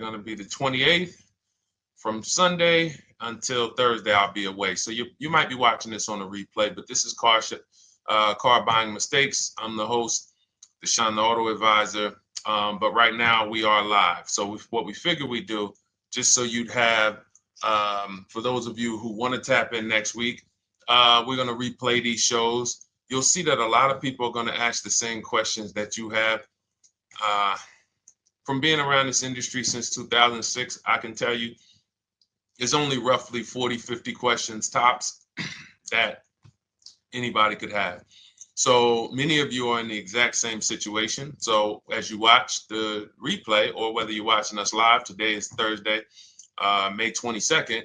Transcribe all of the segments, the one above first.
going to be the 28th. From Sunday until Thursday, I'll be away. So you might be watching this on a replay, but this is Car Buying Mistakes. I'm the host, Deshone the Auto Advisor. But right now we are live. So what we figure we do, just so you'd have, for those of you who want to tap in next week, we're going to replay these shows. You'll see that a lot of people are going to ask the same questions that you have. From being around this industry since 2006, I can tell you there's only roughly 40, 50 questions tops that anybody could have. So many of you are in the exact same situation. So as you watch the replay, or whether you're watching us live, today is Thursday, May 22nd,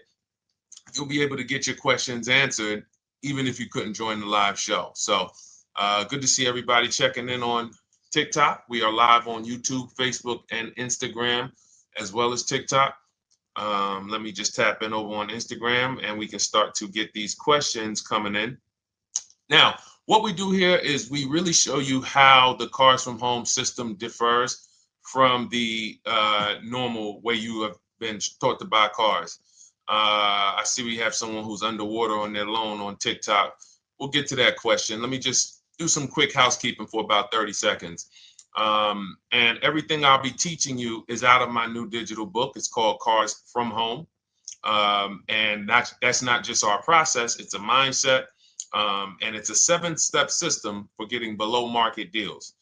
you'll be able to get your questions answered, even if you couldn't join the live show. So good to see everybody checking in on TikTok. We are live on YouTube, Facebook, and Instagram, as well as TikTok. Let me just tap in over on Instagram and we can start to get these questions coming in. Now, what we do here is we really show you how the Cars from Home system differs from the normal way you have been taught to buy cars. I see we have someone who's underwater on their loan on TikTok. We'll get to that question. Let me just do some quick housekeeping for about 30 seconds. And everything I'll be teaching you is out of my new digital book. It's called Cars from Home. And that's not just our process, it's a mindset. And it's a 7-step system for getting below market deals.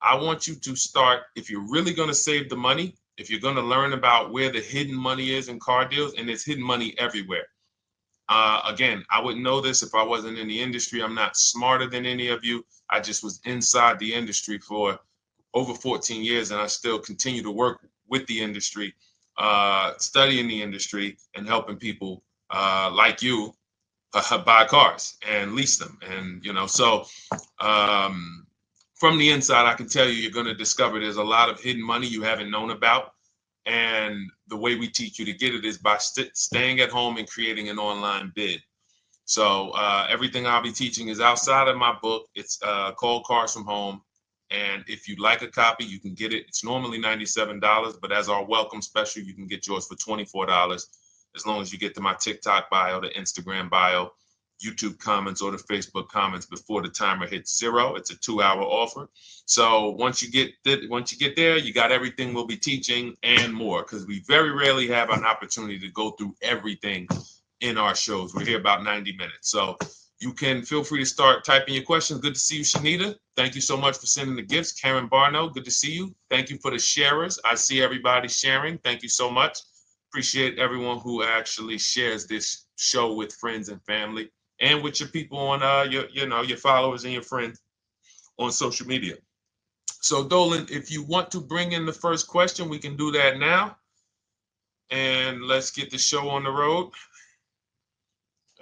I want you to start, if you're really going to save the money, if you're going to learn about where the hidden money is in car deals, and there's hidden money everywhere. Again, I wouldn't know this if I wasn't in the industry. I'm not smarter than any of you. I just was inside the industry for over 14 years, and I still continue to work with the industry, studying the industry and helping people like you buy cars and lease them. And, so from the inside, I can tell you, you're going to discover there's a lot of hidden money you haven't known about. And the way we teach you to get it is by staying at home and creating an online bid. So everything I'll be teaching is outside of my book. It's called Cars from Home. And if you'd like a copy, you can get it. It's normally $97, but as our welcome special, you can get yours for $24, as long as you get to my TikTok bio, the Instagram bio, YouTube comments, or the Facebook comments before the timer hits 0. It's a 2-hour offer. So once you get there, you got everything we'll be teaching and more, because we very rarely have an opportunity to go through everything in our shows. We're here about 90 minutes. So you can feel free to start typing your questions. Good to see you, Shanita. Thank you so much for sending the gifts. Karen Barno, good to see you. Thank you for the sharers. I see everybody sharing. Thank you so much. Appreciate everyone who actually shares this show with friends and family, and with your people on your followers and your friends on social media. So Dolan, if you want to bring in the first question, we can do that now. And let's get the show on the road.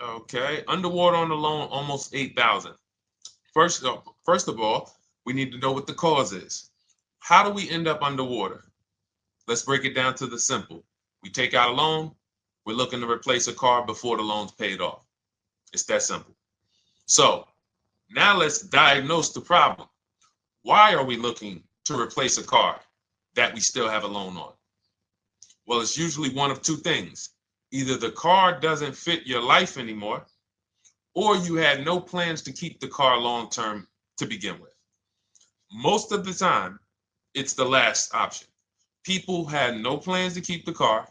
Okay, underwater on the loan, almost 8,000. First of all, we need to know what the cause is. How do we end up underwater? Let's break it down to the simple. We take out a loan, we're looking to replace a car before the loan's paid off. It's that simple. So now let's diagnose the problem. Why are we looking to replace a car that we still have a loan on? Well, it's usually one of two things. Either the car doesn't fit your life anymore, or you had no plans to keep the car long-term to begin with. Most of the time, it's the last option. People had no plans to keep the car,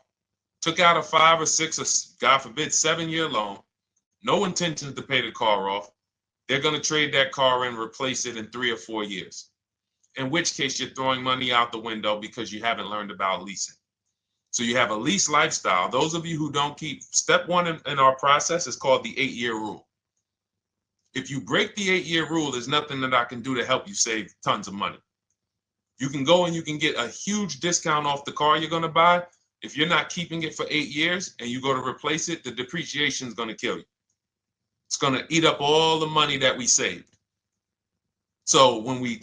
took out a 5 or 6 or, God forbid, 7-year loan, no intention to pay the car off. They're going to trade that car and replace it in 3 or 4 years, in which case you're throwing money out the window because you haven't learned about leasing. So you have a lease lifestyle. Those of you who don't keep, step 1 in our process is called the 8-year rule. If you break the 8-year rule, there's nothing that I can do to help you save tons of money. You can go and you can get a huge discount off the car you're going to buy. If you're not keeping it for 8 years and you go to replace it, the depreciation is going to kill you. It's going to eat up all the money that we saved. So the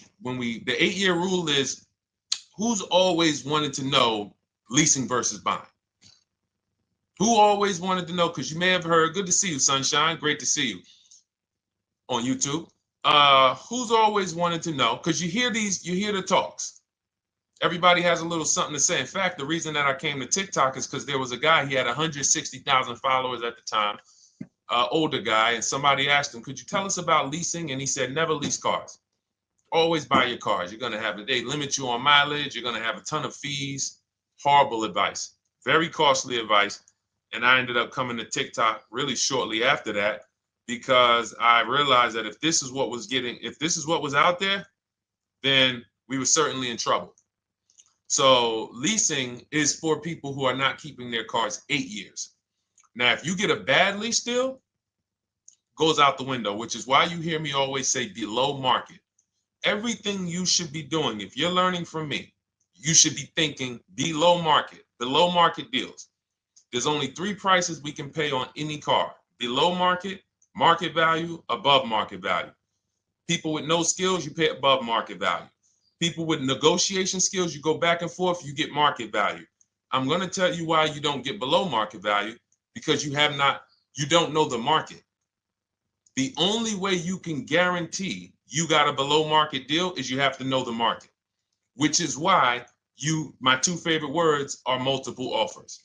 8-year rule is, who's always wanted to know leasing versus buying? Who always wanted to know? Because you may have heard, good to see you, Sunshine. Great to see you on YouTube. Who's always wanted to know? Because you hear the talks. Everybody has a little something to say. In fact, the reason that I came to TikTok is because there was a guy, he had 160,000 followers at the time, older guy, and somebody asked him, could you tell us about leasing? And he said, never lease cars. Always buy your cars. You're going to have, they limit you on mileage. You're going to have a ton of fees. Horrible advice. Very costly advice. And I ended up coming to TikTok really shortly after that because I realized that if this is what was out there, then we were certainly in trouble. So leasing is for people who are not keeping their cars 8 years. Now, if you get a bad lease deal, goes out the window, which is why you hear me always say below market. Everything you should be doing, if you're learning from me, you should be thinking below market deals. There's only 3 prices we can pay on any car: below market, market value, above market value. People with no skills, you pay above market value. People with negotiation skills, you go back and forth, you get market value. I'm going to tell you why you don't get below market value, because you don't know the market. The only way you can guarantee you got a below market deal is you have to know the market, which is why my 2 favorite words are multiple offers.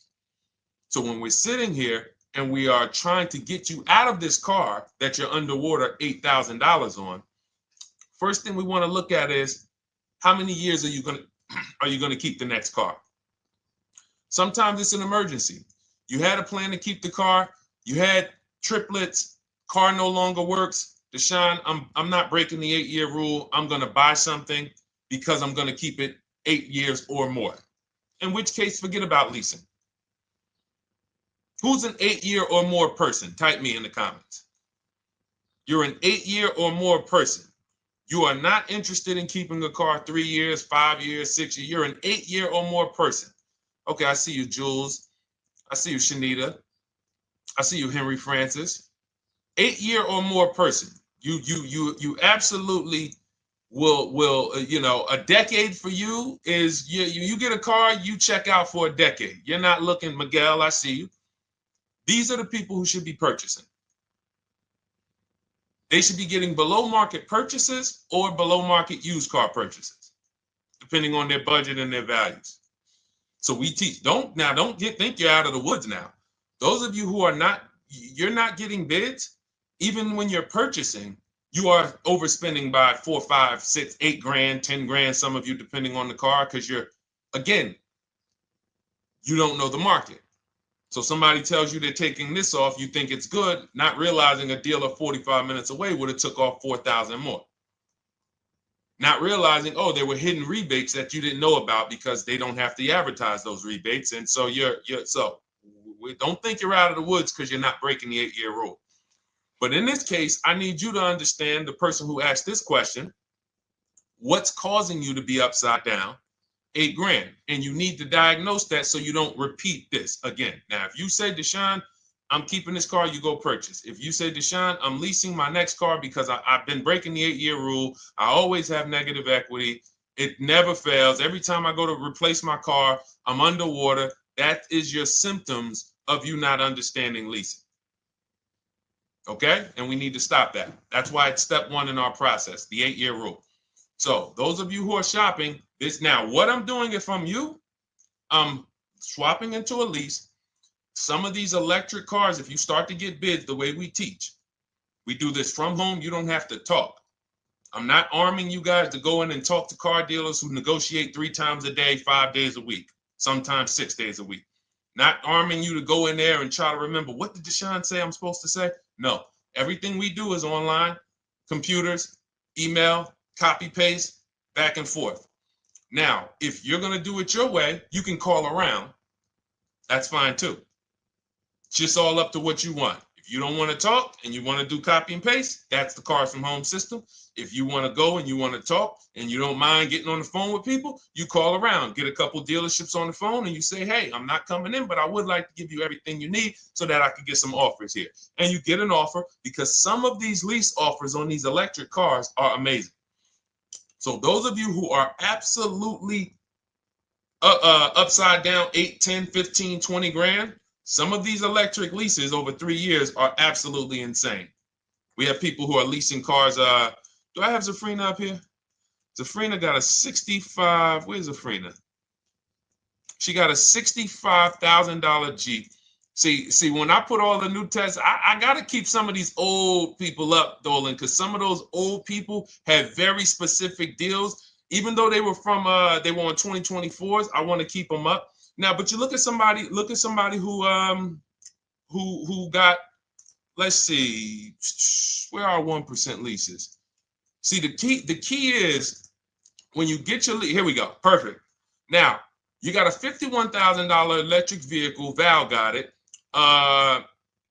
So when we're sitting here and we are trying to get you out of this car that you're underwater $8,000 on, first thing we want to look at is how many years are you going to keep the next car? Sometimes it's an emergency. You had a plan to keep the car. You had triplets. Car no longer works. Deshone, I'm not breaking the 8-year rule. I'm going to buy something because I'm going to keep it 8 years or more. In which case, forget about leasing. Who's an 8-year or more person? Type me in the comments. You're an 8-year or more person. You are not interested in keeping a car 3 years, 5 years, 6 years. You're an 8-year or more person. Okay, I see you, Jules. I see you, Shanita. I see you, Henry Francis. 8-year or more person. You absolutely will a decade for you is you get a car, you check out for a decade. You're not looking, Miguel, I see you. These are the people who should be purchasing. They should be getting below market purchases or below market used car purchases, depending on their budget and their values. So we teach, think you're out of the woods now. Those of you who you're not getting bids, even when you're purchasing, you are overspending by 4, 5, 6, 8 grand, 10 grand, some of you, depending on the car, because you don't know the market. So somebody tells you they're taking this off, you think it's good, not realizing a dealer 45 minutes away would have took off 4,000 more. Not realizing, there were hidden rebates that you didn't know about because they don't have to advertise those rebates. And so don't think you're out of the woods because you're not breaking the 8-year rule. But in this case, I need you to understand, the person who asked this question, what's causing you to be upside down 8 grand? And you need to diagnose that so you don't repeat this again. Now, if you say, Deshone, I'm keeping this car, you go purchase. If you say, Deshone, I'm leasing my next car because I've been breaking the 8-year rule. I always have negative equity. It never fails. Every time I go to replace my car, I'm underwater. That is your symptoms of you not understanding leasing. Okay? And we need to stop that. That's why it's step 1 in our process, the 8-year rule. So those of you who are shopping this now, what I'm doing if I'm you, I'm swapping into a lease. Some of these electric cars, if you start to get bids the way we teach, we do this from home. You don't have to talk. I'm not arming you guys to go in and talk to car dealers who negotiate 3 times a day, 5 days a week, sometimes 6 days a week. Not arming you to go in there and try to remember, what did Deshone say I'm supposed to say? No, everything we do is online, computers, email, copy, paste, back and forth. Now, if you're going to do it your way, you can call around. That's fine too. It's just all up to what you want. If you don't want to talk and you want to do copy and paste, that's the Cars from Home system. If you want to go and you want to talk and you don't mind getting on the phone with people, you call around, get a couple dealerships on the phone and you say, hey, I'm not coming in, but I would like to give you everything you need so that I could get some offers here. And you get an offer, because some of these lease offers on these electric cars are amazing. So those of you who are absolutely upside down 8, 10, 15, 20 grand, some of these electric leases over 3 years are absolutely insane. We have people who are leasing cars. Do I have Zafrina up here? Zafrina got a 65. Where's Zafrina? She got a $65,000 Jeep. See, when I put all the new tests, I got to keep some of these old people up, Dolan, because some of those old people have very specific deals. Even though they were on 2024s, I want to keep them up. Now, but you look at somebody who got, let's see, where are 1% leases? See, the key is when you get your lease, here we go, perfect. Now, you got a $51,000 electric vehicle, Val got it.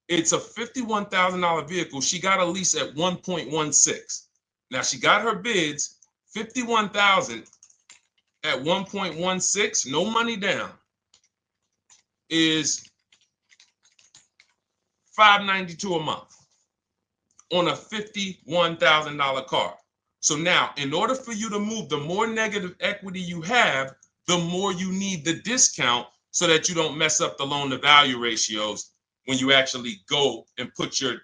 It's a $51,000 vehicle. She got a lease at 1.16. Now she got her bids, 51,000 at 1.16, no money down, is $592 a month on a $51,000 car. So now, in order for you to move, the more negative equity you have, the more you need the discount so that you don't mess up the loan to value ratios when you actually go and put your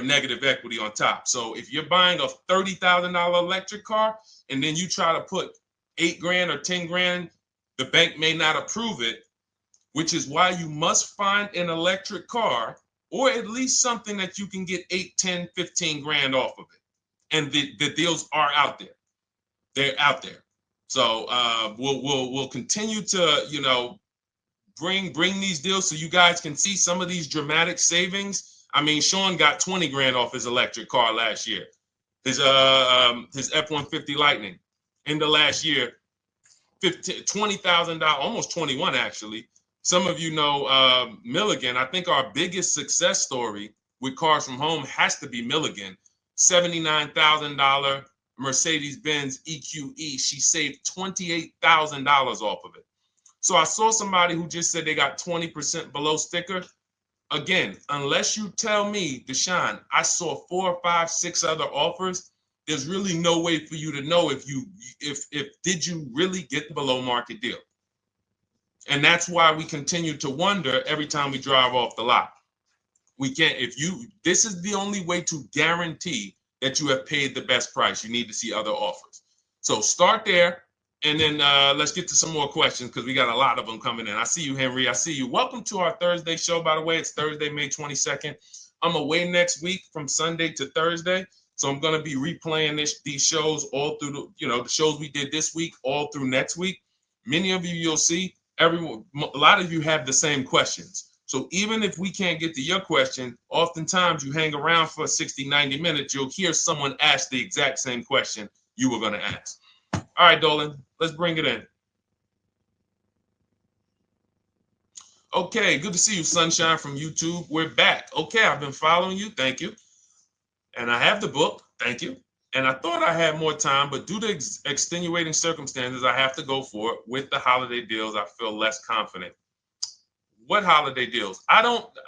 negative equity on top. So if you're buying a $30,000 electric car and then you try to put $8,000 or $10,000, the bank may not approve it, which is why you must find an electric car or at least something that you can get 8, 10, 15 grand off of it. And the deals are out there. They're out there. So we'll continue to, bring these deals so you guys can see some of these dramatic savings. I mean, Sean got 20 grand off his electric car last year. His F-150 Lightning in the last year, $20,000, almost 21 actually. Some of you know Milligan. I think our biggest success story with Cars from Home has to be Milligan. $79,000 Mercedes-Benz EQE. She saved $28,000 off of it. So I saw somebody who just said they got 20% below sticker. Again, unless you tell me, Deshone, I saw 4, 5, 6 other offers, there's really no way for you to know if did you really get the below market deal. And that's why we continue to wonder every time we drive off the lot. We can't, this is the only way to guarantee that you have paid the best price. You need to see other offers. So start there. And then let's get to some more questions because we got a lot of them coming in. I see you, Henry. I see you. Welcome to our Thursday show, by the way. It's Thursday, May 22nd. I'm away next week from Sunday to Thursday. So I'm going to be replaying these shows all through, the shows we did this week, all through next week. Many of you, you'll see, a lot of you have the same questions. So even if we can't get to your question, oftentimes you hang around for 60, 90 minutes, you'll hear someone ask the exact same question you were going to ask. All right, Dolan, let's bring it in. Okay, good to see you, Sunshine from YouTube. We're back. Okay, I've been following you. Thank you. And I have the book. Thank you. And I thought I had more time, but due to extenuating circumstances, I have to go for it. With the holiday deals, I feel less confident. What holiday deals?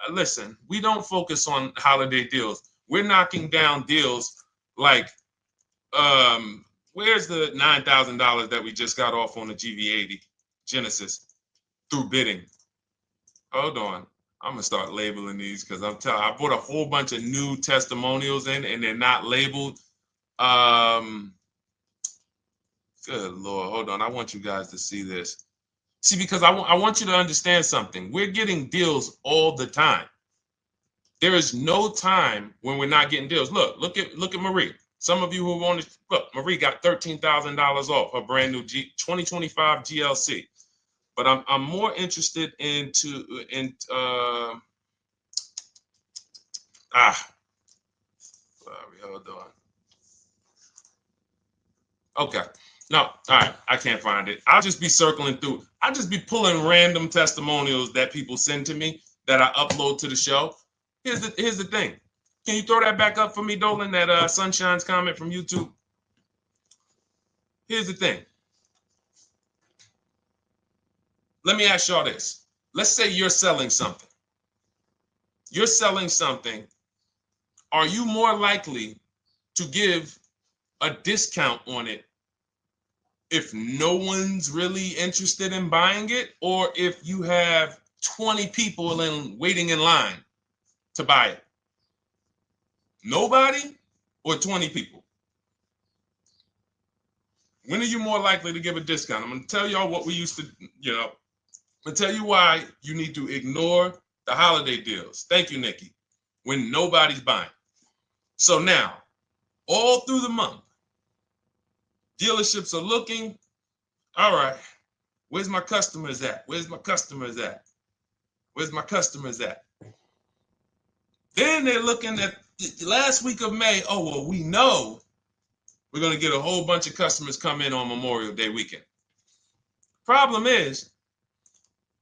Listen, we don't focus on holiday deals. We're knocking down deals like, where's the $9,000 that we just got off on the GV80 Genesis through bidding? Hold on. I'm going to start labeling these because I bought a whole bunch of new testimonials in and they're not labeled. Good Lord. Hold on. I want you guys to see this. See, because I want you to understand something. We're getting deals all the time. There is no time when we're not getting deals. Look at Marie. Some of you who want to look, Marie got $13,000 off her brand new 2025 GLC. But I'm more interested sorry, hold on. Okay. No, all right. I can't find it. I'll just be circling through. I'll just be pulling random testimonials that people send to me that I upload to the show. Here's the thing. Can you throw that back up for me, Dolan, that Sunshine's comment from YouTube? Here's the thing. Let me ask y'all this. Let's say you're selling something. You're selling something. Are you more likely to give a discount on it if no one's really interested in buying it, or if you have 20 people waiting in line to buy it? Nobody or 20 people? When are you more likely to give a discount? I'm going to tell y'all what we used to, I'm going to tell you why you need to ignore the holiday deals. Thank you, Nikki. When nobody's buying. So now, all through the month, dealerships are looking, all right, where's my customers at? Where's my customers at? Where's my customers at? Then they're looking at the last week of May. Oh, well, we know we're going to get a whole bunch of customers come in on Memorial Day weekend. Problem is,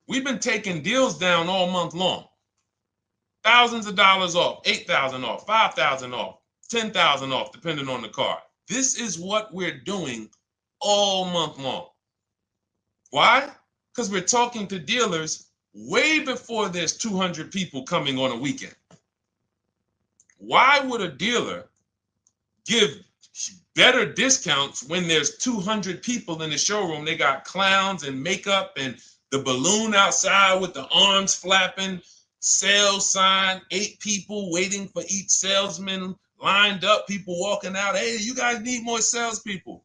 we've been taking deals down all month long. Thousands of dollars off, 8,000 off, 5,000 off, 10,000 off, depending on the car. This is what we're doing all month long. Why? Because we're talking to dealers way before there's 200 people coming on a weekend. Why would a dealer give better discounts when there's 200 people in the showroom? They got clowns and makeup and the balloon outside with the arms flapping, sales sign, 8 people waiting for each salesman lined up, people walking out. Hey, you guys need more salespeople.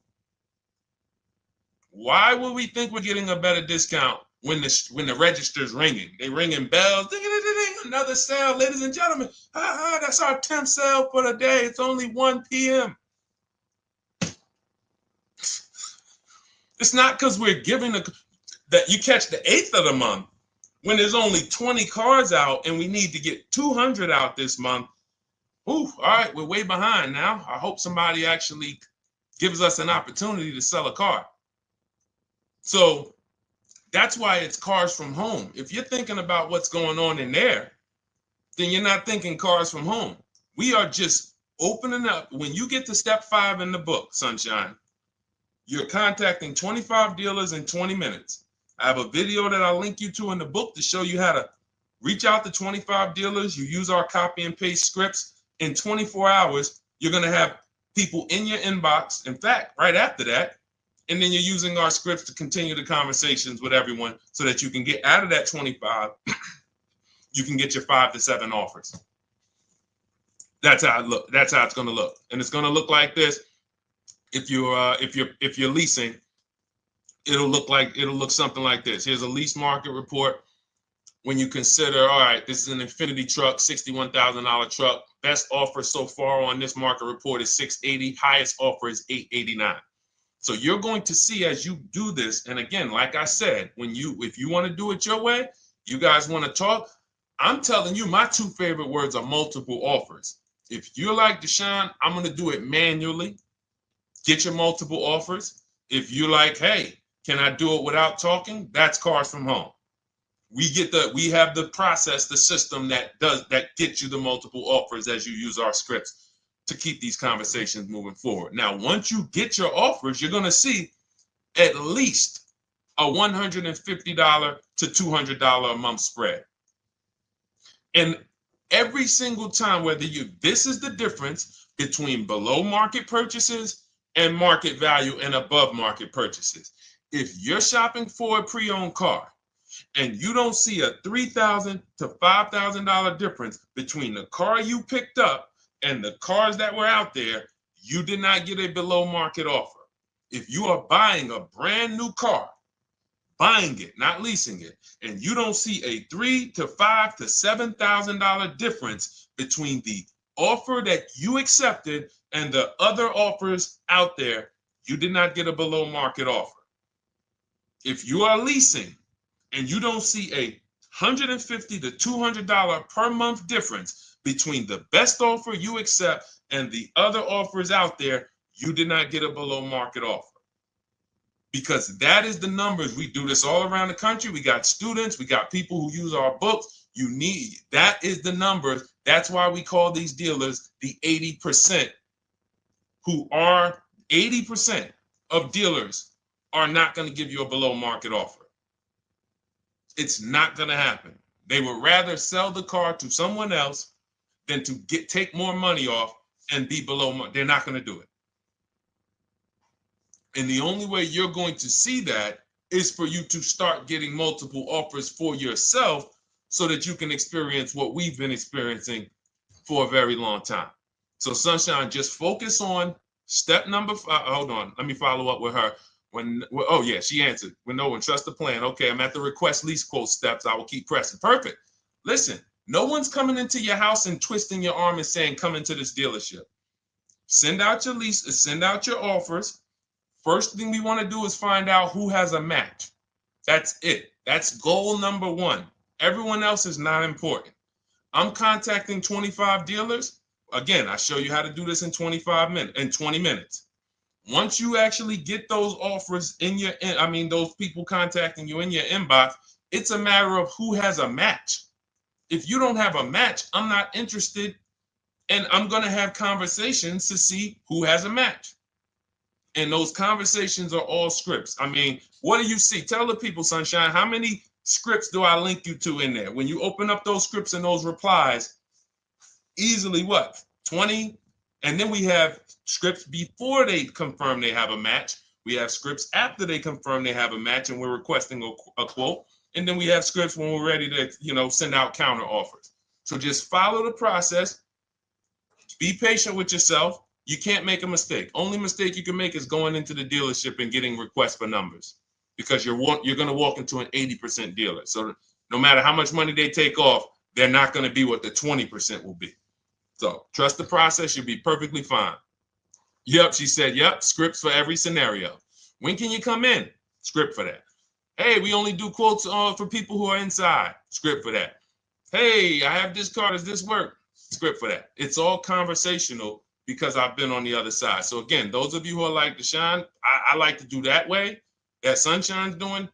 Why would we think we're getting a better discount when the register's ringing? They ringing bells, ding, ding, ding, ding, another sale, ladies and gentlemen. That's our 10th sale for the day. It's only 1 p.m. It's not because we're giving that you catch the 8th of the month when there's only 20 cars out and we need to get 200 out this month. Ooh, all right, we're way behind now. I hope somebody actually gives us an opportunity to sell a car. So that's why it's cars from home. If you're thinking about what's going on in there, then you're not thinking cars from home. We are just opening up. When you get to step 5 in the book, Sunshine, you're contacting 25 dealers in 20 minutes. I have a video that I'll link you to in the book to show you how to reach out to 25 dealers. You use our copy and paste scripts. In 24 hours, you're going to have people in your inbox. In fact, right after that, and then you're using our scripts to continue the conversations with everyone so that you can get out of that 25, you can get your 5 to 7 offers. That's how it look. That's how it's going to look. And it's going to look like this. If you're leasing, it'll look something like this. Here's a lease market report. When you consider, all right, this is an Infinity truck, $61,000 truck. Best offer so far on this market report is $680. Highest offer is $889. So you're going to see as you do this, and again, like I said, if you want to do it your way, you guys want to talk, I'm telling you, my 2 favorite words are multiple offers. If you're like Deshone, I'm going to do it manually. Get your multiple offers. If you're like, hey, can I do it without talking? That's cars from home. We have the process, the system that gets you the multiple offers as you use our scripts to keep these conversations moving forward. Now, once you get your offers, you're going to see at least a $150 to $200 a month spread. And every single time, this is the difference between below market purchases and market value and above market purchases. If you're shopping for a pre-owned car and you don't see a $3,000 to $5,000 difference between the car you picked up and the cars that were out there, you did not get a below market offer. If you are buying a brand new car, buying it, not leasing it, and you don't see a $3,000 to $5,000 to $7,000 difference between the offer that you accepted and the other offers out there, you did not get a below market offer. If you are leasing and you don't see a $150 to $200 per month difference between the best offer you accept and the other offers out there, you did not get a below market offer. Because that is the numbers. We do this all around the country. We got students, we got people who use our books. That is the numbers. That's why we call these dealers the 80%, who are 80% of dealers are not going to give you a below market offer. It's not going to happen. They would rather sell the car to someone else than to take more money off and be below market. They're not going to do it. And the only way you're going to see that is for you to start getting multiple offers for yourself so that you can experience what we've been experiencing for a very long time. So Sunshine, just focus on Step number five, hold on, let me follow up with her. Oh yeah, she answered. When no one trusts the plan. Okay, I'm at the request lease quote steps. I will keep pressing. Perfect. Listen, no one's coming into your house and twisting your arm and saying, come into this dealership. Send out your leases, send out your offers. First thing we want to do is find out who has a match. That's it. That's goal number one. Everyone else is not important. I'm contacting 25 dealers. Again, I show you how to do this in 20 minutes. Once you actually get those offers in your, those people contacting you in your inbox, it's a matter of who has a match. If you don't have a match, I'm not interested, and I'm going to have conversations to see who has a match. And those conversations are all scripts. I mean, what do you see? Tell the people, Sunshine, how many scripts do I link you to in there? When you open up those scripts and those replies, easily what? 20? And then we have scripts before they confirm they have a match. We have scripts after they confirm they have a match and we're requesting a quote. And then we have scripts when we're ready to, send out counter offers. So just follow the process. Be patient with yourself. You can't make a mistake. Only mistake you can make is going into the dealership and getting requests for numbers, because you're going to walk into an 80% dealer. So no matter how much money they take off, they're not going to be what the 20% will be. So trust the process. You'll be perfectly fine. Yep, she said, yep, scripts for every scenario. When can you come in? Script for that. Hey, we only do quotes for people who are inside. Script for that. Hey, I have this car. Does this work? Script for that. It's all conversational because I've been on the other side. So again, those of you who are like Deshone, I like to do that way, that Sunshine's doing.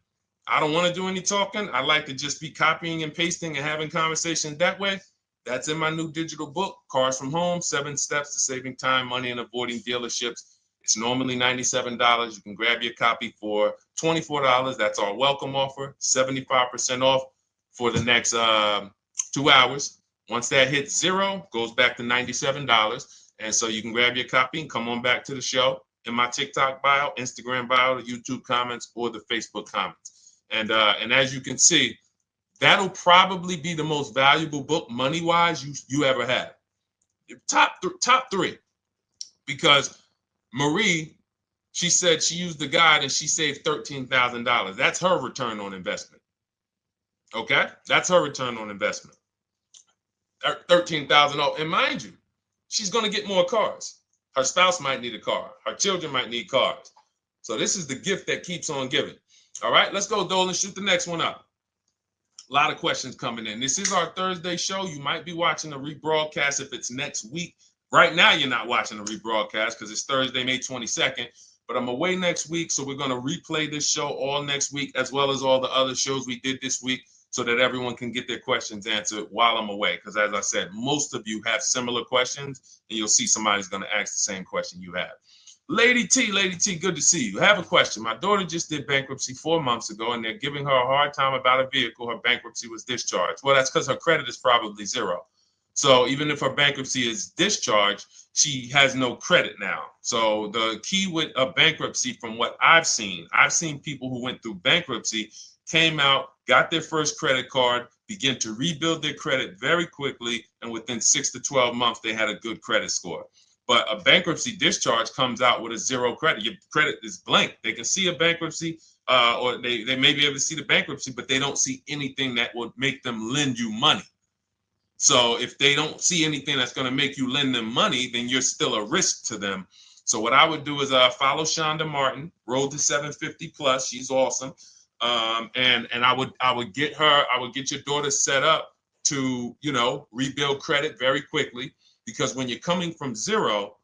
I don't want to do any talking. I like to just be copying and pasting and having conversations that way. That's in my new digital book, Cars from Home, 7 Steps to Saving Time, Money, and Avoiding Dealerships. It's normally $97. You can grab your copy for $24. That's our welcome offer, 75% off for the next 2 hours. Once that hits zero, goes back to $97. And so you can grab your copy and come on back to the show in my TikTok bio, Instagram bio, the YouTube comments, or the Facebook comments. And as you can see, that'll probably be the most valuable book money-wise you ever have. Top three. Because Marie, she said she used the guide and she saved $13,000. That's her return on investment. Okay? That's her return on investment. $13,000. And mind you, she's going to get more cars. Her spouse might need a car. Her children might need cars. So this is the gift that keeps on giving. All right, let's go, Dolan. Shoot the next one up. A lot of questions coming in. This is our Thursday show. You might be watching a rebroadcast if it's next week. Right now, you're not watching a rebroadcast because it's Thursday, May 22nd. But I'm away next week, so we're going to replay this show all next week, as well as all the other shows we did this week, so that everyone can get their questions answered while I'm away. Because as I said, most of you have similar questions, and you'll see somebody's going to ask the same question you have. Lady T, good to see you. I have a question. My daughter just did bankruptcy 4 months ago, and they're giving her a hard time about a vehicle. Her bankruptcy was discharged. Well, that's because her credit is probably zero. So even if her bankruptcy is discharged, she has no credit now. So the key with a bankruptcy, from what I've seen people who went through bankruptcy, came out, got their first credit card, began to rebuild their credit very quickly, and within 6 to 12 months, they had a good credit score. But a bankruptcy discharge comes out with a zero credit. Your credit is blank. They can see a bankruptcy, or they may be able to see the bankruptcy, but they don't see anything that would make them lend you money. So if they don't see anything that's going to make you lend them money, then you're still a risk to them. So what I would do is follow Shonda Martin, Road to 750 Plus. She's awesome. And I would get your daughter set up to, rebuild credit very quickly, because when you're coming from zero,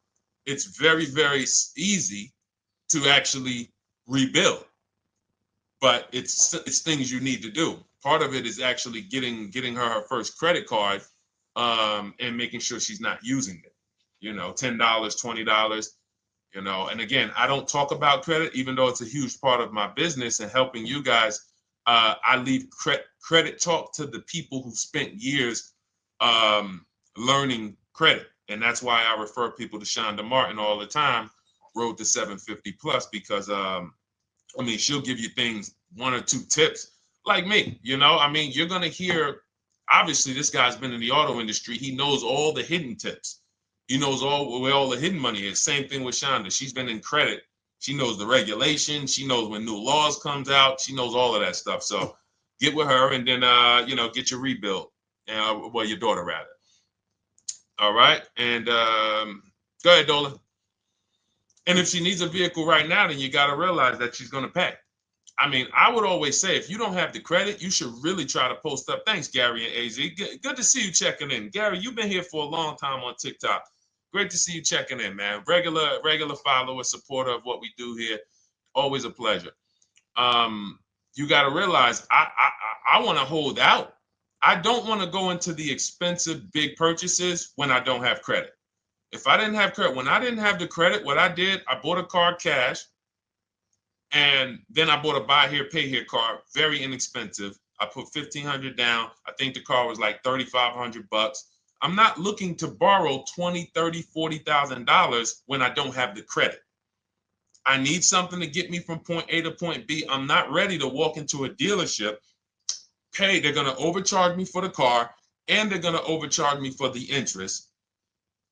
it's very, very easy to actually rebuild. But it's things you need to do. Part of it is actually getting her first credit card, and making sure she's not using it. $10, $20. And again, I don't talk about credit, even though it's a huge part of my business and helping you guys. I leave credit talk to the people who spent years learning credit. And that's why I refer people to Shonda Martin all the time, Road to 750 Plus, because she'll give you things, 1 or 2 tips, like me. You're going to hear, obviously this guy's been in the auto industry. He knows all the hidden tips. He knows where all the hidden money is. Same thing with Shonda. She's been in credit. She knows the regulations. She knows when new laws comes out. She knows all of that stuff. So get with her and then, get your rebuild. Well, your daughter rather. All right. And go ahead, Dola. And if she needs a vehicle right now, then you got to realize that she's going to pay. I mean, I would always say if you don't have the credit, you should really try to post up. Thanks, Gary and AZ. Good to see you checking in. Gary, you've been here for a long time on TikTok. Great to see you checking in, man. Regular follower, supporter of what we do here. Always a pleasure. You got to realize I want to hold out. I don't want to go into the expensive big purchases when I don't have credit. If I didn't have credit, when I didn't have the credit, what I did, I bought a car cash. And then I bought a buy here, pay here car, very inexpensive. I put $1,500 down. I think the car was like $3,500. I'm not looking to borrow $20,000, $30,000, $40,000 when I don't have the credit. I need something to get me from point A to point B. I'm not ready to walk into a dealership, pay. They're going to overcharge me for the car, and they're going to overcharge me for the interest.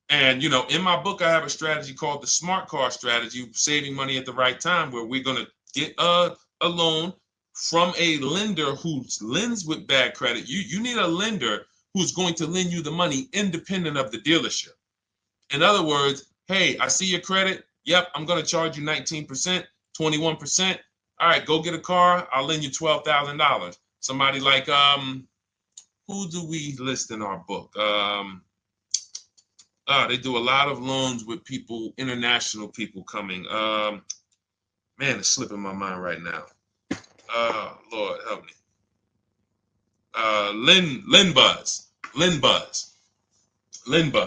And, in my book, I have a strategy called the smart car strategy, saving money at the right time, where we're going to get a loan from a lender who lends with bad credit. You need a lender who's going to lend you the money independent of the dealership. In other words, hey, I see your credit. Yep, I'm going to charge you 19%, 21%. All right, go get a car. I'll lend you $12,000. Somebody like, who do we list in our book? They do a lot of loans with people, international people coming. Man, it's slipping my mind right now. Lord help me. LendBuzz.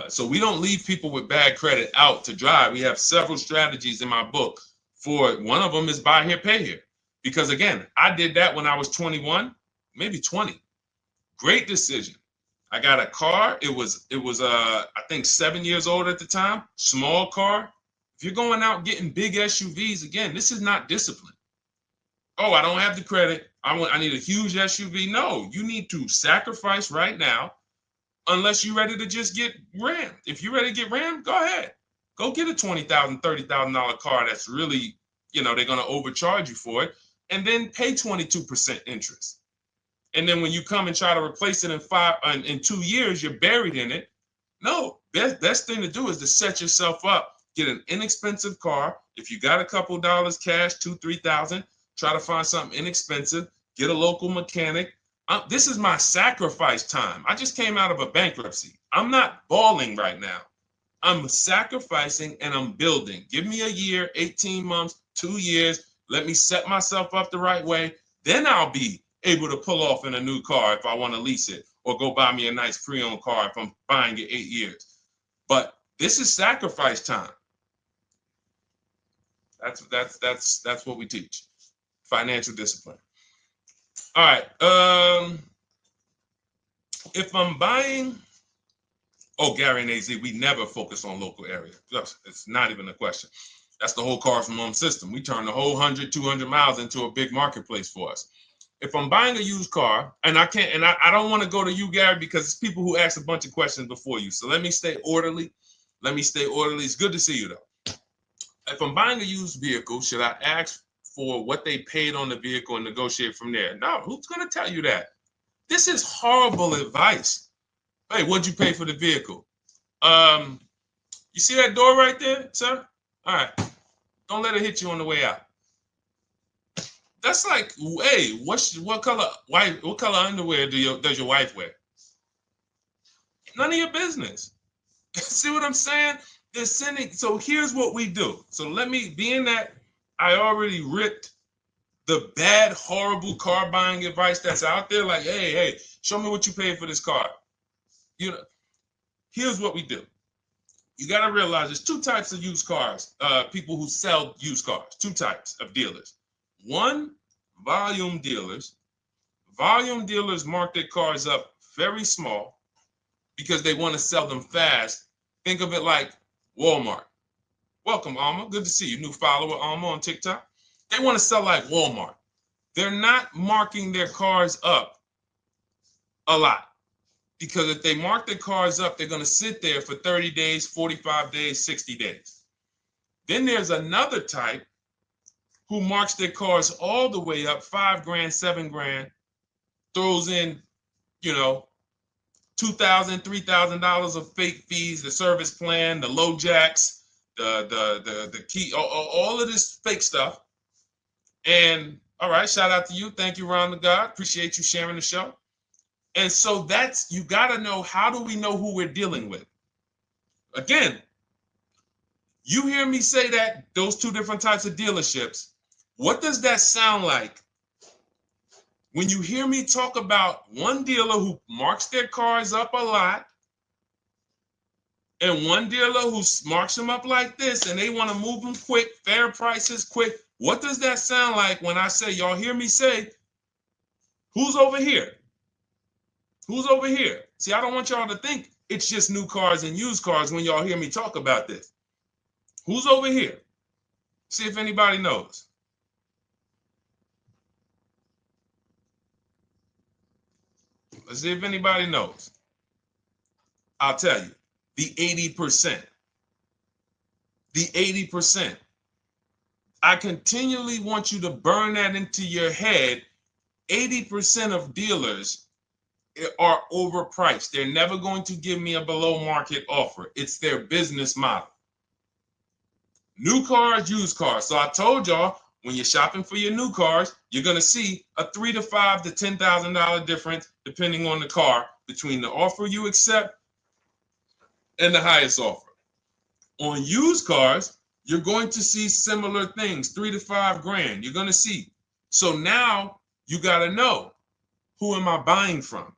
So we don't leave people with bad credit out to dry. We have several strategies in my book. For one of them is buy here, pay here. Because again, I did that when I was 21, maybe 20. Great decision. I got a car. It was I think 7 years old at the time. Small car. If you're going out getting big SUVs, again, this is not discipline. Oh, I don't have the credit. I need a huge SUV. No, you need to sacrifice right now, unless you're ready to just get rammed. If you're ready to get rammed, go ahead. Go get a $20,000, $30,000 car that's really, they're going to overcharge you for it, and then pay 22% interest. And then when you come and try to replace it in 2 years, you're buried in it. No, best thing to do is to set yourself up. Get an inexpensive car. If you got a couple dollars cash, $2,000, $3,000, try to find something inexpensive. Get a local mechanic. This is my sacrifice time. I just came out of a bankruptcy. I'm not balling right now. I'm sacrificing and I'm building. Give me a year, 18 months, 2 years. Let me set myself up the right way. Then I'll be able to pull off in a new car if I want to lease it, or go buy me a nice pre-owned car if I'm buying it 8 years. But this is sacrifice time. That's what we teach. Financial discipline. All right. If I'm buying, Gary and AZ, we never focus on local area. It's not even a question. That's the whole car from home system. We turn the whole 100, 200 miles into a big marketplace for us. If I'm buying a used car, and I don't want to go to you, Gary, because it's people who ask a bunch of questions before you. So let me stay orderly. It's good to see you, though. If I'm buying a used vehicle, should I ask for what they paid on the vehicle and negotiate from there? No, who's going to tell you that? This is horrible advice. Hey, what'd you pay for the vehicle? You see that door right there, sir? All right. Don't let it hit you on the way out. That's like, hey, what color underwear does your wife wear? None of your business. See what I'm saying? They're sending. So here's what we do. So being that I already ripped the bad, horrible car buying advice that's out there, like, hey, show me what you paid for this car. Here's what we do. You got to realize there's two types of used cars, people who sell used cars, two types of dealers. One, volume dealers. Volume dealers mark their cars up very small because they want to sell them fast. Think of it like Walmart. Welcome, Alma. Good to see you. New follower, Alma, on TikTok. They want to sell like Walmart. They're not marking their cars up a lot. Because if they mark their cars up, they're going to sit there for 30 days, 45 days, 60 days. Then there's another type who marks their cars all the way up, 5 grand, 7 grand, throws in, you know, $2,000, $3,000 of fake fees, the service plan, the low jacks, the key, all of this fake stuff. And all right, shout out to you. Thank you, Ron the God. Appreciate you sharing the show. And so that's, you got to know, how do we know who we're dealing with? Again, you hear me say that, those two different types of dealerships. What does that sound like when you hear me talk about one dealer who marks their cars up a lot and one dealer who marks them up like this and they want to move them quick, fair prices, quick? What does that sound like when I say, y'all hear me say, who's over here? Who's over here? See, I don't want y'all to think it's just new cars and used cars when y'all hear me talk about this. Who's over here? See if anybody knows. Let's see if anybody knows. I'll tell you, the 80%. The 80%. I continually want you to burn that into your head. 80% of dealers are overpriced. They're never going to give me a below market offer. It's their business model. New cars, used cars. So I told y'all, when you're shopping for your new cars, you're going to see a $3,000 to $5,000 to $10,000 difference, depending on the car, between the offer you accept and the highest offer. On used cars, you're going to see similar things, 3 to 5 grand. You're going to see. So now you got to know, who am I buying from?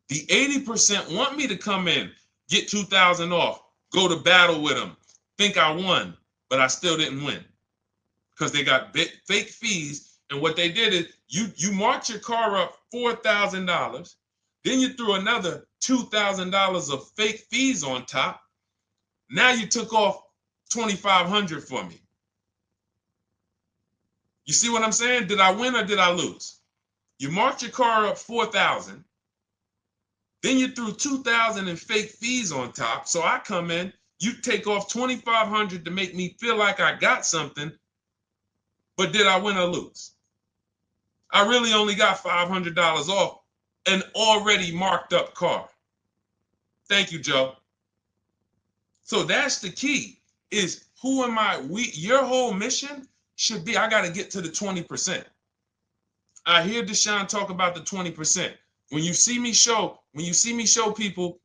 The 80% want me to come in, get 2,000 off, go to battle with them, think I won, but I still didn't win because they got fake fees. And what they did is you marked your car up $4,000, then you threw another $2,000 of fake fees on top. Now you took off $2,500 for me. You see what I'm saying? Did I win or did I lose? You marked your car up $4,000. Then you threw $2,000 in fake fees on top. So I come in, you take off $2,500 to make me feel like I got something. But did I win or lose? I really only got $500 off an already marked up car. Thank you, Joe. So that's the key, is who am I? Your whole mission should be, I got to get to the 20%. I hear Deshone talk about the 20%. When you see me show people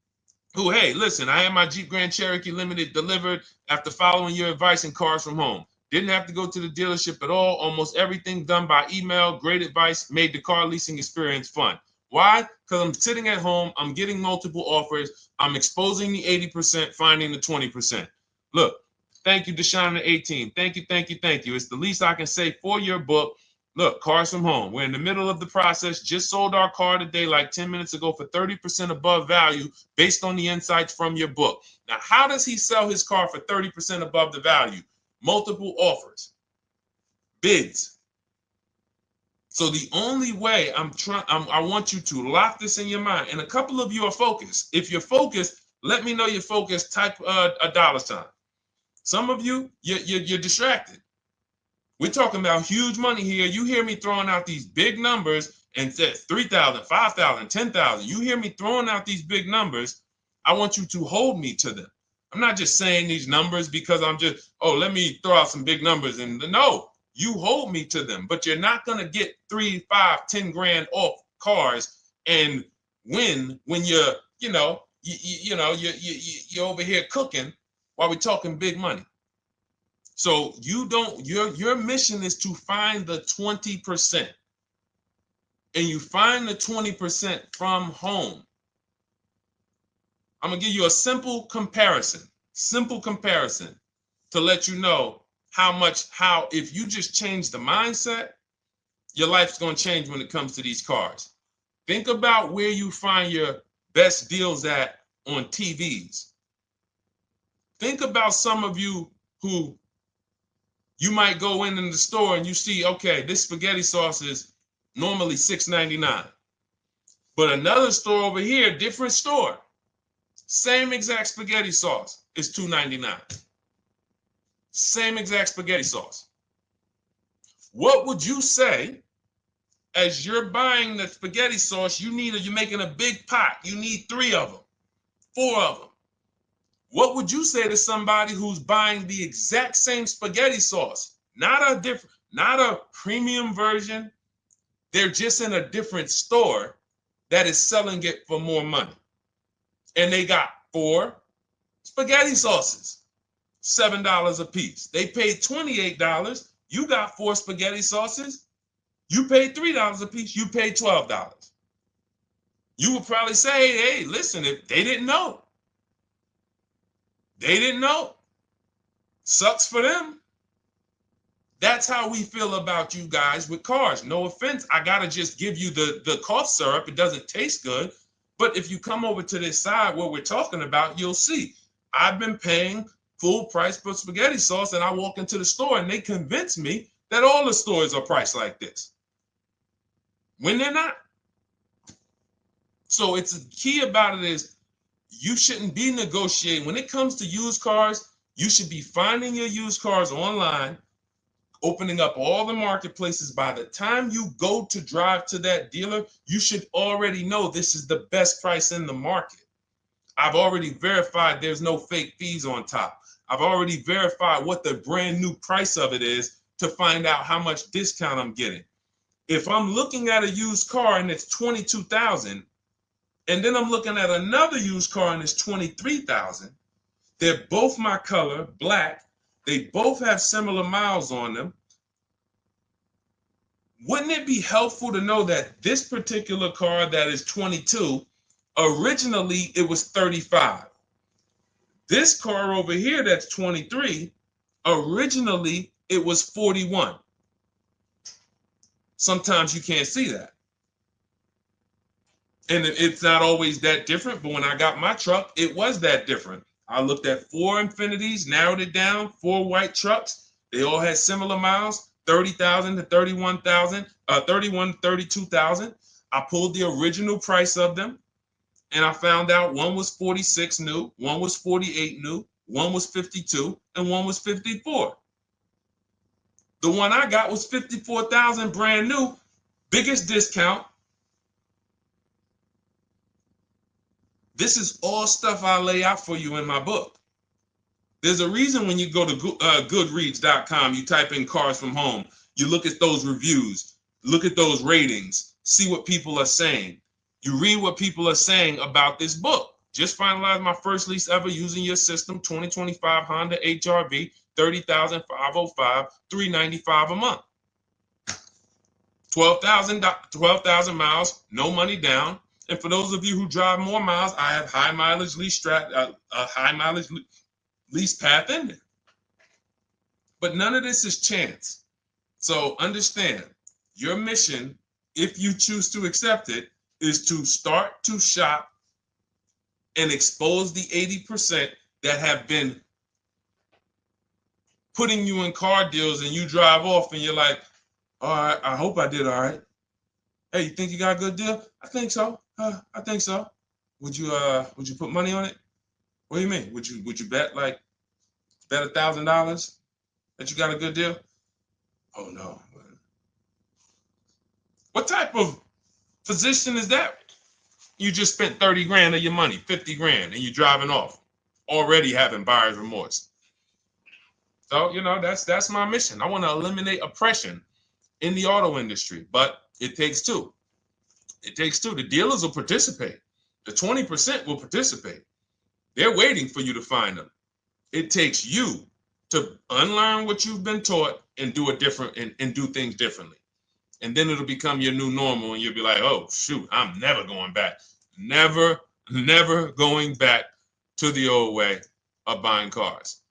who, hey, listen, I had my Jeep Grand Cherokee Limited delivered after following your advice and cars from home. Didn't have to go to the dealership at all. Almost everything done by email. Great advice. Made the car leasing experience fun. Why? Because I'm sitting at home. I'm getting multiple offers. I'm exposing the 80%, finding the 20%. Look, thank you, Deshone the 18. Thank you, thank you, thank you. It's the least I can say for your book. Look, cars from home. We're in the middle of the process. Just sold our car today, like 10 minutes ago, for 30% above value based on the insights from your book. Now, how does he sell his car for 30% above the value? Multiple offers, bids. So the only way I want you to lock this in your mind. And a couple of you are focused. If you're focused, let me know you're focused. Type a $. Some of you, you're distracted. We're talking about huge money here. You hear me throwing out these big numbers and said 3,000, 5,000, 10,000. You hear me throwing out these big numbers. I want you to hold me to them. I'm not just saying these numbers because I'm just, let me throw out some big numbers. And no, you hold me to them, but you're not going to get 3, 5, 10 grand off cars and win when you're over here cooking while we're talking big money. So your mission is to find the 20%. And you find the 20% from home. I'm going to give you a simple comparison to let you know how if you just change the mindset, your life's going to change when it comes to these cars. Think about where you find your best deals at on TVs. Think about some of you who you might go in the store and you see, okay, this spaghetti sauce is normally $6.99. But another store over here, different store, same exact spaghetti sauce is $2.99. Same exact spaghetti sauce. What would you say as you're buying the spaghetti sauce? You're making a big pot. You need 3 of them, 4 of them. What would you say to somebody who's buying the exact same spaghetti sauce? Not a premium version. They're just in a different store that is selling it for more money. And they got 4 spaghetti sauces, $7 a piece. They paid $28. You got 4 spaghetti sauces. You paid $3 a piece. You paid $12. You would probably say, hey, listen, if they didn't know. They didn't know. Sucks for them. That's how we feel about you guys with cars. No offense. I got to just give you the cough syrup. It doesn't taste good. But if you come over to this side where we're talking about, you'll see. I've been paying full price for spaghetti sauce, and I walk into the store and they convince me that all the stores are priced like this, when they're not. So it's the key about it is you shouldn't be negotiating. When it comes to used cars, you should be finding your used cars online, opening up all the marketplaces. By the time you go to drive to that dealer, you should already know this is the best price in the market. I've already verified there's no fake fees on top. I've already verified what the brand new price of it is to find out how much discount I'm getting. If I'm looking at a used car and it's $22,000, and then I'm looking at another used car and it's $23,000, they're both my color, black. They both have similar miles on them. Wouldn't it be helpful to know that this particular car that is 22, originally it was 35? This car over here that's 23, originally it was 41. Sometimes you can't see that. And it's not always that different, but when I got my truck, it was that different. I looked at 4 Infinities, narrowed it down, 4 white trucks. They all had similar miles, 30,000 to 31,000, 31, 32,000. I pulled the original price of them, and I found out one was 46 new, one was 48 new, one was 52, and one was 54. The one I got was 54,000 brand new, biggest discount. This is all stuff I lay out for you in my book. There's a reason when you go to Goodreads.com, you type in cars from home, you look at those reviews, look at those ratings, see what people are saying. You read what people are saying about this book. Just finalized my first lease ever using your system, 2025 Honda HRV, 30,505, $395 a month. 12,000 miles, no money down. And for those of you who drive more miles, I have high mileage lease lease path in there. But none of this is chance. So understand, your mission, if you choose to accept it, is to start to shop and expose the 80% that have been putting you in car deals, and you drive off and you're like, all right, I hope I did all right. Hey, you think you got a good deal? I think so. I think so. Would you put money on it? What do you mean? Would you bet $1,000 that you got a good deal? Oh no. What type of position is that? You just spent 30 grand of your money, 50 grand, and you're driving off, already having buyer's remorse. So, that's my mission. I want to eliminate oppression in the auto industry, but it takes two. It takes two. The dealers will participate. The 20% will participate. They're waiting for you to find them. It takes you to unlearn what you've been taught and do it different and do things differently. And then it'll become your new normal, and you'll be like, oh, shoot, I'm never going back. Never going back to the old way of buying cars.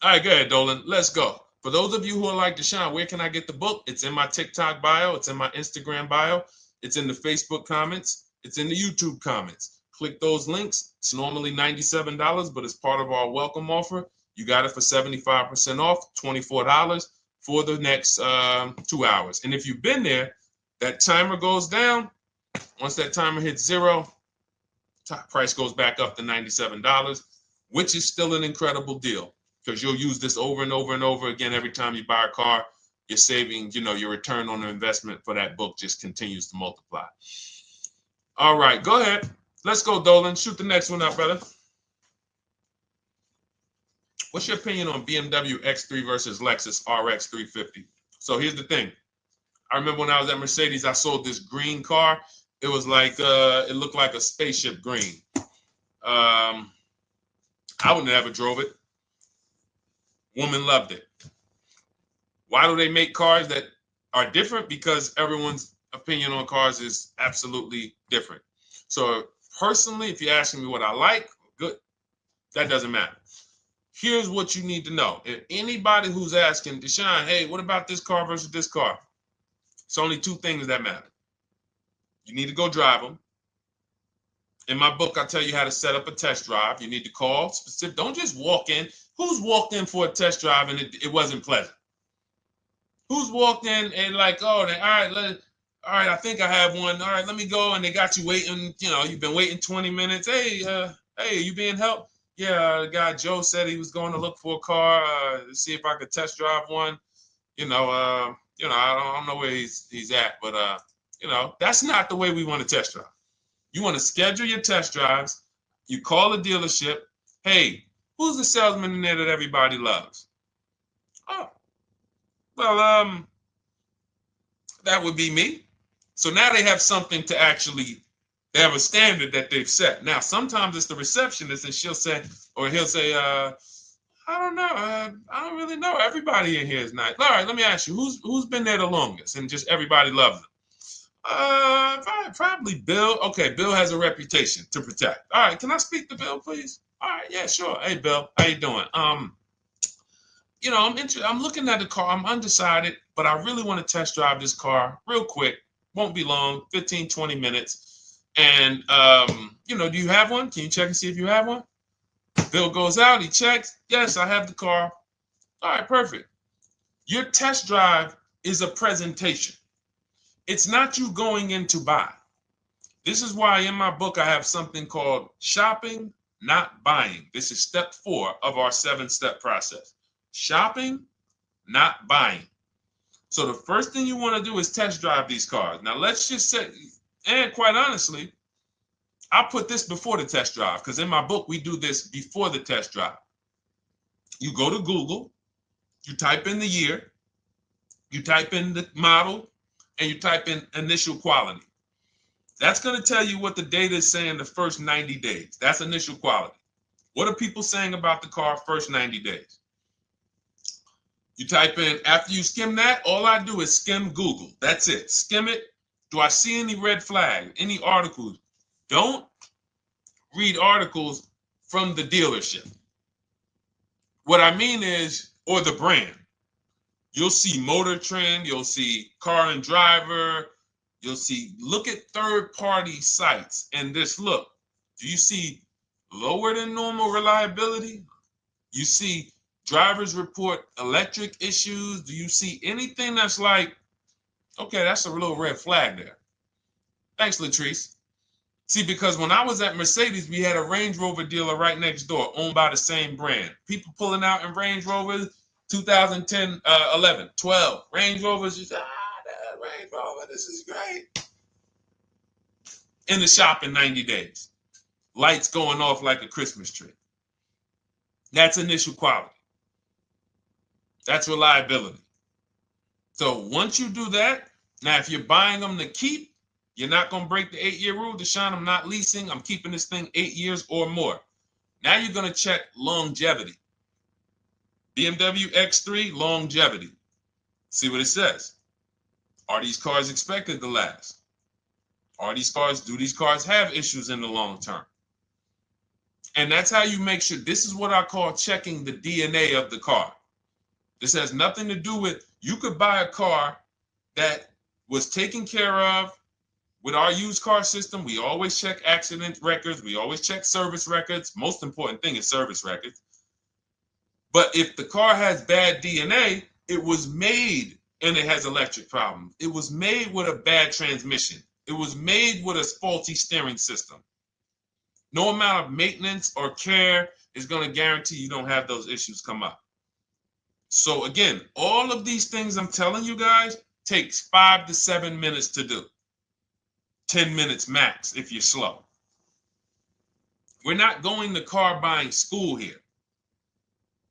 All right, go ahead, Dolan. Let's go. For those of you who are like Deshone, where can I get the book? It's in my TikTok bio. It's in my Instagram bio. It's in the Facebook comments. It's in the YouTube comments. Click those links. It's normally $97, but it's part of our welcome offer. You got it for 75% off, $24 for the next 2 hours. And if you've been there, that timer goes down. Once that timer hits 0, top price goes back up to $97, which is still an incredible deal because you'll use this over and over and over again every time you buy a car. You're saving, your return on the investment for that book just continues to multiply. All right, go ahead. Let's go, Dolan. Shoot the next one up, brother. What's your opinion on BMW X3 versus Lexus RX 350? So here's the thing. I remember when I was at Mercedes, I sold this green car. It was like, it looked like a spaceship green. I would never drove it. Woman loved it. Why do they make cars that are different? Because everyone's opinion on cars is absolutely different. So personally, if you're asking me what I like, good. That doesn't matter. Here's what you need to know. If anybody who's asking, Deshone, hey, what about this car versus this car? It's only two things that matter. You need to go drive them. In my book, I tell you how to set up a test drive. You need to call specific. Don't just walk in. Who's walked in for a test drive and it wasn't pleasant? Who's walked in and like, oh, all right, I think I have one. All right, let me go. And they got you waiting. You've been waiting 20 minutes. Hey, you being helped? Yeah, the guy Joe said he was going to look for a car to see if I could test drive one. I don't know where he's at, but that's not the way we want to test drive. You want to schedule your test drives. You call the dealership. Hey, who's the salesman in there that everybody loves? Oh, well, that would be me. So now they have something to actually, they have a standard that they've set. Now, sometimes it's the receptionist and he'll say, I don't know. I don't really know. Everybody in here is nice. All right, let me ask you, who's been there the longest? And just everybody loves them. Probably Bill. Okay, Bill has a reputation to protect. All right, can I speak to Bill, please? All right, yeah, sure. Hey, Bill, how you doing? I'm looking at the car. I'm undecided, but I really want to test drive this car real quick. Won't be long, 15, 20 minutes. And, do you have one? Can you check and see if you have one? Bill goes out, he checks. Yes, I have the car. All right, perfect. Your test drive is a presentation. It's not you going in to buy. This is why in my book I have something called shopping, not buying. This is step 4 of our 7-step process. Shopping, not buying. So the first thing you want to do is test drive these cars. Now let's just say, and quite honestly, I put this before the test drive because in my book we do this before the test drive. You go to Google, you type in the year, you type in the model, and you type in initial quality. That's going to tell you what the data is saying the first 90 days. That's initial quality. What are people saying about the car first 90 days? You type in, after you skim that, all I do is skim Google. That's it. Skim it. Do I see any red flags, any articles? Don't read articles from the dealership. What I mean is, or the brand. You'll see Motor Trend, you'll see Car and Driver, look at third-party sites and just look. Do you see lower than normal reliability? You see drivers report electric issues? Do you see anything that's like, okay, that's a little red flag there? Thanks, Latrice. See, because when I was at Mercedes, we had a Range Rover dealer right next door owned by the same brand. People pulling out in Range Rovers, 2010, 11, 12. Range Rovers, that Range Rover, this is great. In the shop in 90 days. Lights going off like a Christmas tree. That's initial quality. That's reliability. So once you do that, now if you're buying them to keep, you're not going to break the 8-year rule. Deshone, I'm not leasing. I'm keeping this thing 8 years or more. Now you're going to check longevity. BMW X3, longevity. See what it says. Are these cars expected to last? Do these cars have issues in the long term? And that's how you make sure. This is what I call checking the DNA of the car. This has nothing to do with, you could buy a car that was taken care of. With our used car system, we always check accident records. We always check service records. Most important thing is service records. But if the car has bad DNA, it was made and it has electric problems. It was made with a bad transmission. It was made with a faulty steering system. No amount of maintenance or care is going to guarantee you don't have those issues come up. So again, all of these things I'm telling you guys takes 5 to 7 minutes to do. 10 minutes max if you're slow. We're not going to car buying school here.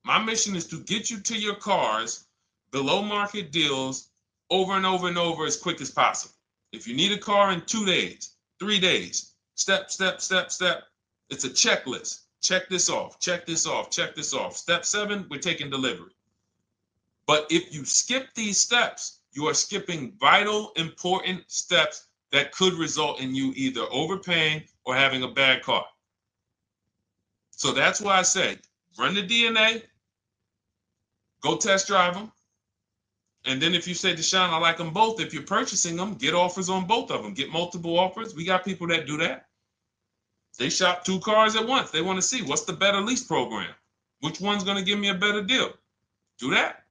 My mission is to get you to your cars below market deals over and over and over as quick as possible. If you need a car in 2 days, 3 days, step, step, step, step. It's a checklist. Check this off, check this off, check this off. Step 7, we're taking delivery. But if you skip these steps, you are skipping vital, important steps that could result in you either overpaying or having a bad car. So that's why I say, run the DNA, go test drive them. And then if you say, Deshone, I like them both, if you're purchasing them, get offers on both of them. Get multiple offers. We got people that do that. They shop 2 cars at once. They want to see what's the better lease program. Which one's going to give me a better deal? Do that.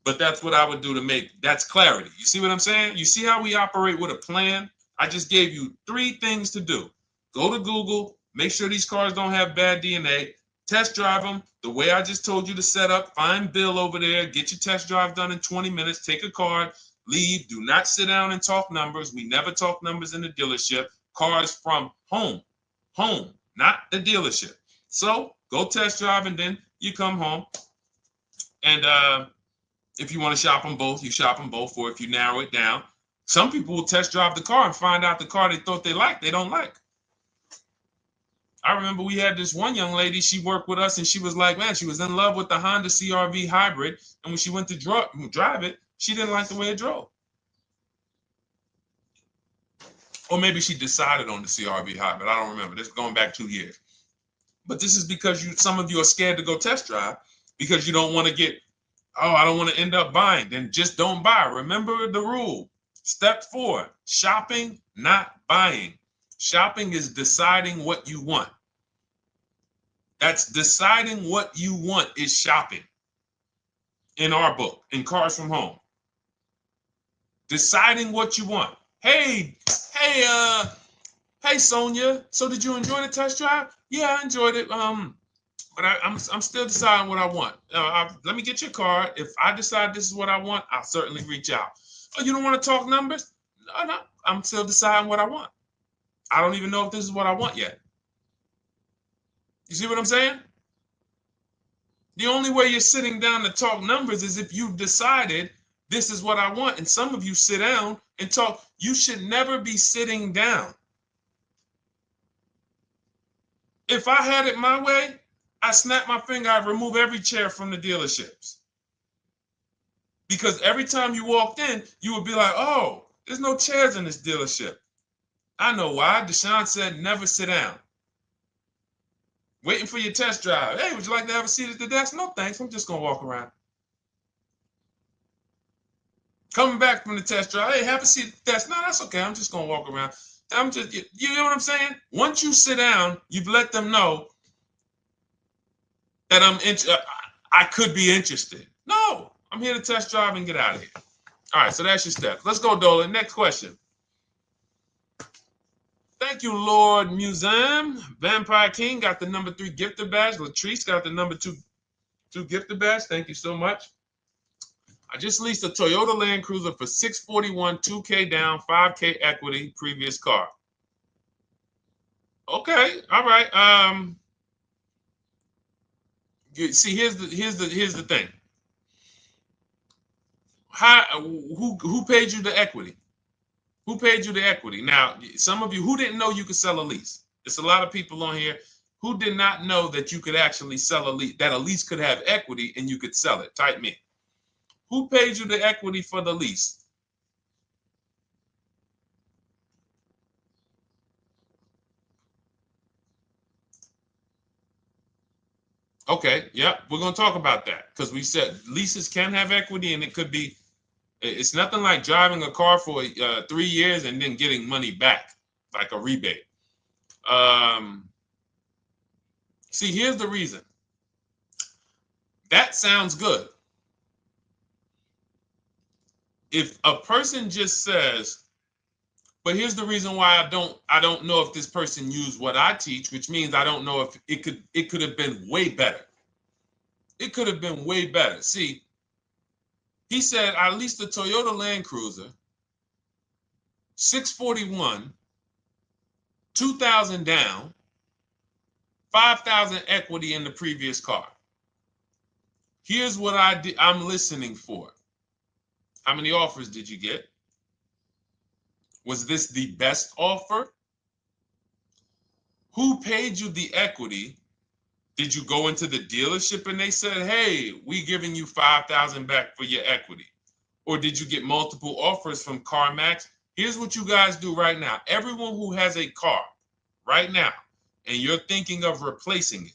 But that's what I would do to make, that's clarity. You see what I'm saying? You see how we operate with a plan? I just gave you 3 things to do. Go to Google, make sure these cars don't have bad DNA, test drive them the way I just told you to set up, find Bill over there, get your test drive done in 20 minutes, take a card, leave, do not sit down and talk numbers. We never talk numbers in the dealership. Cars from home, not the dealership. So go test drive and then you come home. And if you want to shop them both, you shop them both. Or if you narrow it down, some people will test drive the car and find out the car they thought they liked, they don't like. I remember we had this one young lady, she worked with us and she was like, man, she was in love with the Honda CR-V hybrid. And when she went to drive it, she didn't like the way it drove. Or maybe she decided on the CR-V hybrid. I don't remember. This is going back 2 years. But this is because some of you are scared to go test drive because you don't want to get, oh, I don't want to end up buying. Then just don't buy. Remember the rule. Step 4, shopping, not buying. Shopping is deciding what you want. That's deciding what you want is shopping. In our book, in Cars from Home. Deciding what you want. Hey, Sonia. So did you enjoy the test drive? Yeah, I enjoyed it. But I'm still deciding what I want. Let me get your card. If I decide this is what I want, I'll certainly reach out. Oh, you don't want to talk numbers? No. I'm still deciding what I want. I don't even know if this is what I want yet. You see what I'm saying? The only way you're sitting down to talk numbers is if you've decided this is what I want. And some of you sit down and talk. You should never be sitting down. If I had it my way, I snap my finger, I'd remove every chair from the dealerships. Because every time you walked in, you would be like, oh, there's no chairs in this dealership. I know why. Deshone said never sit down. Waiting for your test drive. Hey, would you like to have a seat at the desk? No, thanks. I'm just going to walk around. Coming back from the test drive. Hey, have a seat at the desk. No, that's okay. I'm just going to walk around. You know what I'm saying? Once you sit down, you've let them know that I could be interested. No, I'm here to test drive and get out of here. All right, so that's your steps. Let's go, Dolan. Next question. Thank you, Lord Museum. Vampire King got the number 3 gifter badge. Latrice got the number 2 gifter badge. Thank you so much. I just leased a Toyota Land Cruiser for $641, $2K down, $5K equity, previous car. Okay, all right. See, here's the thing. Who paid you the equity? Who paid you the equity? Now, some of you who didn't know you could sell a lease. There's a lot of people on here who did not know that you could actually sell a lease, that a lease could have equity and you could sell it. Type me. Who paid you the equity for the lease? Okay, yep, we're going to talk about that because we said leases can have equity and it could be, it's nothing like driving a car for 3 years and then getting money back, like a rebate. See, here's the reason. That sounds good. If a person just says, But here's the reason why I don't know if this person used what I teach, which means I don't know if it could have been way better. It could have been way better. See, he said I leased a Toyota Land Cruiser, 641, 2,000 down, 5,000 equity in the previous car. Here's what I'm listening for. How many offers did you get? Was this the best offer? Who paid you the equity? Did you go into the dealership and they said, hey, we giving you 5,000 back for your equity? Or did you get multiple offers from CarMax? Here's what you guys do right now. Everyone who has a car right now, and you're thinking of replacing it,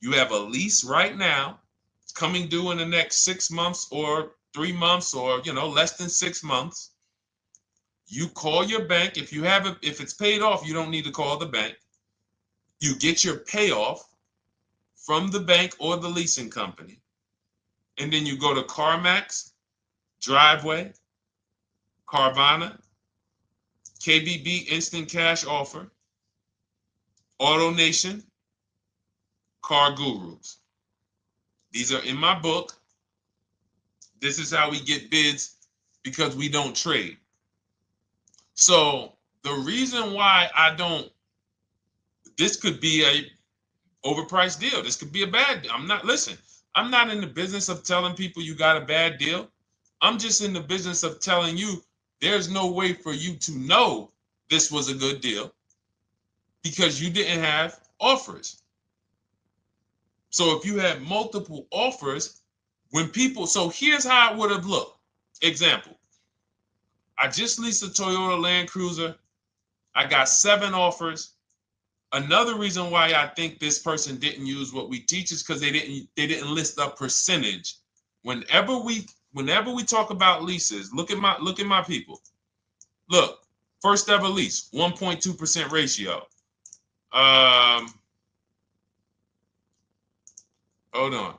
you have a lease right now. It's coming due in the next 6 months or 3 months or, less than 6 months. You call your bank. If it's paid off, you don't need to call the bank. You get your payoff from the bank or the leasing company. And then you go to CarMax, Driveway, Carvana, KBB Instant Cash Offer, AutoNation, Car Gurus. These are in my book. This is how we get bids because we don't trade. So the reason why this could be a overpriced deal. This could be a bad deal. I'm not in the business of telling people you got a bad deal. I'm just in the business of telling you there's no way for you to know this was a good deal because you didn't have offers. So if you had multiple offers, so here's how it would have looked. Example, I just leased a Toyota Land Cruiser. I got 7 offers. Another reason why I think this person didn't use what we teach is because they didn't list a percentage. Whenever we talk about leases, look at my people. Look, first ever lease, 1.2% ratio. Hold on.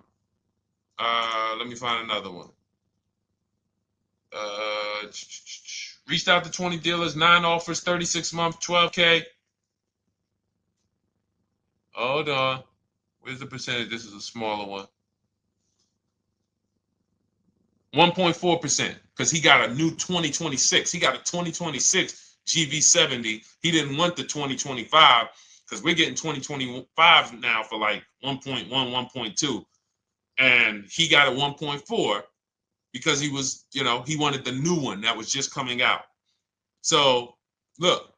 Let me find another one. Reached out to 20 dealers, 9 offers, 36 months, 12K. Hold on. Where's the percentage? This is a smaller one. 1.4%, because he got a new 2026. He got a 2026 GV70. He didn't want the 2025 because we're getting 2025 now for like 1.1, 1.2. And he got a 1.4 because he was, he wanted the new one that was just coming out. So look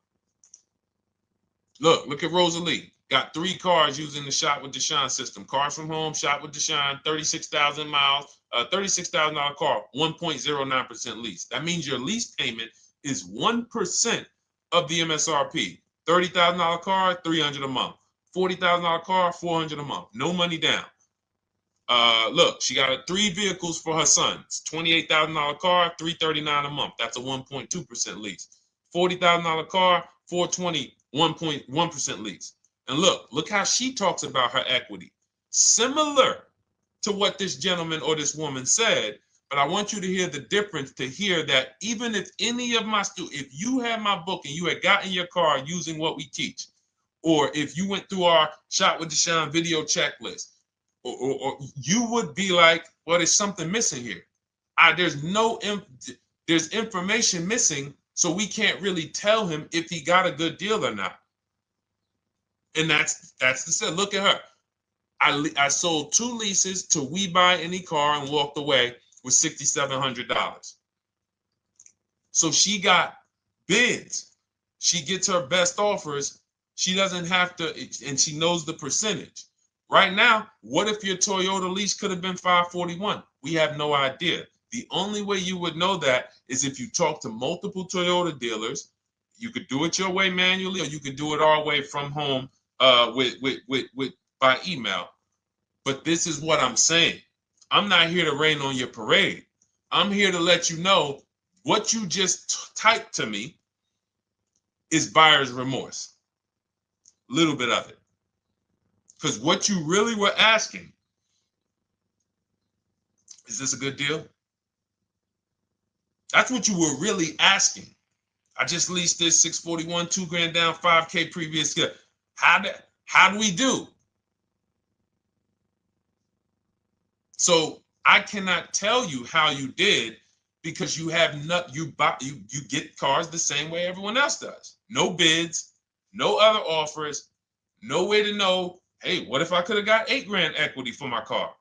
at Rosalie. Got 3 cars using the Shop with Deshone system. Cars from home, Shop with Deshone, 36,000 miles, $36,000 car, 1.09% lease. That means your lease payment is 1% of the MSRP. $30,000 car, $300 a month. $40,000 car, $400 a month. No money down. Look, she got 3 vehicles for her sons. $28,000 car, $339 a month. That's a 1.2% lease. $40,000 car, $420, 1.1% lease. And look how she talks about her equity. Similar to what this gentleman or this woman said, but I want you to hear the difference, to hear that even if any of my students, if you had my book and you had gotten your car using what we teach, or if you went through our Shop with Deshone video checklist, or you would be like, well, there's something missing here. There's information missing, so we can't really tell him if he got a good deal or not. And that's the set. Look at her. I sold 2 leases to We Buy Any Car and walked away with $6,700. So she got bids. She gets her best offers. She doesn't have to, and she knows the percentage. Right now, what if your Toyota lease could have been 541? We have no idea. The only way you would know that is if you talk to multiple Toyota dealers. You could do it your way manually, or you could do it our way from home by email. But this is what I'm saying. I'm not here to rain on your parade. I'm here to let you know what you just typed to me is buyer's remorse. A little bit of it. Because what you really were asking, is this a good deal? That's what you were really asking. I just leased this 641, 2 grand down, 5K previous. How do we do? So I cannot tell you how you did because you have not you get cars the same way everyone else does. No bids, no other offers, no way to know, hey, what if I could have got 8 grand equity for my car?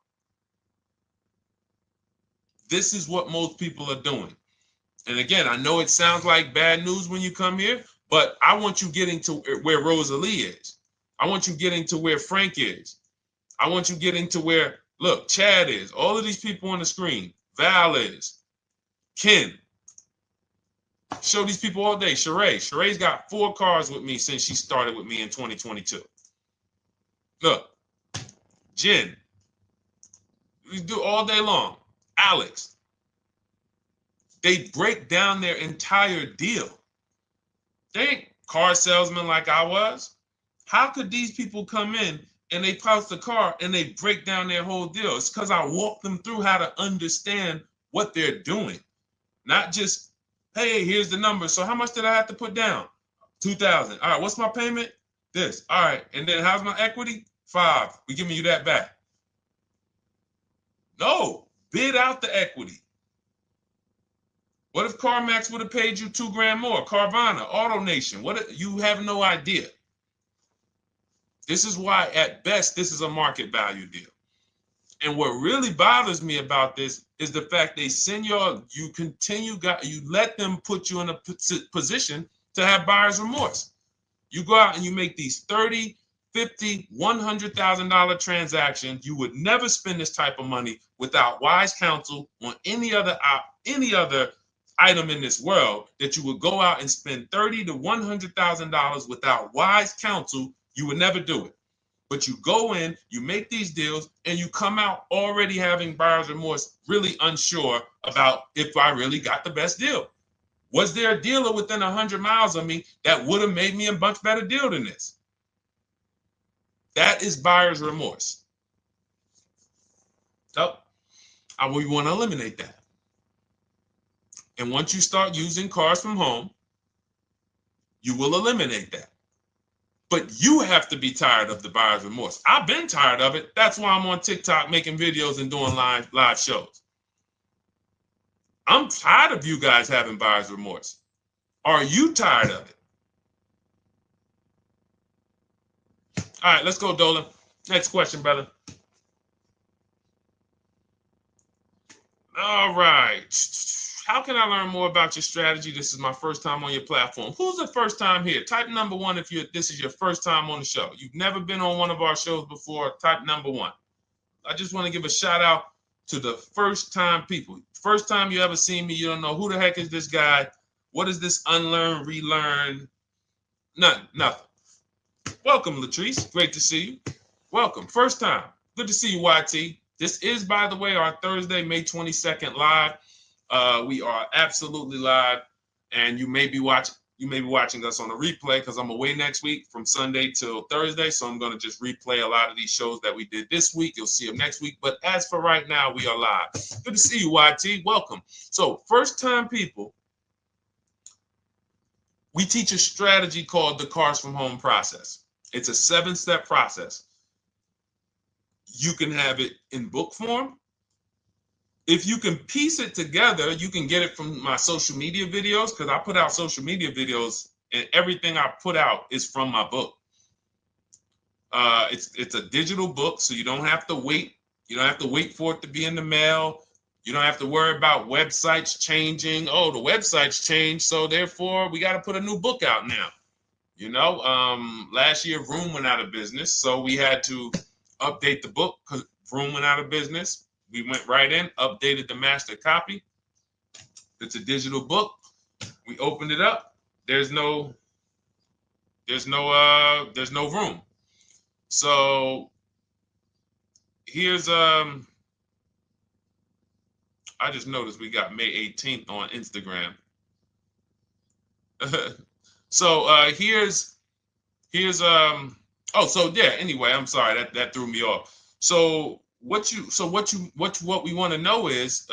This is what most people are doing. And again, I know it sounds like bad news when you come here, but I want you getting to where Rosalie is. I want you getting to where Frank is. I want you getting to where, look, Chad is. All of these people on the screen. Val is. Ken. Show these people all day. Sheree. Sheree's got 4 cars with me since she started with me in 2022. Look. Jen. We do all day long. Alex. They break down their entire deal. They ain't car salesmen like I was. How could these people come in and they post the car and they break down their whole deal? It's because I walk them through how to understand what they're doing. Not just, hey, here's the number. So how much did I have to put down? 2,000. All right, what's my payment? This. All right, and then how's my equity? 5. We giving you that back. No, bid out the equity. What if CarMax would have paid you 2 grand more? Carvana, AutoNation, what? You have no idea. This is why, at best, this is a market value deal. And what really bothers me about this is the fact they send you let them put you in a position to have buyer's remorse. You go out and you make these $30,000, $50,000, $100,000 transactions. You would never spend this type of money without wise counsel on any other item in this world, that you would go out and spend $30,000 to $100,000 without wise counsel. You would never do it. But you go in, you make these deals, and you come out already having buyer's remorse, really unsure about if I really got the best deal. Was there a dealer within 100 miles of me that would have made me a much better deal than this? That is buyer's remorse. So we want to eliminate that. And once you start using cars from home, you will eliminate that. But you have to be tired of the buyer's remorse. I've been tired of it. That's why I'm on TikTok making videos and doing live shows. I'm tired of you guys having buyer's remorse. Are you tired of it? All right, let's go, Dolan. Next question, brother. All right. How can I learn more about your strategy? This is my first time on your platform. Who's the first time here? Type number 1 if this is your first time on the show. You've never been on one of our shows before. Type number 1. I just want to give a shout out to the first time people. First time you ever seen me, you don't know who the heck is this guy. What is this unlearn, relearn? Nothing. Welcome, Latrice. Great to see you. Welcome. First time. Good to see you, YT. This is, by the way, our Thursday, May 22nd live. We are absolutely live, and you may be watching us on a replay because I'm away next week from Sunday till Thursday, so I'm going to just replay a lot of these shows that we did this week. You'll see them next week, but as for right now, we are live. Good to see you, YT. Welcome. So, first-time people, we teach a strategy called the Cars from Home process. It's a 7-step process. You can have it in book form. If you can piece it together, you can get it from my social media videos, because I put out social media videos and everything I put out is from my book. It's a digital book, so you don't have to wait. You don't have to wait for it to be in the mail. You don't have to worry about websites changing. Oh, the website's changed, so therefore we got to put a new book out now. You know, last year Vroom went out of business, so we had to update the book because Vroom went out of business. We went right in, updated the master copy. It's a digital book. We opened it up. There's no room. So here's I just noticed we got May 18th on Instagram. So here's anyway, I'm sorry, that threw me off. So what we want to know is,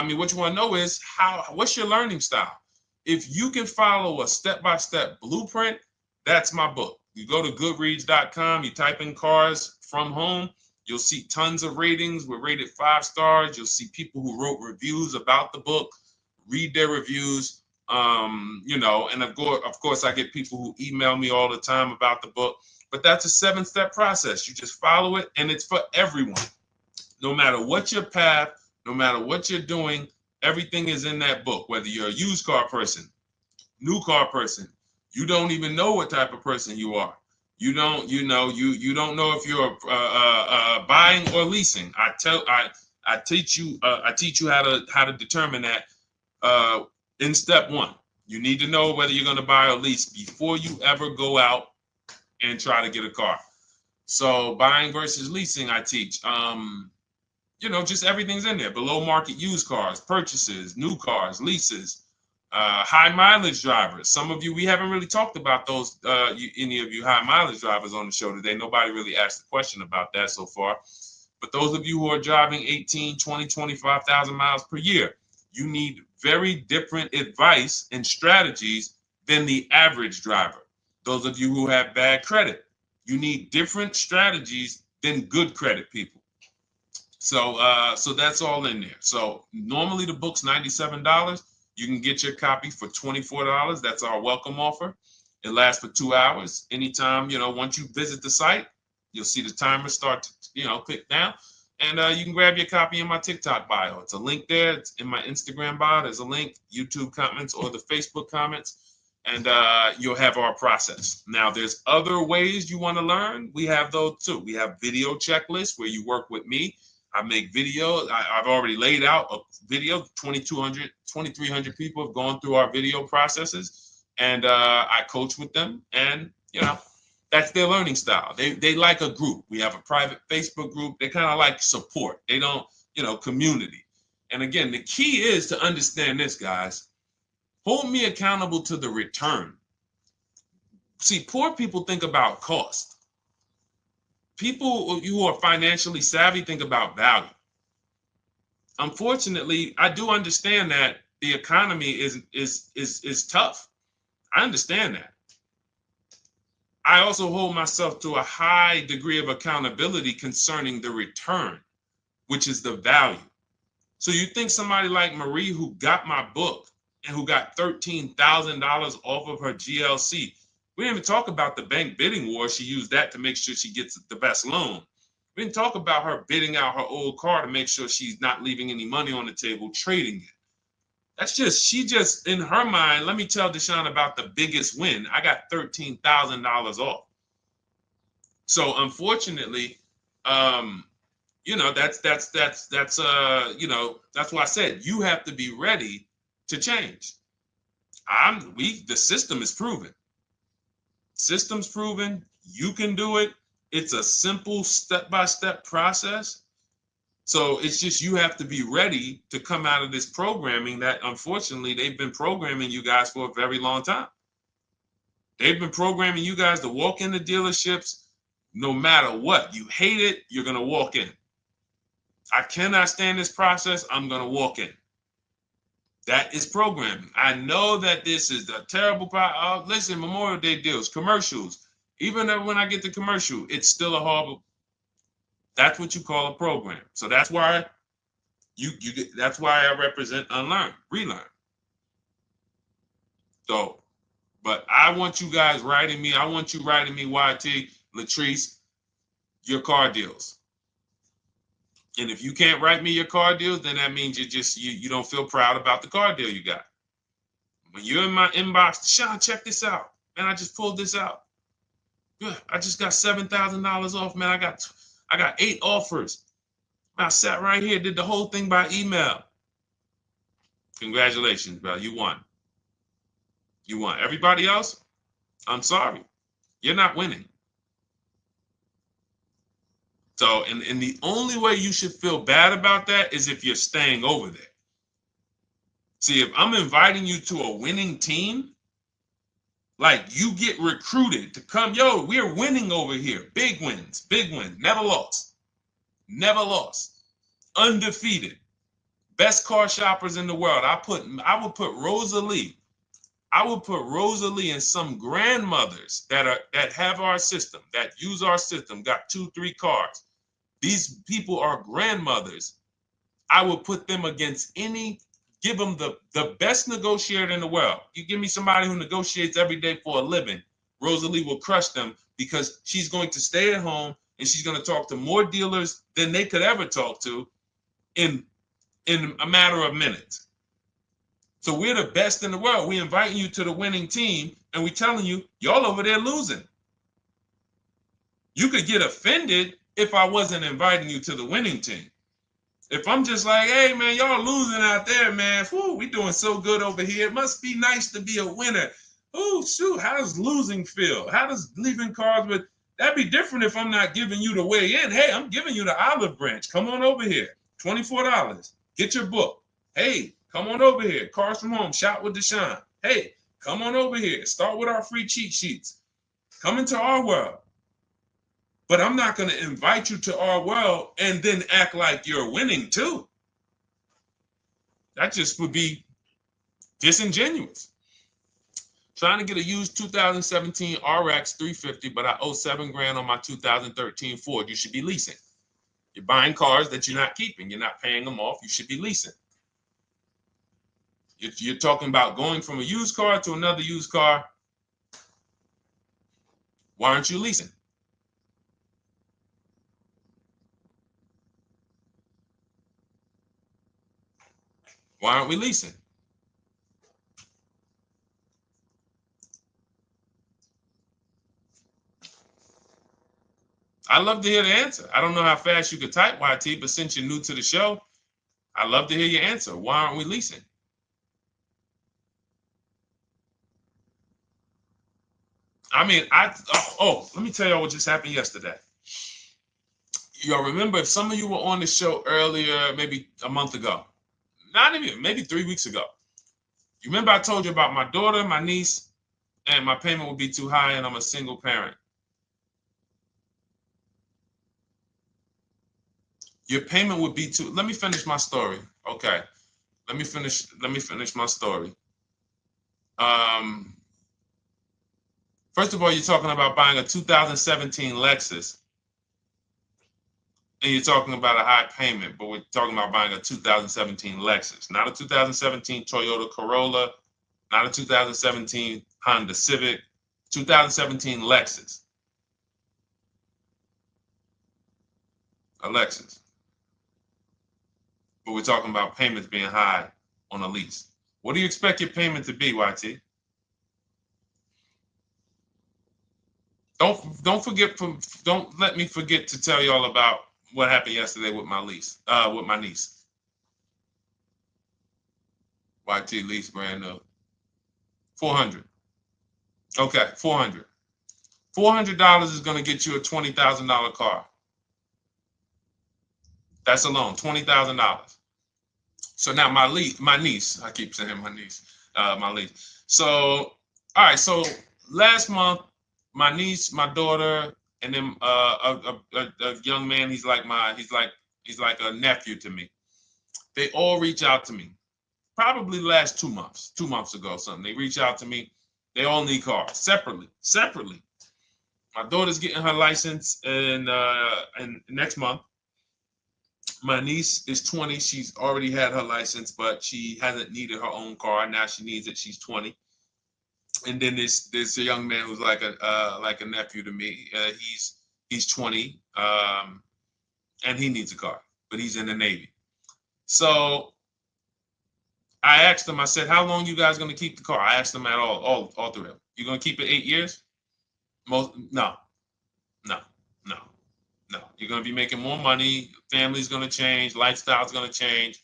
what's your learning style? If you can follow a step-by-step blueprint, that's my book. You go to goodreads.com, you type in cars from home, you'll see tons of ratings. We're rated 5 stars. You'll see people who wrote reviews about the book, read their reviews. And of course, I get people who email me all the time about the book. But that's a 7-step process. You just follow it, and it's for everyone. No matter what your path, no matter what you're doing, everything is in that book. Whether you're a used car person, new car person, you don't even know what type of person you are. You don't know if you're buying or leasing. I teach you how to determine that in step 1. You need to know whether you're going to buy or lease before you ever go out and try to get a car. So buying versus leasing, I teach. Just everything's in there. Below market used cars, purchases, new cars, leases, high mileage drivers. Some of you, we haven't really talked about those, any of you high mileage drivers on the show today. Nobody really asked a question about that so far. But those of you who are driving 18, 20, 25,000 miles per year, you need very different advice and strategies than the average driver. Those of you who have bad credit, you need different strategies than good credit people. So that's all in there. So normally the book's $97. You can get your copy for $24. That's our welcome offer. It lasts for 2 hours. Anytime, once you visit the site, you'll see the timer start to, click down. And you can grab your copy in my TikTok bio. It's a link there. It's in my Instagram bio. There's a link, YouTube comments or the Facebook comments. And you'll have our process. Now, there's other ways you want to learn. We have those too. We have video checklists where you work with me. I make videos. I've already laid out a video. 2,300 people have gone through our video processes, and I coach with them. And that's their learning style. They like a group. We have a private Facebook group. They kind of like support. They don't, community. And again, the key is to understand this, guys. Hold me accountable to the return. See, poor people think about cost. People who are financially savvy think about value. Unfortunately, I do understand that the economy is tough. I understand that. I also hold myself to a high degree of accountability concerning the return, which is the value. So you think somebody like Marie, who got my book and who got $13,000 off of her GLC, we didn't even talk about the bank bidding war. She used that to make sure she gets the best loan. We didn't talk about her bidding out her old car to make sure she's not leaving any money on the table, trading it. She just, in her mind, let me tell Deshone about the biggest win. I got $13,000 off. So unfortunately, that's why I said you have to be ready to change. The system is proven. System's proven. You can do it. It's a simple step-by-step process. So it's just you have to be ready to come out of this programming that, unfortunately, they've been programming you guys for a very long time. They've been programming you guys to walk into dealerships no matter what. You hate it, you're going to walk in. I cannot stand this process, I'm going to walk in. That is programming. I know that this is a terrible problem. Listen, Memorial Day deals, commercials. Even when I get the commercial, it's still a horrible. That's what you call a program. So that's why that's why I represent unlearn, relearn. So, but I want you guys writing me. I want you writing me, YT, Latrice, your car deals. And if you can't write me your car deals, then that means you don't feel proud about the car deal you got. When you're in my inbox, Deshone, check this out. Man, I just pulled this out. Yeah, I just got $7,000 off, man. I got 8 offers. I sat right here, did the whole thing by email. Congratulations, bro. You won. You won. Everybody else, I'm sorry. You're not winning. So, and the only way you should feel bad about that is if you're staying over there. See, if I'm inviting you to a winning team, like you get recruited to come, yo, we're winning over here. Big wins, never lost. Never lost. Undefeated. Best car shoppers in the world. I would put Rosalie I will put Rosalie and some grandmothers that have our system, that use our system, got 2-3 cars. These people are grandmothers. I will put them against give them the best negotiator in the world. You give me somebody who negotiates every day for a living, Rosalie will crush them because she's going to stay at home and she's going to talk to more dealers than they could ever talk to in a matter of minutes. So we're the best in the world. We inviting you to the winning team and we telling you, y'all over there losing. You could get offended if I wasn't inviting you to the winning team. If I'm just like, hey, man, y'all losing out there, man. Whew, we doing so good over here. It must be nice to be a winner. Oh, shoot, how does losing feel? How does leaving cars with... That'd be different if I'm not giving you the way in. Hey, I'm giving you the olive branch. Come on over here. $24. Get your book. Hey, come on over here. Cars from Home. Shop with Deshone. Hey, come on over here. Start with our free cheat sheets. Come into our world. But I'm not going to invite you to our world and then act like you're winning too. That just would be disingenuous. Trying to get a used 2017 RX 350, but I owe $7,000 on my 2013 Ford. You should be leasing. You're buying cars that you're not keeping. You're not paying them off. You should be leasing. If you're talking about going from a used car to another used car, why aren't you leasing? Why aren't we leasing? I'd love to hear the answer. I don't know how fast you could type, YT, but since you're new to the show, I'd love to hear your answer. Why aren't we leasing? I mean, let me tell y'all what just happened yesterday. Y'all remember, if some of you were on the show earlier, maybe a month ago, not even, maybe 3 weeks ago. You remember I told you about my daughter, my niece, and my payment would be too high and I'm a single parent. Your payment would be too, let me finish my story. Okay. Let me finish my story. First of all, you're talking about buying a 2017 Lexus. And you're talking about a high payment, but we're talking about buying a 2017 Lexus, not a 2017 Toyota Corolla, not a 2017 Honda Civic, 2017 Lexus. A Lexus. But we're talking about payments being high on a lease. What do you expect your payment to be, YT? Don't let me forget to tell y'all about what happened yesterday with my niece. YT lease brand new. $400. Okay, $400. $400 is going to get you a $20,000 car. That's alone, $20,000. So now my niece, I keep saying my niece, my niece. So, all right, so last month, my niece, my daughter, and then a young man, he's like a nephew to me. They all reach out to me. Probably the last 2 months ago, something. They reach out to me. They all need cars separately. My daughter's getting her license in next month. My niece is 20. She's already had her license, but she hasn't needed her own car. Now she needs it. She's 20. And then there's a young man who's like a nephew to me. He's 20, and he needs a car, but he's in the Navy. So I asked them. I said, "How long you guys gonna keep the car?" I asked them at all three of them. You gonna keep it 8 years? No. You're gonna be making more money. Family's gonna change. Lifestyle's gonna change.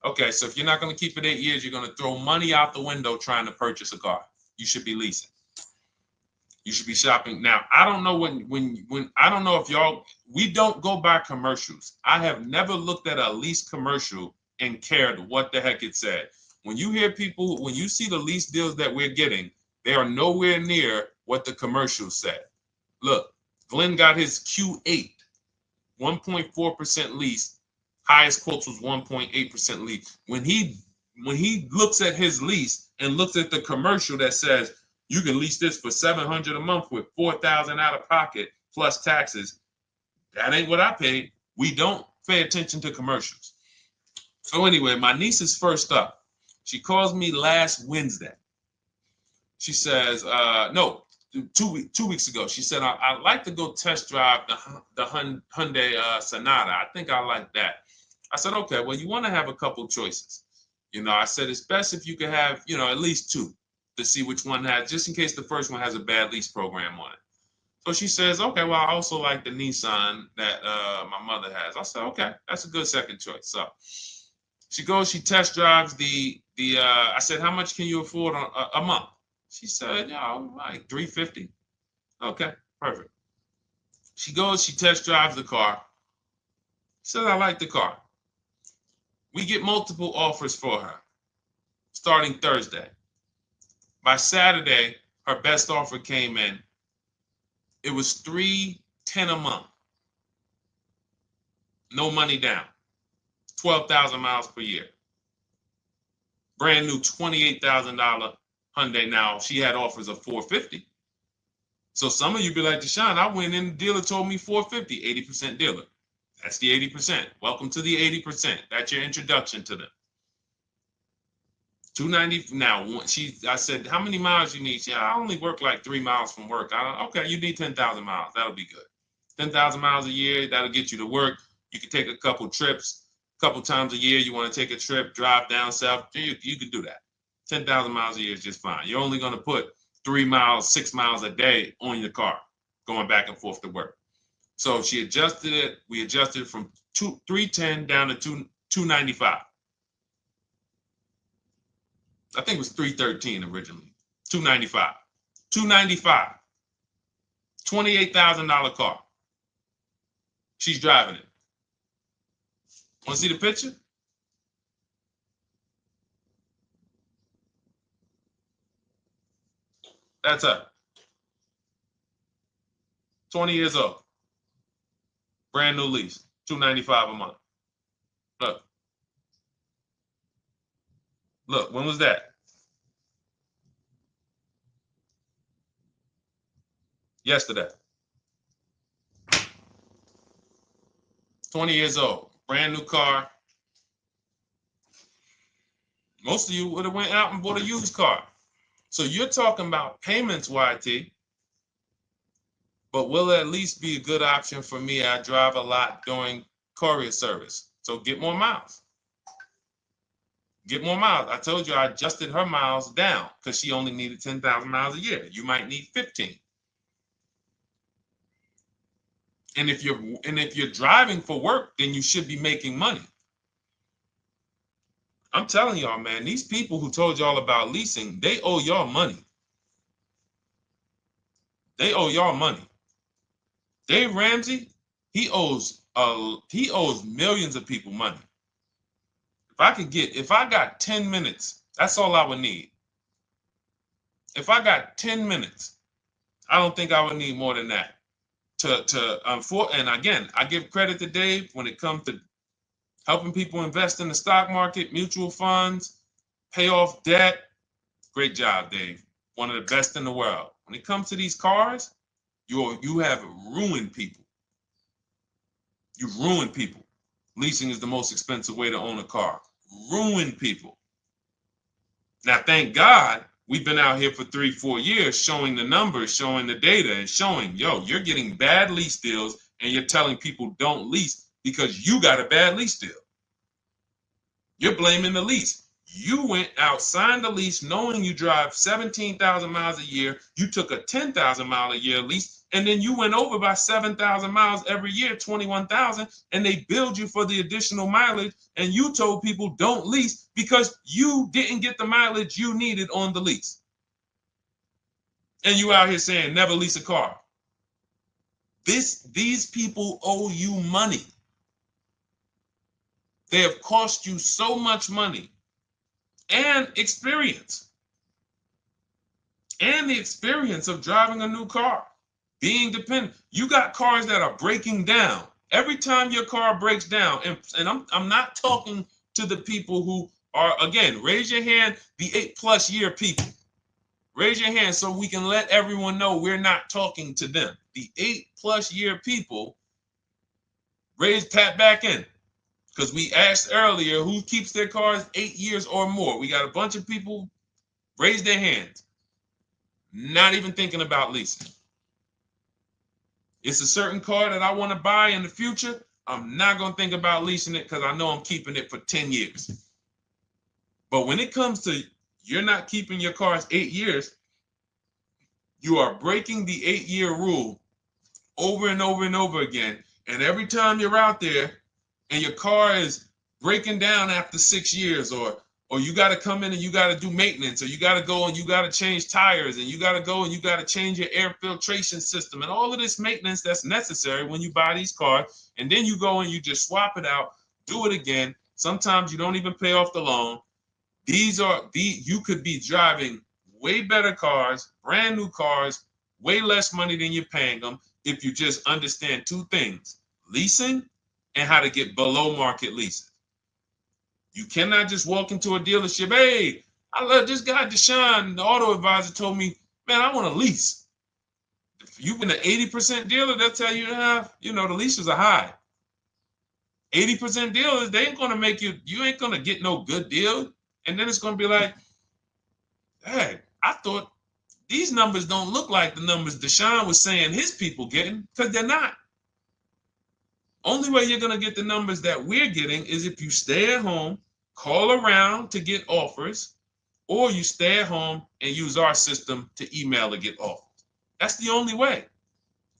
Okay, so if you're not gonna keep it 8 years, you're gonna throw money out the window trying to purchase a car. You should be leasing. You should be shopping. Now, I don't know when I don't know if y'all, we don't go by commercials. I have never looked at a lease commercial and cared what the heck it said. When you hear people, when you see the lease deals that we're getting, they are nowhere near what the commercial said. Look, Glenn got his Q8, 1.4% lease. Highest quotes was 1.8% lease. When he looks at his lease, and looks at the commercial that says you can lease this for $700 a month with $4,000 out of pocket plus taxes, that ain't what I paid. We don't pay attention to commercials. So anyway, my niece is first up. She calls me last Wednesday. She says, no, 2 weeks ago. She said, I'd like to go test drive the Hyundai Sonata. I think I like that. I said, okay, well, you want to have a couple choices. I said, it's best if you could have, at least two to see which one has, just in case the first one has a bad lease program on it. So she says, okay, well, I also like the Nissan that my mother has. I said, okay, that's a good second choice. So she goes, she test drives I said, how much can you afford a month? She said, like $350. Okay, perfect. She goes, she test drives the car. She says, I like the car. We get multiple offers for her starting Thursday. By Saturday, her best offer came in. It was $310 a month. No money down. 12,000 miles per year. Brand new $28,000 Hyundai. Now, she had offers of $450. So some of you be like, Deshone, I went in, the dealer told me $450, 80% dealer. That's the 80%. Welcome to the 80%. That's your introduction to them. $290. Now, I said, how many miles you need? She said, I only work like 3 miles from work. Okay, you need 10,000 miles. That'll be good. 10,000 miles a year, that'll get you to work. You can take a couple trips, a couple times a year. You want to take a trip, drive down south. You can do that. 10,000 miles a year is just fine. You're only going to put 3 miles, 6 miles a day on your car, going back and forth to work. So she adjusted it. We adjusted it from $310 down to $295. I think it was $313 originally. $295. $295. $28,000 car. She's driving it. Want to see the picture? That's her. 20 years old. Brand new lease. $295 a month. Look. Look, when was that? Yesterday. 20 years old. Brand new car. Most of you would have went out and bought a used car. So you're talking about payments, YT. But will it at least be a good option for me? I drive a lot during courier service. So get more miles. Get more miles. I told you I adjusted her miles down because she only needed 10,000 miles a year. You might need 15. And if you're driving for work, then you should be making money. I'm telling y'all, man, these people who told y'all about leasing, they owe y'all money. They owe y'all money. Dave Ramsey, he owes millions of people money. If I got 10 minutes, that's all I would need. If I got 10 minutes, I don't think I would need more than that. And again, I give credit to Dave when it comes to helping people invest in the stock market, mutual funds, pay off debt. Great job, Dave. One of the best in the world. When it comes to these cars, you have ruined people. You've ruined people. Leasing is the most expensive way to own a car. Ruined people. Now, thank God, we've been out here for 3-4 years showing the numbers, showing the data, and showing, you're getting bad lease deals, and you're telling people don't lease because you got a bad lease deal. You're blaming the lease. You went out, signed the lease, knowing you drive 17,000 miles a year. You took a 10,000 mile a year lease, and then you went over by 7,000 miles every year, 21,000, and they billed you for the additional mileage, and you told people don't lease because you didn't get the mileage you needed on the lease. And you out here saying never lease a car. These people owe you money. They have cost you so much money and experience. And the experience of driving a new car, being dependent. You got cars that are breaking down. Every time your car breaks down, and I'm not talking to the people who Or again, raise your hand, the 8+ year people. Raise your hand so we can let everyone know we're not talking to them. The 8+ year people, tap back in. Because we asked earlier who keeps their cars 8 years or more. We got a bunch of people raise their hands. Not even thinking about leasing. It's a certain car that I want to buy in the future. I'm not going to think about leasing it because I know I'm keeping it for 10 years. But when it comes to you're not keeping your cars 8 years, you are breaking the 8-year rule over and over and over again. And every time you're out there and your car is breaking down after 6 years, or you got to come in and you got to do maintenance, or you got to go and you got to change tires, and you got to go and you got to change your air filtration system, and all of this maintenance that's necessary when you buy these cars, and then you go and you just swap it out, do it again. Sometimes you don't even pay off the loan. You could be driving way better cars, brand new cars, way less money than you're paying them if you just understand 2 things: leasing and how to get below market leases. You cannot just walk into a dealership. Hey, I love this guy, Deshone, the auto advisor, told me, man, I want to lease. If you've been an 80% dealer, they'll tell you, the leases are high. 80% dealers, they ain't going to make you ain't going to get no good deal. And then it's going to be like, hey, I thought these numbers don't look like the numbers Deshone was saying his people getting, because they're not. Only way you're going to get the numbers that we're getting is if you stay at home, call around to get offers, or you stay at home and use our system to email to get offers. That's the only way.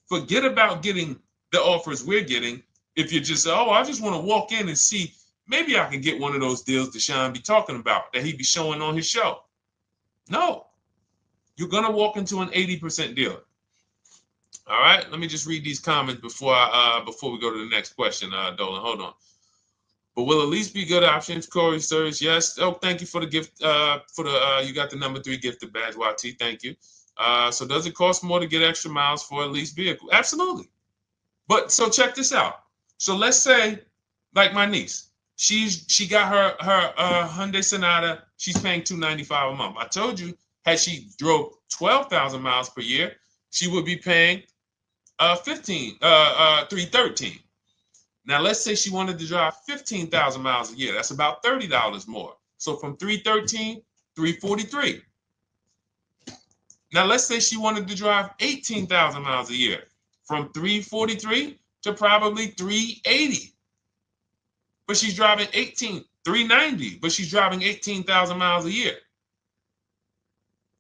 Forget about getting the offers we're getting. If you just say, oh, I just want to walk in and see, maybe I can get one of those deals Deshone be talking about that he be showing on his show. No, you're going to walk into an 80% dealer. All right, let me just read these comments before we go to the next question, Dolan. Hold on. But will a lease be good options? Corey Sirs, yes. Oh, thank you for the gift. You got the number 3 gifted badge, YT. Thank you. So does it cost more to get extra miles for a leased vehicle? Absolutely. But so check this out. So let's say, like my niece, she got her Hyundai Sonata. She's paying $295 a month. I told you, had she drove 12,000 miles per year, she would be paying $313. Now let's say she wanted to drive 15,000 miles a year. That's about $30 more. So from $313, $343. Now let's say she wanted to drive 18,000 miles a year, from $343 to probably $380. But she's driving $390, but she's driving 18,000 miles a year.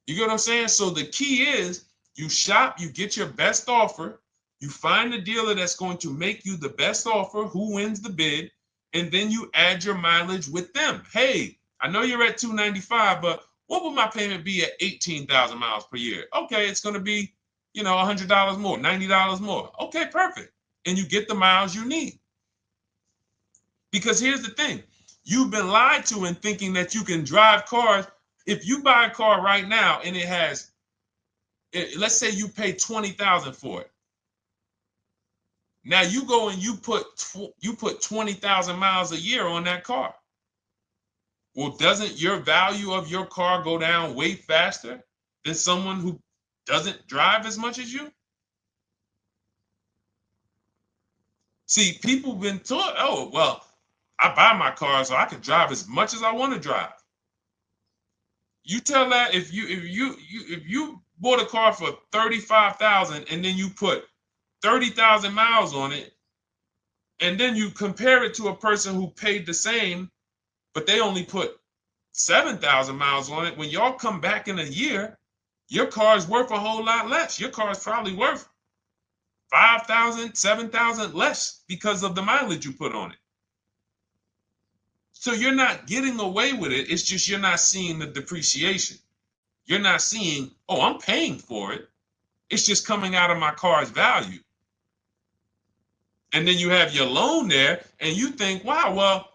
You get what I'm saying? So the key is you shop, you get your best offer, you find the dealer that's going to make you the best offer, who wins the bid, and then you add your mileage with them. Hey, I know you're at $295, but what would my payment be at 18,000 miles per year? Okay, it's going to be, $100 more, $90 more. Okay, perfect. And you get the miles you need. Because here's the thing. You've been lied to in thinking that you can drive cars. If you buy a car right now and it has, let's say you pay $20,000 for it. Now you go and you put 20,000 miles a year on that car. Well, doesn't your value of your car go down way faster than someone who doesn't drive as much as you? See, people have been taught, oh, well, I buy my car so I can drive as much as I want to drive. You tell that if you bought a car for $35,000 and then you put 30,000 miles on it, and then you compare it to a person who paid the same, but they only put 7,000 miles on it. When y'all come back in a year, your car is worth a whole lot less. Your car is probably worth 5,000, 7,000 less because of the mileage you put on it. So you're not getting away with it. It's just you're not seeing the depreciation. You're not seeing, oh, I'm paying for it. It's just coming out of my car's value. And then you have your loan there and you think, wow, well,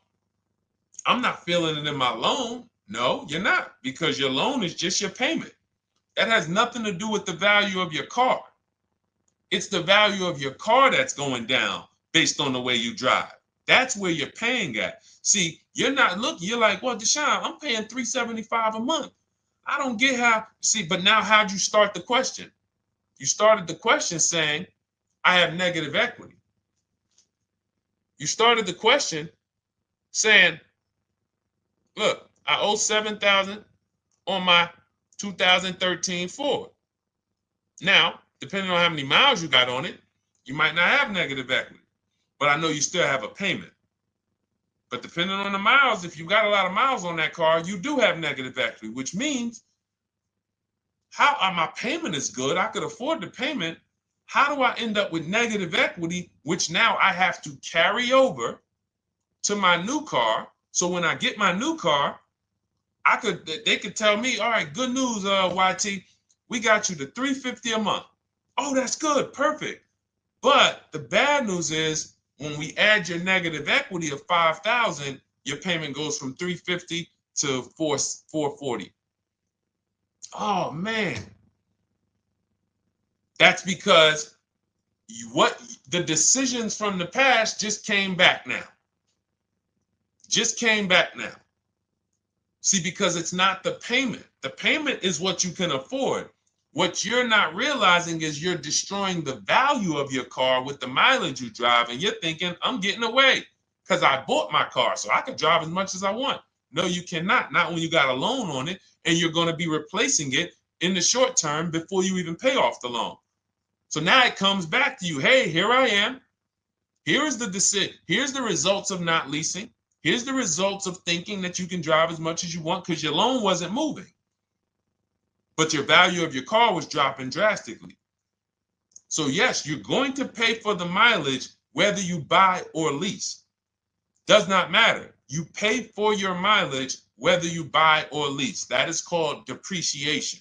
I'm not feeling it in my loan. No, you're not, because your loan is just your payment. That has nothing to do with the value of your car. It's the value of your car that's going down based on the way you drive. That's where you're paying at. See, You're not looking, you're like, well, Deshone, I'm paying $375 a month. I don't get how, see, but now how'd you start the question? You started the question saying, I have negative equity. You started the question saying, look, I owe $7,000 on my 2013 Ford. Now, depending on how many miles you got on it, you might not have negative equity, but I know you still have a payment. But depending on the miles, if you got a lot of miles on that car, you do have negative equity, which means my payment is good. I could afford the payment. How do I end up with negative equity, which now I have to carry over to my new car? So when I get my new car, they could tell me, all right, good news, YT, we got you to $350 a month. Oh, that's good, perfect. But the bad news is when we add your negative equity of $5,000, your payment goes from $350 to $440. Oh man, that's because the decisions from the past just came back now. Just came back now. See, because it's not the payment. The payment is what you can afford. What you're not realizing is you're destroying the value of your car with the mileage you drive, and you're thinking, I'm getting away because I bought my car, so I can drive as much as I want. No, you cannot. Not when you got a loan on it, and you're going to be replacing it in the short term before you even pay off the loan. So now it comes back to you. Hey, here I am. Here's the decision. Here's the results of not leasing. Here's the results of thinking that you can drive as much as you want because your loan wasn't moving. But your value of your car was dropping drastically. So yes, you're going to pay for the mileage whether you buy or lease. Does not matter. You pay for your mileage whether you buy or lease. That is called depreciation.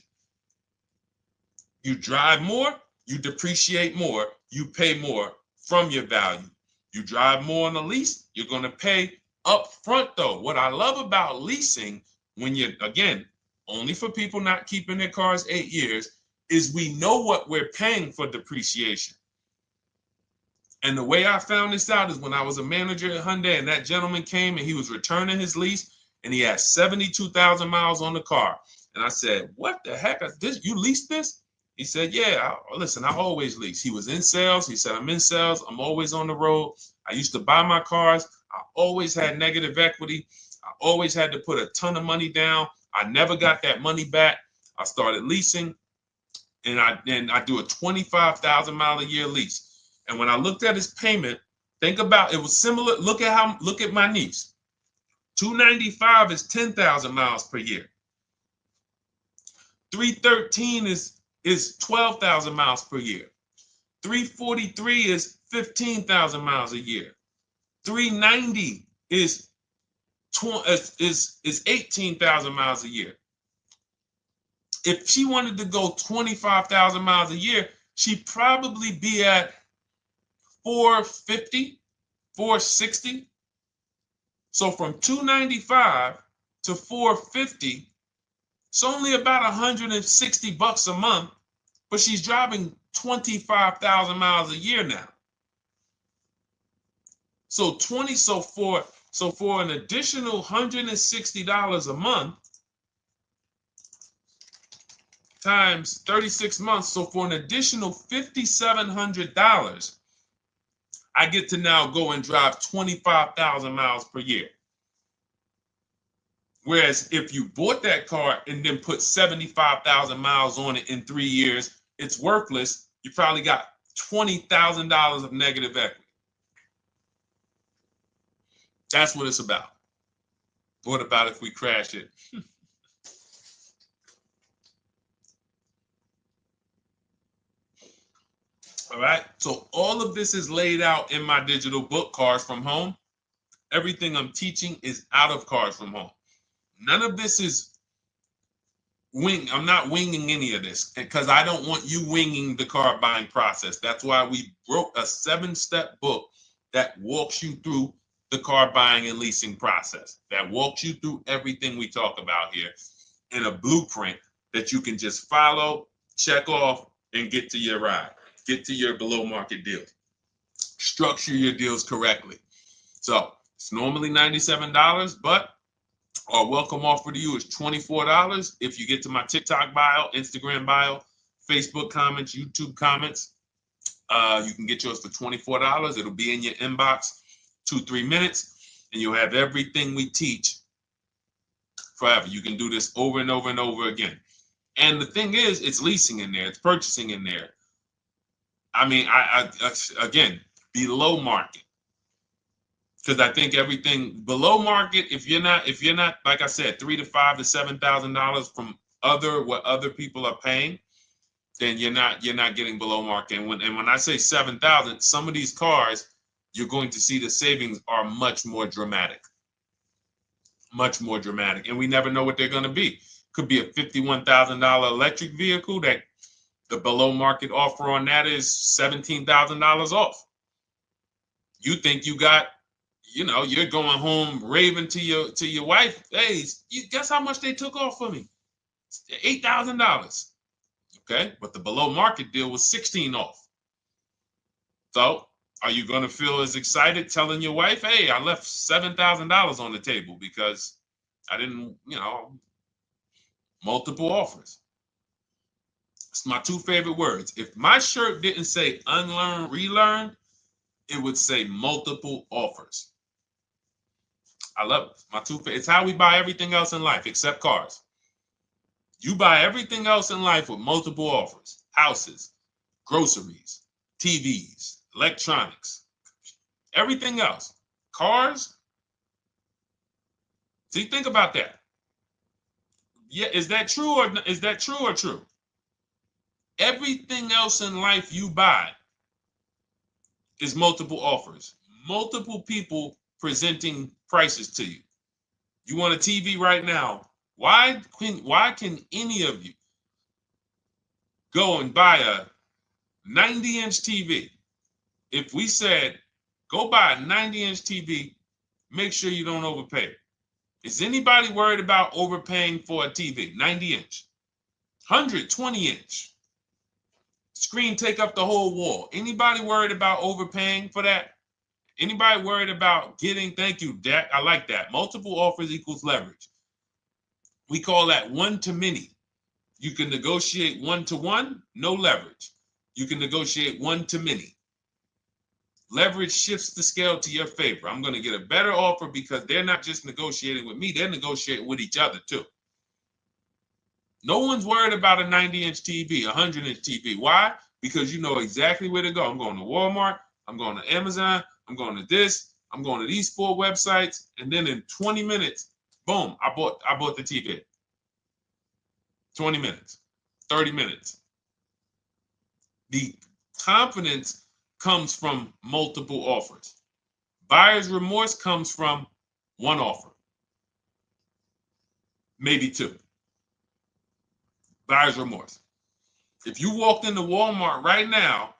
You drive more, you depreciate more, you pay more from your value. You drive more on a lease, you're going to pay up front though. What I love about leasing, when you're, again, only for people not keeping their cars 8 years, is we know what we're paying for depreciation. And the way I found this out is when I was a manager at Hyundai and that gentleman came and he was returning his lease and he had 72,000 miles on the car. And I said, what the heck? You leased this? He said, yeah, listen, I always lease. He was in sales. He said, I'm in sales. I'm always on the road. I used to buy my cars. I always had negative equity. I always had to put a ton of money down. I never got that money back. I started leasing, and I do a 25,000 mile a year lease. And when I looked at his payment, think about it was similar. Look at my niece. 295 is 10,000 miles per year. 313 is 12,000 miles per year. 343 is 15,000 miles a year. 390 is 18,000 miles a year. If she wanted to go 25,000 miles a year, she'd probably be at 450, 460. So from 295 to 450, it's only about 160 bucks a month, but she's driving 25,000 miles a year now. So for an additional $160 a month times 36 months, so for an additional $5,700, I get to now go and drive 25,000 miles per year. Whereas if you bought that car and then put 75,000 miles on it in 3 years, it's worthless. You probably got $20,000 of negative equity. That's what it's about. What about if we crash it? All right. So all of this is laid out in my digital book, Cars from Home. Everything I'm teaching is out of Cars from Home. None of this is I'm not winging any of this because I don't want you winging the car buying process. That's why we wrote a 7-step book that walks you through the car buying and leasing process, that walks you through everything we talk about here in a blueprint that you can just follow, check off, and get to your ride, get to your below market deals, structure your deals correctly. So It's normally $97, but our welcome offer to you is $24 if you get to my TikTok bio, Instagram bio, Facebook comments, YouTube comments. You can get yours for $24. It'll be in your inbox 2-3 minutes, and you'll have everything we teach forever. You can do this over and over and over again. And the thing is, it's leasing in there, it's purchasing in there. I mean, I again, below market. Because I think everything below market, if you're not, like I said, $3,000 to $5,000 to $7,000 from what other people are paying, then you're not getting below market. And when I say 7,000, some of these cars, you're going to see the savings are much more dramatic, and we never know what they're going to be. Could be a $51,000 electric vehicle that the below market offer on that is $17,000 off. You think you got, you're going home raving to your wife. Hey, you guess how much they took off for me? $8,000. Okay, but the below market deal was 16 off. So are you going to feel as excited telling your wife, hey, I left $7,000 on the table because I didn't, multiple offers? It's my two favorite words. If my shirt didn't say unlearn, relearn, it would say multiple offers. I love it. My two favorite. It's how we buy everything else in life except cars. You buy everything else in life with multiple offers: houses, groceries, TVs, electronics, everything else. Cars. See, think about that. Yeah, is that true or true? Everything else in life you buy is multiple offers, multiple people presenting prices to you. You want a TV right now? Why can any of you go and buy a 90-inch TV? If we said, go buy a 90-inch TV, make sure you don't overpay. Is anybody worried about overpaying for a TV? 90-inch, 120-inch. Screen take up the whole wall. Anybody worried about overpaying for that? Anybody worried about getting, thank you, Dak, I like that. Multiple offers equals leverage. We call that one to many. You can negotiate 1-to-1, no leverage. You can negotiate 1 to many. Leverage shifts the scale to your favor. I'm going to get a better offer because they're not just negotiating with me, they're negotiating with each other too. No one's worried about a 90-inch TV, a 100-inch TV. Why? Because you know exactly where to go. I'm going to Walmart, I'm going to Amazon, I'm going to this, I'm going to these 4 websites, and then in 20 minutes, boom, I bought the TV. 20 minutes, 30 minutes. The confidence comes from multiple offers. Buyer's remorse comes from one offer, maybe 2. Buyer's remorse. If you walked into Walmart right now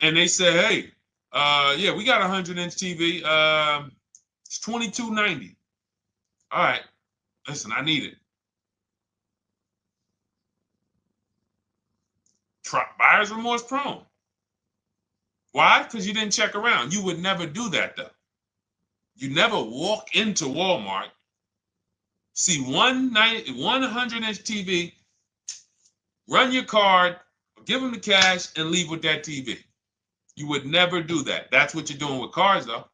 and they say, hey, yeah, we got a 100-inch TV. It's $22.90. All right, listen, I need it. Buyer's remorse prone. Why? Because you didn't check around. You would never do that, though. You never walk into Walmart, see one 100-inch TV, run your card, give them the cash, and leave with that TV. You would never do that. That's what you're doing with cars, though.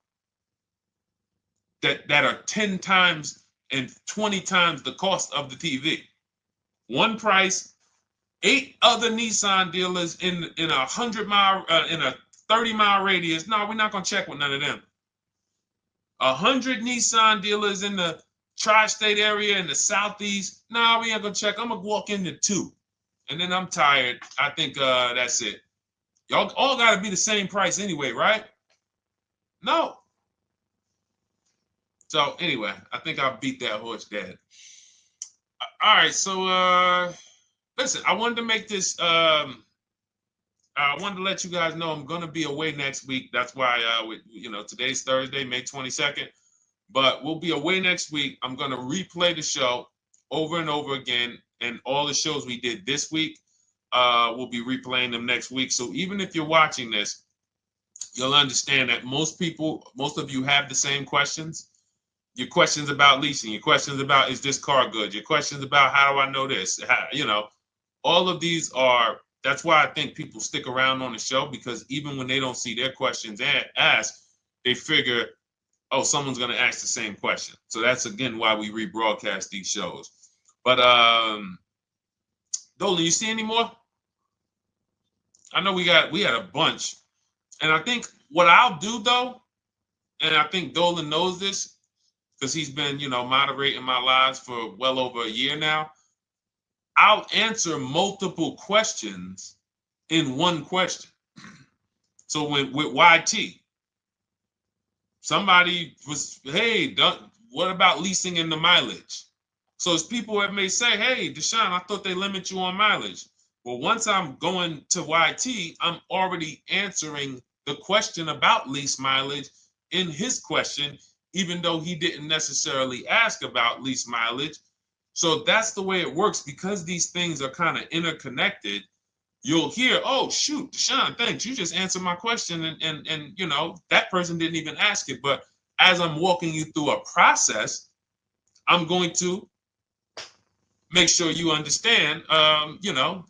That are 10 times and 20 times the cost of the TV. One price, 8 other Nissan dealers in a 100-mile, in a 30-mile radius. No, we're not gonna check with none of them. 100 Nissan dealers in the tri-state area in the southeast. No, we ain't gonna check. I'm gonna walk into 2, and then I'm tired. I think that's it. Y'all all gotta be the same price anyway, right? No. So anyway, I think I beat that horse dead. All right, so listen, I wanted to make this. I wanted to let you guys know I'm gonna be away next week. That's why today's Thursday, May 22nd, but we'll be away next week. I'm gonna replay the show over and over again, and all the shows we did this week, we'll be replaying them next week. So even if you're watching this you'll understand that most of you have the same questions. Your questions about leasing, your questions about, is this car good? Your questions about, how do I know this? All of these are, that's why I think people stick around on the show, because even when they don't see their questions asked, they figure, oh, someone's going to ask the same question. So that's, again, why we rebroadcast these shows. But Dolan, you see any more? I know we had a bunch. And I think what I'll do, though, and I think Dolan knows this because he's been, moderating my lives for well over a year now, I'll answer multiple questions in one question. So with YT, somebody was, hey, what about leasing in the mileage? So as people that may say, hey, Deshone, I thought they limit you on mileage. Well, once I'm going to YT, I'm already answering the question about lease mileage in his question, even though he didn't necessarily ask about lease mileage. So that's the way it works. Because these things are kind of interconnected, you'll hear, oh, shoot, Deshone, thanks. You just answered my question. And that person didn't even ask it. But as I'm walking you through a process, I'm going to make sure you understand, you'll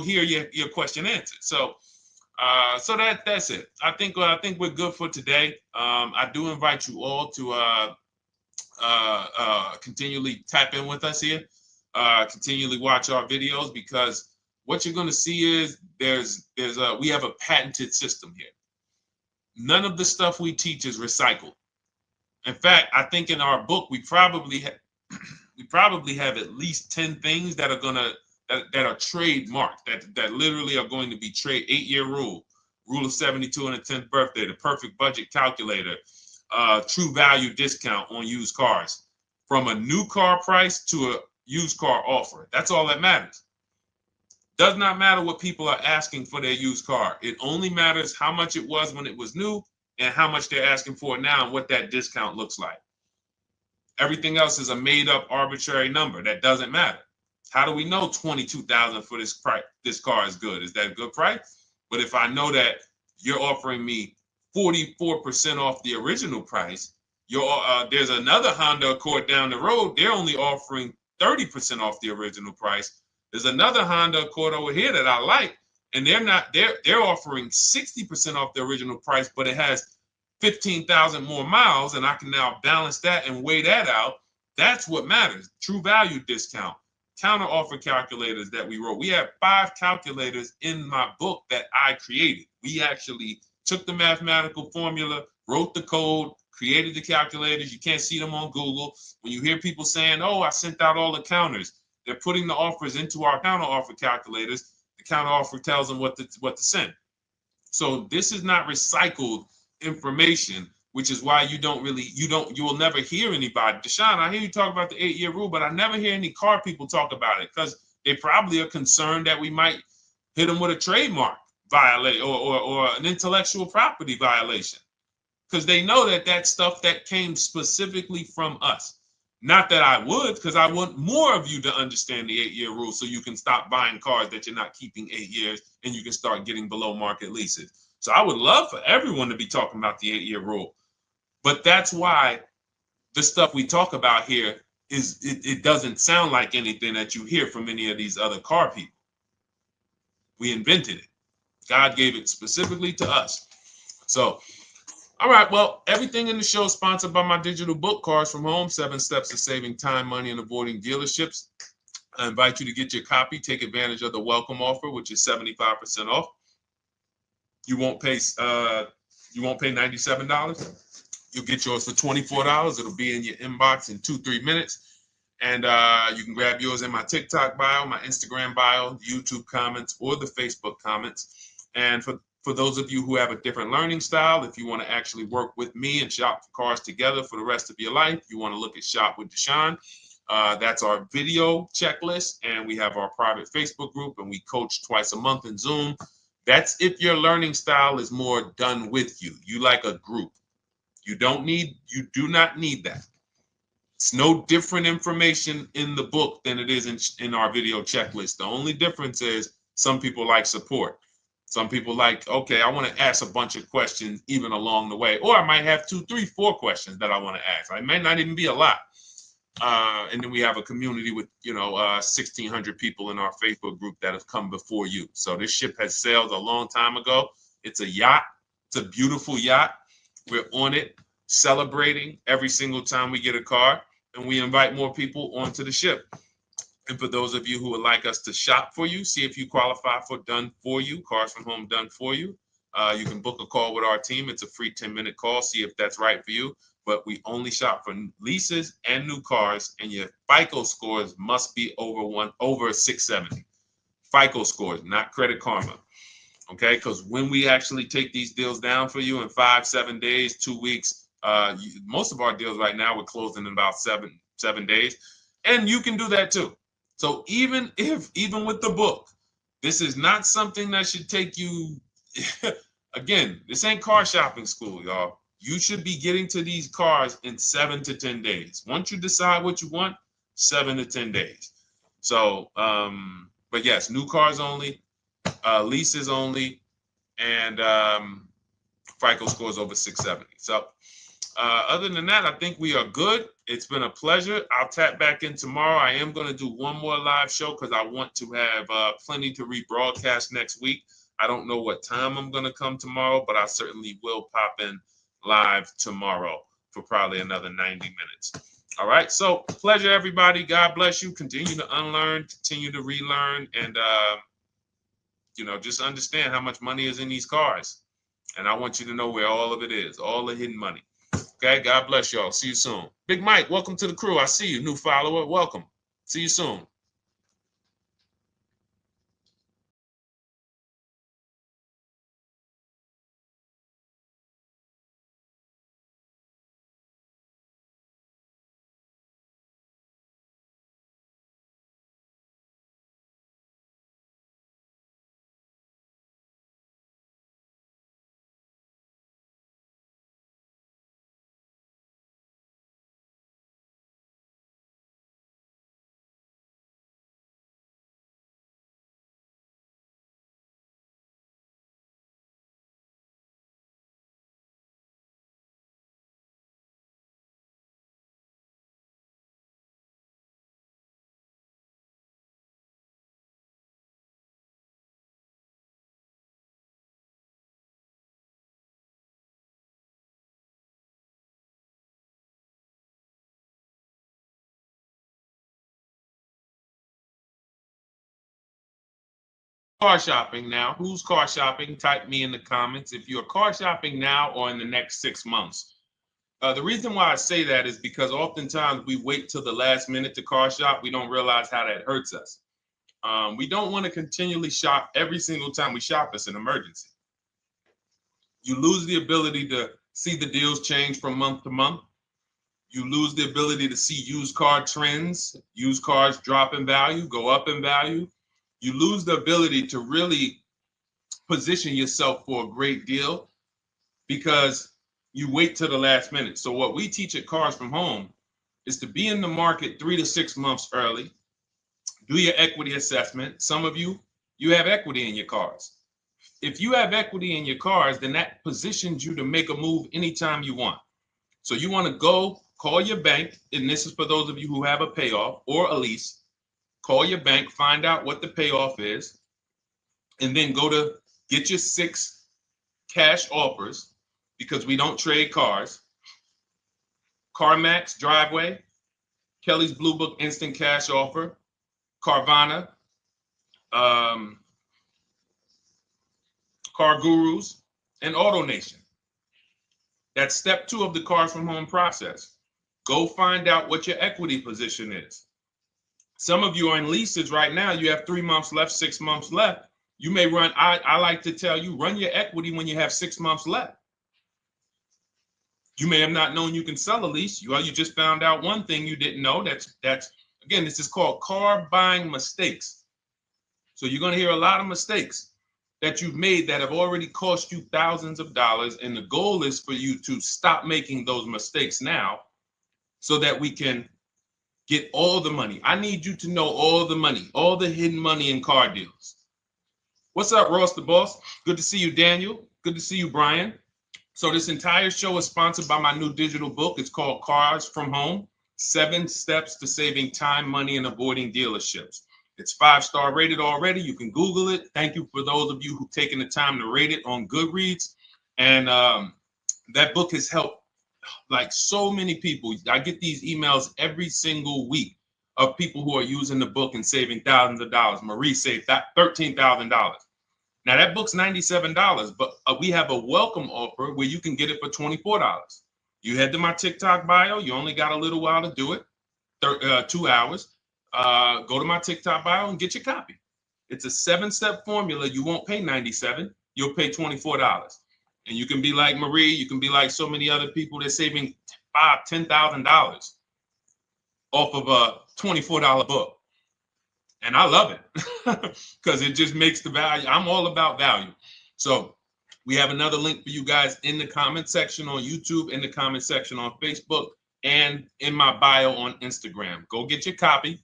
hear your question answered. So that's it. I think we're good for today. I do invite you all to continually tap in with us here, continually watch our videos, because what you're going to see is we have a patented system here. None of the stuff we teach is recycled. In fact, I think in our book we probably have at least 10 things that are trademarked, that literally are going to be 8-year rule of 72 on the 10th birthday, the perfect budget calculator, true value discount on used cars, from a new car price to a used car offer. That's all that matters. Does not matter what people are asking for their used car. It only matters how much it was when it was new and how much they're asking for it now and what that discount looks like. Everything else is a made-up arbitrary number that doesn't matter. How do we know $22,000 for this price? This car is good. Is that a good price? But if I know that you're offering me 44% off the original price, there's another Honda Accord down the road. They're only offering 30% off the original price. There's another Honda Accord over here that I like, and they're offering 60% off the original price, but it has 15,000 more miles, and I can now balance that and weigh that out. That's what matters. True value discount, counter offer calculators that we wrote. We have 5 calculators in my book that I created. We actually took the mathematical formula, wrote the code, created the calculators. You can't see them on Google. When you hear people saying, oh, I sent out all the counters, they're putting the offers into our counter offer calculators. The counter offer tells them what to send. So this is not recycled information, which is why you will never hear anybody. Deshone, I hear you talk about the 8-year rule, but I never hear any car people talk about it, because they probably are concerned that we might hit them with a trademark violation or an intellectual property violation, because they know that stuff that came specifically from us. Not that I would, because I want more of you to understand the 8-year rule, so you can stop buying cars that you're not keeping 8 years and you can start getting below market leases. So I would love for everyone to be talking about the 8-year rule. But that's why the stuff we talk about here it doesn't sound like anything that you hear from any of these other car people. We invented it. God gave it specifically to us. So, all right, well, everything in the show is sponsored by my digital book, Cars from Home, 7 Steps to Saving Time, Money, and Avoiding Dealerships. I invite you to get your copy. Take advantage of the welcome offer, which is 75% off. You won't pay $97. You'll get yours for $24. It'll be in your inbox in 2-3 minutes. And you can grab yours in my TikTok bio, my Instagram bio, YouTube comments, or the Facebook comments. And for those of you who have a different learning style, if you want to actually work with me and shop for cars together for the rest of your life, you want to look at Shop with Deshone. That's our video checklist. And we have our private Facebook group, and we coach twice a month in Zoom. That's if your learning style is more done with you. You like a group. You do not need that. It's no different information in the book than it is in our video checklist. The only difference is some people like support. Some people like, okay, I want to ask a bunch of questions even along the way, or I might have 2, 3, 4 questions that I want to ask. It might not even be a lot. And then we have a community with, 1,600 people in our Facebook group that have come before you. So this ship has sailed a long time ago. It's a yacht. It's a beautiful yacht. We're on it, celebrating every single time we get a car, and we invite more people onto the ship. And for those of you who would like us to shop for you, see if you qualify for Done For You, Cars from Home Done For You. You can book a call with our team. It's a free 10-minute call. See if that's right for you. But we only shop for leases and new cars, and your FICO scores must be over 670. FICO scores, not Credit Karma. Okay, because when we actually take these deals down for you in 5, 7 days, 2 weeks, most of our deals right now we're closing in about seven days, and you can do that too. So even with the book, this is not something that should take you. Again, this ain't car shopping school, y'all. You should be getting to these cars in 7 to 10 days. Once you decide what you want, 7 to 10 days. So, but yes, new cars only, leases only, and FICO scores over 670. So other than that, I think we are good. It's been a pleasure. I'll tap back in tomorrow. I am going to do one more live show because I want to have plenty to rebroadcast next week. I don't know what time I'm going to come tomorrow, but I certainly will pop in live tomorrow for probably another 90 minutes. All right. So pleasure, everybody. God bless you. Continue to unlearn, continue to relearn, and, just understand how much money is in these cars. And I want you to know where all of it is, all the hidden money. Okay. God bless y'all. See you soon. Big Mike, welcome to the crew. I see you. New follower. Welcome. See you soon. Car shopping now. Who's car shopping? Type me in the comments if you're car shopping now or in the next 6 months. The reason why I say that is because oftentimes we wait till the last minute to car shop. We don't realize how that hurts us. We don't want to continually shop every single time we shop. It's an emergency. You lose the ability to see the deals change from month to month. You lose the ability to see used car trends, used cars drop in value, go up in value. You lose the ability to really position yourself for a great deal because you wait till the last minute. So what we teach at Cars from Home is to be in the market 3 to 6 months early. Do your equity assessment. Some of you have equity in your cars. If you have equity in your cars, then that positions you to make a move anytime you want. So you want to go call your bank, and this is for those of you who have a payoff or a lease. Call your bank, find out what the payoff is, and then go to get your 6 cash offers, because we don't trade cars. CarMax Driveway, Kelly's Blue Book Instant Cash Offer, Carvana, Car Gurus, and AutoNation. That's step 2 of the Cars from Home process. Go find out what your equity position is. Some of you are in leases right now. You have 3 months left, 6 months left. You may run, I like to tell you, run your equity when you have 6 months left. You may have not known you can sell a lease. You just found out one thing you didn't know. That's again, this is called car buying mistakes. So you're going to hear a lot of mistakes that you've made that have already cost you thousands of dollars. And the goal is for you to stop making those mistakes now so that we can get all the money. I need you to know all the money, all the hidden money in car deals. What's up, Ross the Boss? Good to see you, Daniel. Good to see you, Brian. So this entire show is sponsored by my new digital book. It's called Cars from Home, 7 Steps to Saving Time, Money, and Avoiding Dealerships. It's 5-star rated already. You can Google it. Thank you for those of you who've taken the time to rate it on Goodreads. And that book has helped like so many people. I get these emails every single week of people who are using the book and saving thousands of dollars. Marie saved $13,000. Now that book's $97, but we have a welcome offer where you can get it for $24. You head to my TikTok bio. You only got a little while to do it, 2 hours. Go to my TikTok bio and get your copy. It's a 7-step formula. You won't pay $97. You'll pay $24. And you can be like Marie. You can be like so many other people. They're saving $5,000, $10,000 off of a $24 book. And I love it because it just makes the value. I'm all about value. So we have another link for you guys in the comment section on YouTube, in the comment section on Facebook, and in my bio on Instagram. Go get your copy.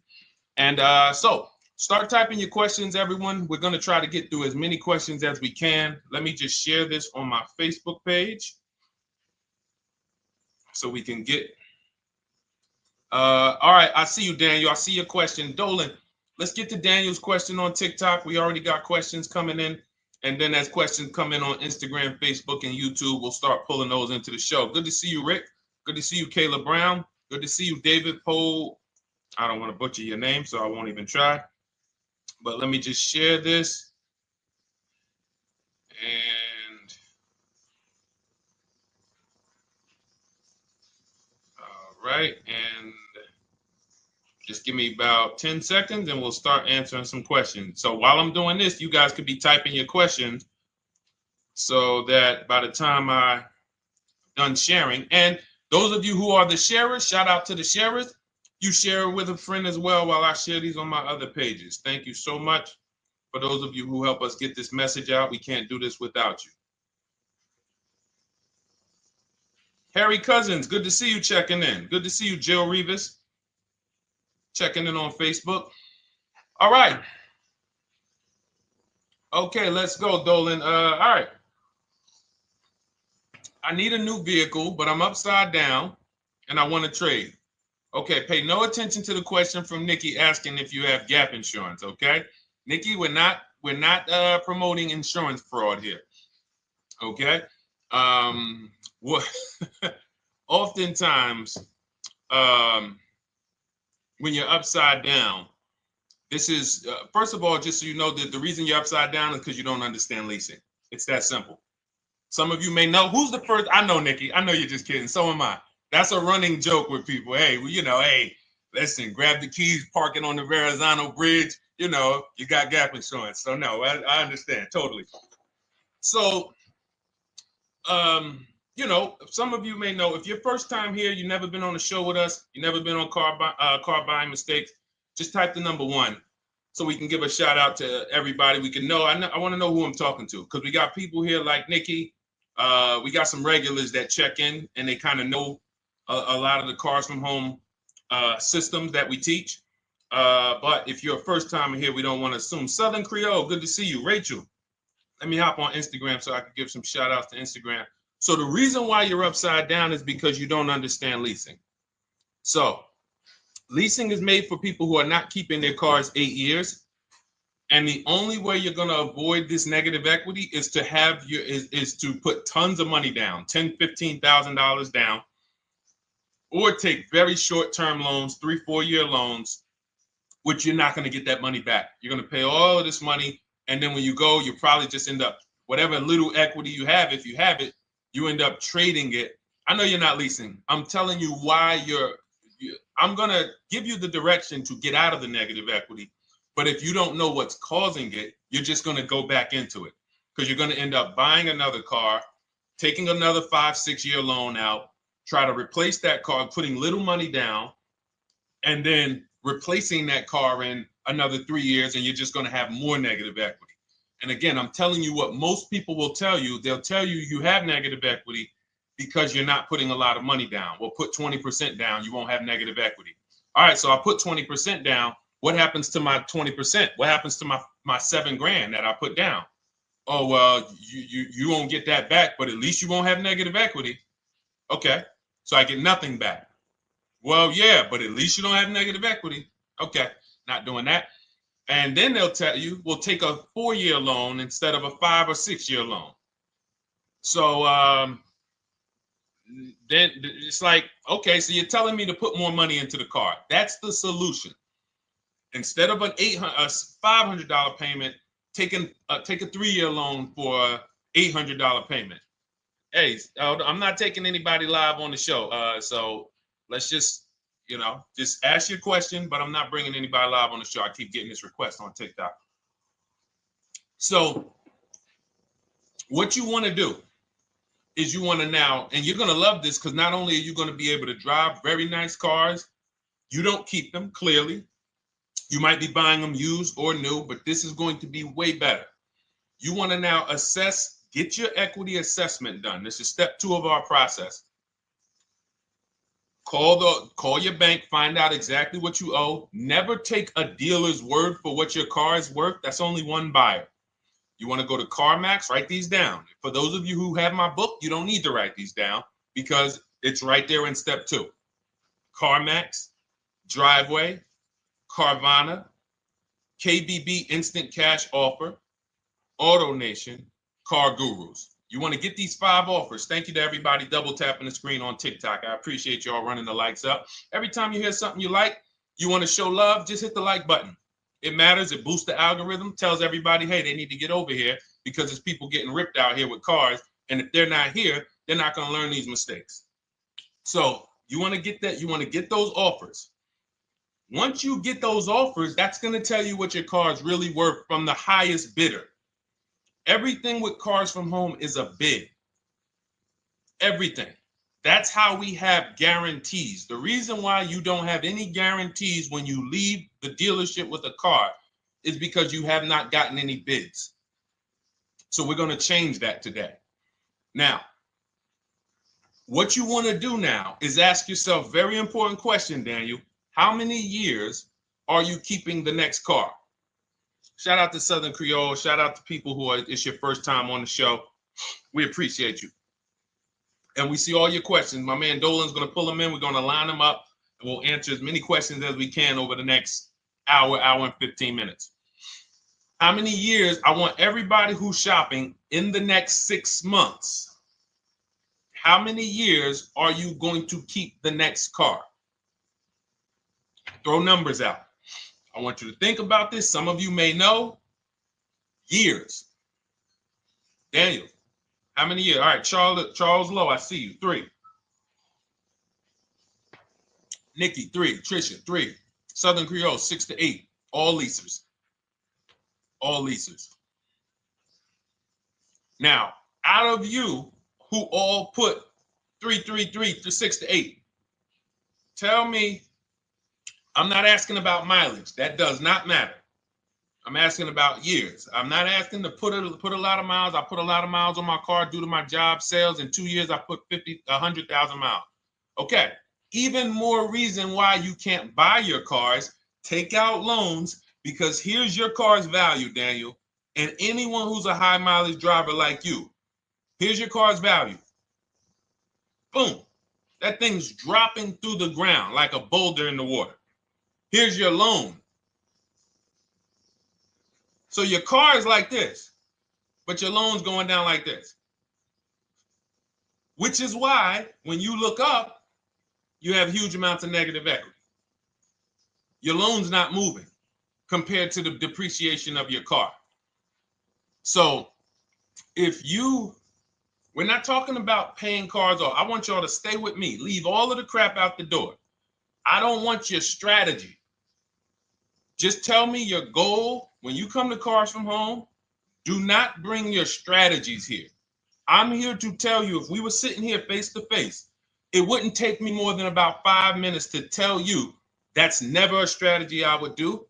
And so start typing your questions, everyone. We're going to try to get through as many questions as we can. Let me just share this on my Facebook page so we can get. All right. I see you, Daniel. I see your question. Dolan, let's get to Daniel's question on TikTok. We already got questions coming in. And then as questions come in on Instagram, Facebook, and YouTube, we'll start pulling those into the show. Good to see you, Rick. Good to see you, Kayla Brown. Good to see you, David Poe. I don't want to butcher your name, so I won't even try. But let me just share this. And all right. And just give me about 10 seconds and we'll start answering some questions. So while I'm doing this, you guys could be typing your questions so that by the time I'm done sharing, and those of you who are the sharers, shout out to the sharers. You share it with a friend as well while I share these on my other pages. Thank you so much for those of you who help us get this message out. We can't do this without you. Harry Cousins, good to see you checking in. Good to see you, Jill Rivas, checking in on Facebook. All right. Okay, let's go, Dolan. All right. I need a new vehicle, but I'm upside down and I want to trade. Okay, pay no attention to the question from Nikki asking if you have gap insurance, okay? Nikki, we're not promoting insurance fraud here, okay? Oftentimes, when you're upside down, this is, first of all, just so you know that the reason you're upside down is because you don't understand leasing. It's that simple. Some of you may know, who's the first? I know, Nikki. I know you're just kidding. So am I. That's a running joke with people. Hey, well, you know, hey, listen, grab the keys, park it on the Verrazano Bridge. You know, you got gap insurance. So no, I understand totally. So, you know, some of you may know, if you're first time here, you've never been on a show with us, you've never been on car buying mistakes, just type the number 1 so we can give a shout out to everybody. We can know. I want to know who I'm talking to because we got people here like Nikki. We got some regulars that check in and they kind of know a lot of the Cars from Home systems that we teach. But if you're a first timer here, we don't want to assume. Southern Creole, good to see you. Rachel, let me hop on Instagram so I can give some shout outs to Instagram. So the reason why you're upside down is because you don't understand leasing. So leasing is made for people who are not keeping their cars 8 years. And the only way you're going to avoid this negative equity is to have is to put tons of money down, $10,000, $15,000 down, or take very short-term loans, 3-4 year loans, which you're not going to get that money back. You're going to pay all of this money. And then when you go, you probably just end up, whatever little equity you have, if you have it, you end up trading it. I know you're not leasing. I'm telling you why I'm going to give you the direction to get out of the negative equity. But if you don't know what's causing it, you're just going to go back into it because you're going to end up buying another car, taking another 5-6 year loan out, try to replace that car, putting little money down, and then replacing that car in another 3 years, and you're just going to have more negative equity. And again, I'm telling you what most people will tell you. They'll tell you you have negative equity because you're not putting a lot of money down. Well, put 20% down, you won't have negative equity. All right, so I put 20% down. What happens to my 20%? What happens to my my $7,000 that I put down. Oh, well, you won't get that back, but at least you won't have negative equity. Okay, so I get nothing back. Well, yeah, but at least you don't have negative equity. Okay, not doing that. And then they'll tell you, we'll take a 4-year loan instead of a 5 or 6-year loan. So then it's like, okay, so you're telling me to put more money into the car. That's the solution. Instead of a $500 payment, take a 3-year loan for a $800 payment. Hey, I'm not taking anybody live on the show. So let's just, just ask your question, but I'm not bringing anybody live on the show. I keep getting this request on TikTok. So what you want to do is you want to now, and you're going to love this because not only are you going to be able to drive very nice cars, you don't keep them, clearly. You might be buying them used or new, but this is going to be way better. You want to now assess, get your equity assessment done. This is step 2 of our process. Call your bank, find out exactly what you owe. Never take a dealer's word for what your car is worth. That's only one buyer. You want to go to CarMax, write these down. For those of you who have my book, you don't need to write these down because it's right there in step 2. CarMax, Driveway, Carvana, KBB Instant Cash Offer, AutoNation, Car Gurus. You want to get these 5 offers. Thank you to everybody double tapping the screen on TikTok. I appreciate y'all running the likes up. Every time you hear something you like, you want to show love, just hit the like button. It matters. It boosts the algorithm, tells everybody, hey, they need to get over here because there's people getting ripped out here with cars. And if they're not here, they're not going to learn these mistakes. So you want to get that. You want to get those offers. Once you get those offers, that's going to tell you what your car is really worth from the highest bidder. Everything with Cars from Home is a bid. Everything. That's how we have guarantees. The reason why you don't have any guarantees when you leave the dealership with a car is because you have not gotten any bids. So we're going to change that today. Now, what you want to do now is ask yourself, very important question, Daniel. How many years are you keeping the next car? Shout out to Southern Creole. Shout out to people who it's your first time on the show. We appreciate you. And we see all your questions. My man Dolan's going to pull them in. We're going to line them up. And we'll answer as many questions as we can over the next hour and 15 minutes. How many years? I want everybody who's shopping in the next 6 months. How many years are you going to keep the next car? Throw numbers out. I want you to think about this. Some of you may know. Years. Daniel, how many years? All right, Charles Lowe, I see you. 3. Nikki, 3. Trisha, 3. Southern Creole, 6 to 8. All leasers. All leasers. Now, out of you who all put 3 to 6 to 8, tell me. I'm not asking about mileage. That does not matter. I'm asking about years. I'm not asking to put a lot of miles. I put a lot of miles on my car due to my job sales. In 2 years, I put 100,000 miles. Okay. Even more reason why you can't buy your cars. Take out loans because here's your car's value, Daniel. And anyone who's a high mileage driver like you, here's your car's value. Boom. That thing's dropping through the ground like a boulder in the water. Here's your loan. So your car is like this, but your loan's going down like this. Which is why when you look up, you have huge amounts of negative equity. Your loan's not moving compared to the depreciation of your car. So we're not talking about paying cars off. I want y'all to stay with me. Leave all of the crap out the door. I don't want your strategy. Just tell me your goal. When you come to Cars from Home, do not bring your strategies here. I'm here to tell you, if we were sitting here face to face, it wouldn't take me more than about 5 minutes to tell you that's never a strategy I would do.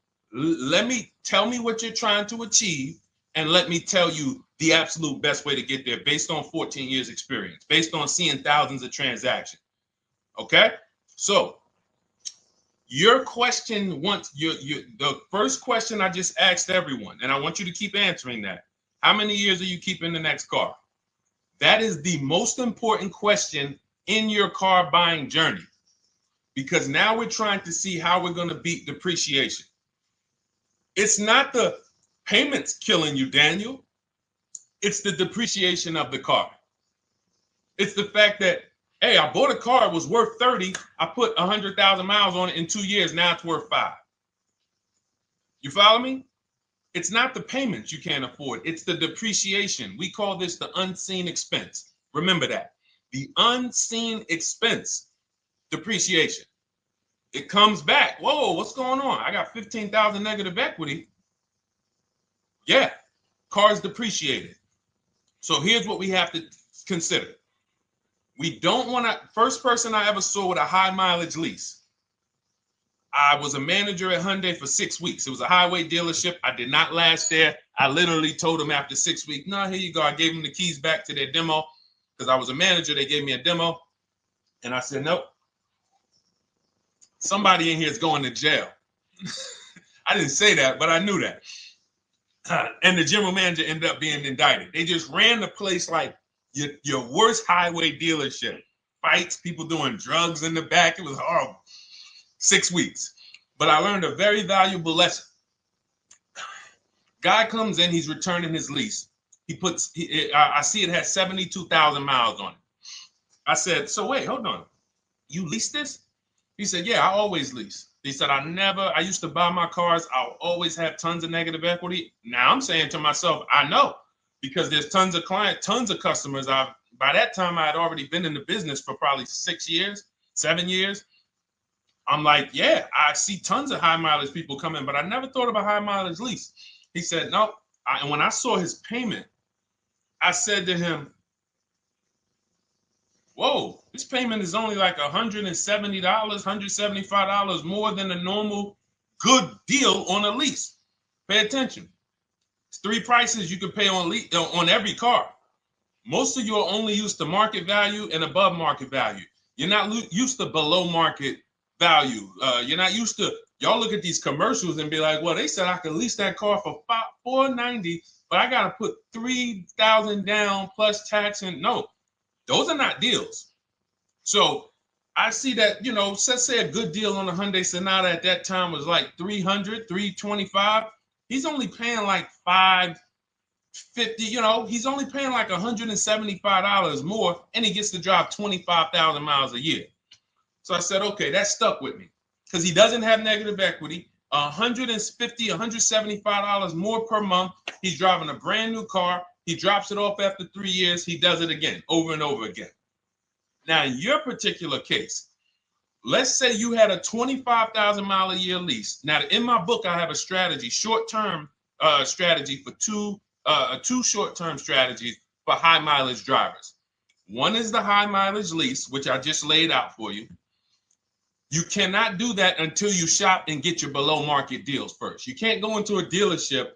Tell me what you're trying to achieve, and let me tell you the absolute best way to get there based on 14 years experience, based on seeing thousands of transactions. Okay? So Your question the first question I just asked everyone, and I want you to keep answering that. How many years are you keeping the next car? That is the most important question in your car buying journey, because now we're trying to see how we're going to beat depreciation. It's not the payments killing you, Daniel. It's the depreciation of the car. It's the fact that, hey, I bought a car, it was worth 30. I put 100,000 miles on it in 2 years. Now it's worth 5. You follow me? It's not the payments you can't afford. It's the depreciation. We call this the unseen expense. Remember that. The unseen expense, depreciation. It comes back. Whoa, what's going on? I got 15,000 negative equity. Yeah, car's depreciated. So here's what we have to consider. We don't want to, first person I ever saw with a high mileage lease. I was a manager at Hyundai for 6 weeks. It was a highway dealership. I did not last there. I literally told them after 6 weeks, no, here you go. I gave them the keys back to their demo because I was a manager. They gave me a demo. And I said, nope. Somebody in here is going to jail. I didn't say that, but I knew that. And the general manager ended up being indicted. They just ran the place like your worst highway dealership. Fights, people doing drugs in the back. It was horrible. 6 weeks. But I learned a very valuable lesson. Guy comes in, he's returning his lease. I see it has 72,000 miles on it. I said, so wait, hold on. You leased this? He said, yeah, I always lease. He said, I used to buy my cars. I'll always have tons of negative equity. Now I'm saying to myself, I know, because there's tons of clients, tons of customers. By that time, I had already been in the business for probably 6 years, 7 years. I'm like, yeah, I see tons of high mileage people coming, but I never thought about high mileage lease. He said, no. And when I saw his payment, I said to him, whoa, this payment is only like $170, $175 more than a normal good deal on a lease. Pay attention. It's 3 prices you can pay on every car. Most of you are only used to market value and above market value. You're not used to below market value. You're not used to, y'all look at these commercials and be like, well, they said I could lease that car for $490, but I got to put $3,000 down plus tax. And no, those are not deals. So I see that, let's say a good deal on a Hyundai Sonata at that time was like $300, $325. He's only paying like $550, he's only paying like $175 more, and he gets to drive 25,000 miles a year. So I said, okay, that stuck with me because he doesn't have negative equity. $150, $175 more per month. He's driving a brand new car. He drops it off after 3 years. He does it again, over and over again. Now, in your particular case, let's say you had a 25,000 mile a year lease. Now, in my book, I have a strategy, short-term strategy for two short-term strategies for high mileage drivers. One is the high mileage lease, which I just laid out for you. You cannot do that until you shop and get your below market deals first. You can't go into a dealership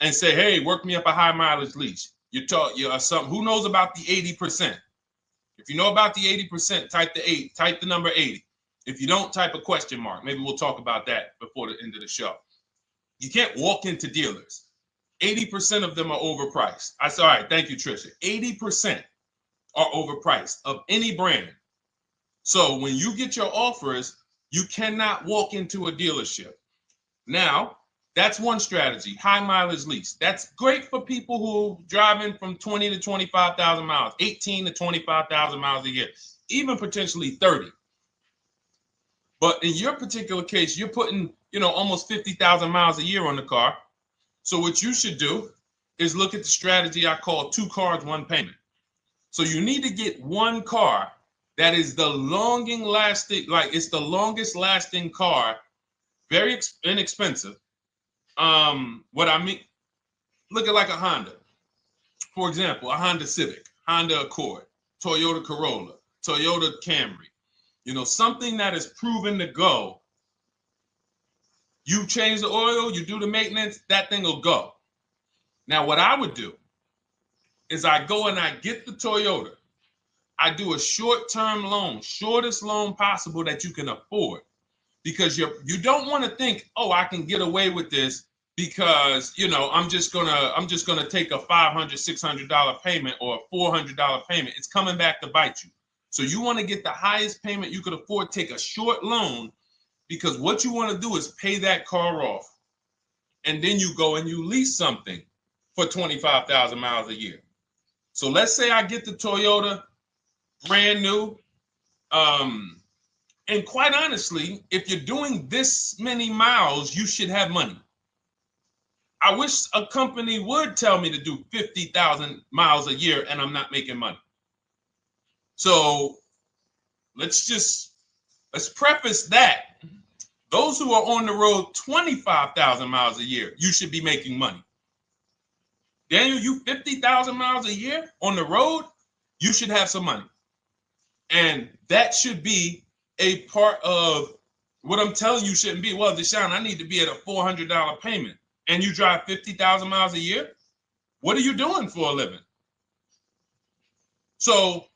and say, hey, work me up a high mileage lease. You're who knows about the 80%? If you know about the 80%, type the number 80. If you don't, type a question mark. Maybe we'll talk about that before the end of the show. You can't walk into dealers. 80% of them are overpriced. I said, all right, thank you, Trisha. 80% are overpriced of any brand. So when you get your offers, you cannot walk into a dealership. Now, that's one strategy, high mileage lease. That's great for people who are driving from 20 to 25,000 miles, 18 to 25,000 miles a year, even potentially 30. But in your particular case, you're putting, almost 50,000 miles a year on the car. So what you should do is look at the strategy I call 2 cars, 1 payment. So you need to get one car that is the longest lasting car, very inexpensive. What I mean, look at like a Honda. For example, a Honda Civic, Honda Accord, Toyota Corolla, Toyota Camry. Something that is proven to go. You change the oil, you do the maintenance, that thing will go. Now, what I would do is I go and I get the Toyota. I do a short-term loan, shortest loan possible that you can afford. because you don't want to think, oh, I can get away with this because, you know, I'm just gonna take a $500, $600 payment or a $400 payment. It's coming back to bite you. So you want to get the highest payment you could afford, take a short loan, because what you want to do is pay that car off. And then you go and you lease something for 25,000 miles a year. So let's say I get the Toyota brand new. And quite honestly, if you're doing this many miles, you should have money. I wish a company would tell me to do 50,000 miles a year and I'm not making money. So let's preface that. Those who are on the road 25,000 miles a year, you should be making money. Daniel, you 50,000 miles a year on the road, you should have some money. And that should be a part of what I'm telling you shouldn't be. Well, Deshone, I need to be at a $400 payment. And you drive 50,000 miles a year? What are you doing for a living? So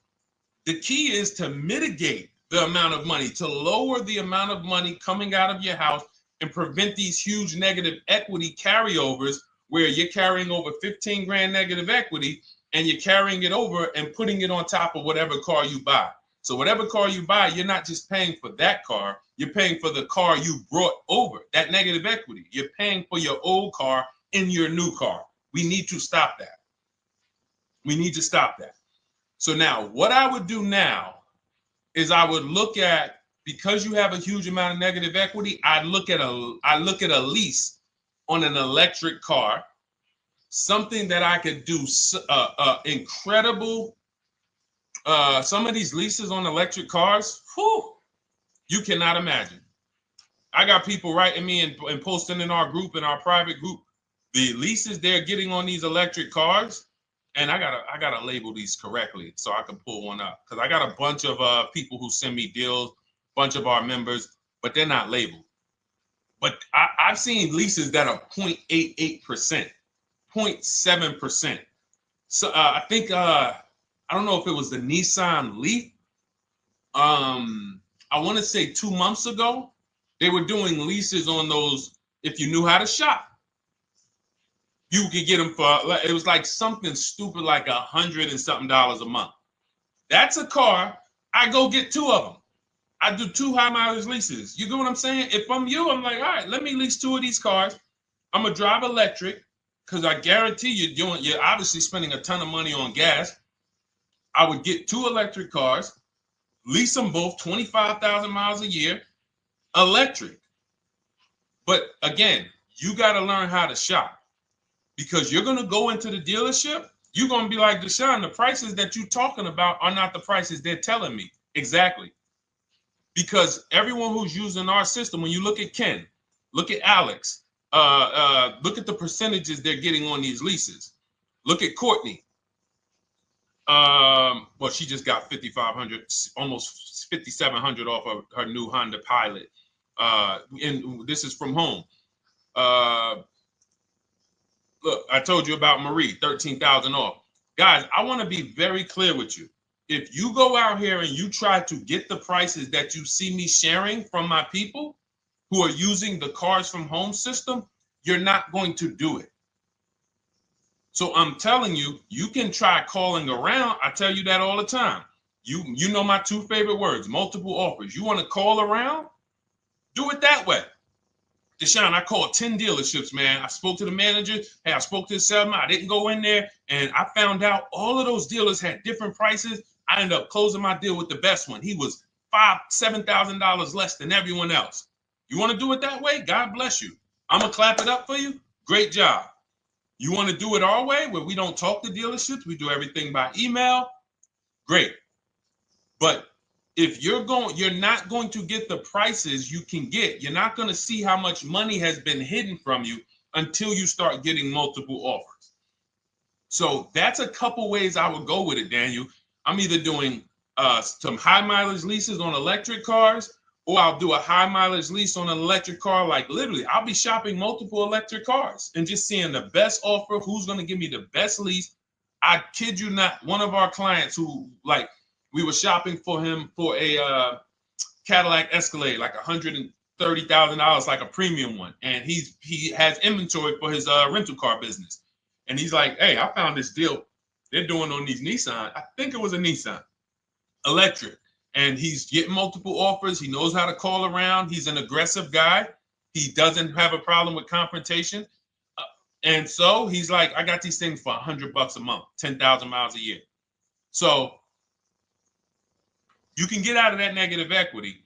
the key is to mitigate the amount of money, to lower the amount of money coming out of your house and prevent these huge negative equity carryovers where you're carrying over 15 grand negative equity and you're carrying it over and putting it on top of whatever car you buy. So whatever car you buy, you're not just paying for that car, you're paying for the car you brought over, that negative equity. You're paying for your old car in your new car. We need to stop that. We need to stop that. So now what I would do now is I would look at, because you have a huge amount of negative equity, I look at a lease on an electric car, something that I could do incredible. Some of these leases on electric cars, whew, you cannot imagine. I got people writing me and posting in our group, in our private group, the leases they're getting on these electric cars. And I gotta label these correctly so I can pull one up, because I got a bunch of people who send me deals, bunch of our members, but they're not labeled. But I've seen leases that are 0.88%, 0.7%. So I think I don't know if it was the Nissan Leaf. I want to say 2 months ago, they were doing leases on those. If you knew how to shop, you could get them for, it was like something stupid like $100 and something a month. That's a car. I go get 2 of them. I do 2 high mileage leases. You get what I'm saying? If I'm you, I'm like, all right, let me lease 2 of these cars. I'm gonna drive electric, because I guarantee you're obviously spending a ton of money on gas. I would get 2 electric cars, lease them both 25,000 miles a year, electric. But again, you got to learn how to shop. Because you're going to go into the dealership, you're going to be like, Deshone, the prices that you're talking about are not the prices they're telling me. Exactly. Because everyone who's using our system, when you look at Ken, look at Alex, look at the percentages they're getting on these leases. Look at Courtney. Well, she just got 5,500, almost 5,700 off of her new Honda Pilot. And this is from home. Look, I told you about Marie, 13,000 off. Guys, I want to be very clear with you. If you go out here and you try to get the prices that you see me sharing from my people who are using the Cars from Home system, you're not going to do it. So I'm telling you, you can try calling around. I tell you that all the time. You know my 2 favorite words, multiple offers. You want to call around? Do it that way. Deshone, I called 10 dealerships, man. I spoke to the manager. Hey, I spoke to the salesman. I didn't go in there, and I found out all of those dealers had different prices. I ended up closing my deal with the best one. He was $5,000, $7,000 less than everyone else. You want to do it that way? God bless you. I'm going to clap it up for you. Great job. You want to do it our way, where we don't talk to dealerships? We do everything by email? Great. But if you're not going to get the prices you can get. You're not going to see how much money has been hidden from you until you start getting multiple offers. So that's a couple ways I would go with it, Daniel. I'm either doing some high mileage leases on electric cars, or I'll do a high mileage lease on an electric car. Like literally, I'll be shopping multiple electric cars and just seeing the best offer, who's going to give me the best lease. I kid you not, one of our clients who, like, we were shopping for him for a Cadillac Escalade, like $30,000, like a premium one, and he has inventory for his rental car business, and he's like, hey, I found this deal they're doing on these Nissan. I think it was a Nissan electric, and he's getting multiple offers. He knows how to call around. He's an aggressive guy. He doesn't have a problem with confrontation, and so he's like, I got these things for $100 a month, 10,000 miles a year. So you can get out of that negative equity,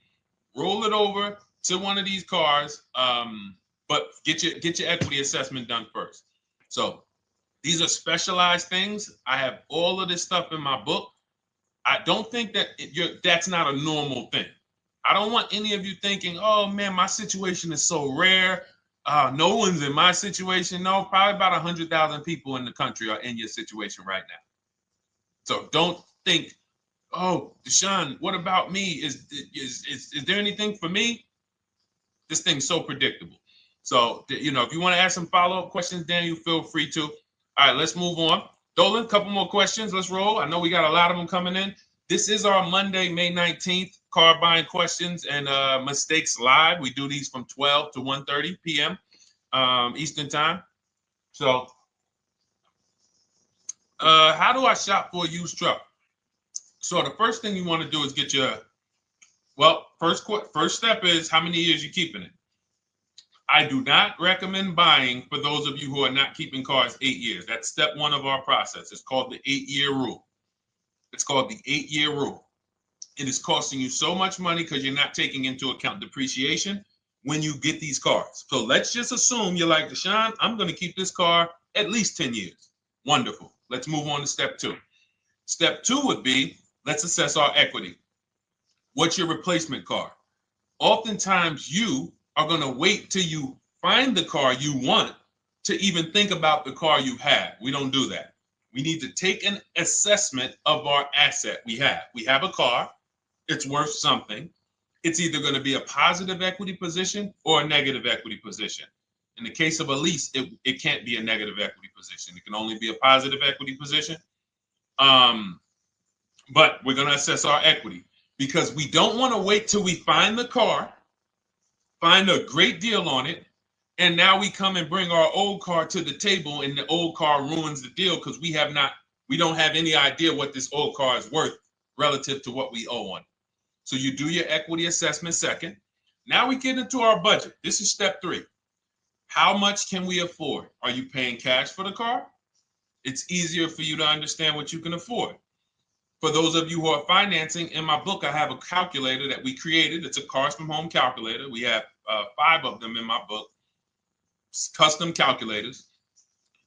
roll it over to one of these cars, but get your equity assessment done first. So these are specialized things. I have all of this stuff in my book. I don't think that that's not a normal thing. I don't want any of you thinking, oh man, my situation is so rare. No one's in my situation. No, probably about 100,000 people in the country are in your situation right now. So don't think, oh, Deshone, what about me? Is there anything for me? This thing's so predictable. So, if you want to ask some follow-up questions, Daniel, feel free to. All right, let's move on. Dolan, a couple more questions. Let's roll. I know we got a lot of them coming in. This is our Monday, May 19th, car buying questions and mistakes live. We do these from 12 to 1:30 p.m. Eastern time. So, how do I shop for a used truck? So the first thing you want to do is get your, first step is how many years you keeping it. I do not recommend buying for those of you who are not keeping cars 8 years. That's step one of our process. It's called the 8-year rule. It's called the 8-year rule. It is costing you so much money because you're not taking into account depreciation when you get these cars. So let's just assume you're like, Deshone, I'm going to keep this car at least 10 years. Wonderful. Let's move on to step two. Step two would be, let's assess our equity. What's your replacement car? Oftentimes you are going to wait till you find the car you want to even think about the car you have. We don't do that. We need to take an assessment of our asset we have. We have a car. It's worth something. It's either going to be a positive equity position or a negative equity position. In the case of a lease, it can't be a negative equity position. It can only be a positive equity position. But we're going to assess our equity because we don't want to wait till we find the car, find a great deal on it, and now we come and bring our old car to the table and the old car ruins the deal because we don't have any idea what this old car is worth relative to what we owe on it. So you do your equity assessment second. Now we get into our budget. This is step three. How much can we afford? Are you paying cash for the car? It's easier for you to understand what you can afford. For those of you who are financing, in my book, I have a calculator that we created. It's a Cars from Home calculator. We have 5 of them in my book, custom calculators.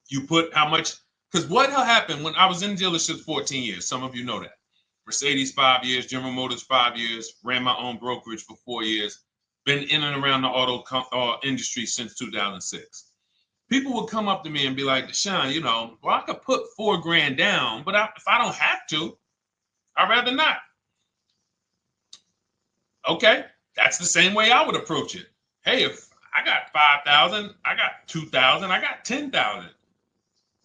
You put how much, because what happened when I was in dealerships 14 years, some of you know that. Mercedes 5 years, General Motors 5 years, ran my own brokerage for 4 years, been in and around the auto industry since 2006. People would come up to me and be like, Deshone, I could put $4,000 down, but if I don't have to, I'd rather not. Okay, that's the same way I would approach it. Hey, if I got 5,000, I got 2,000, I got 10,000.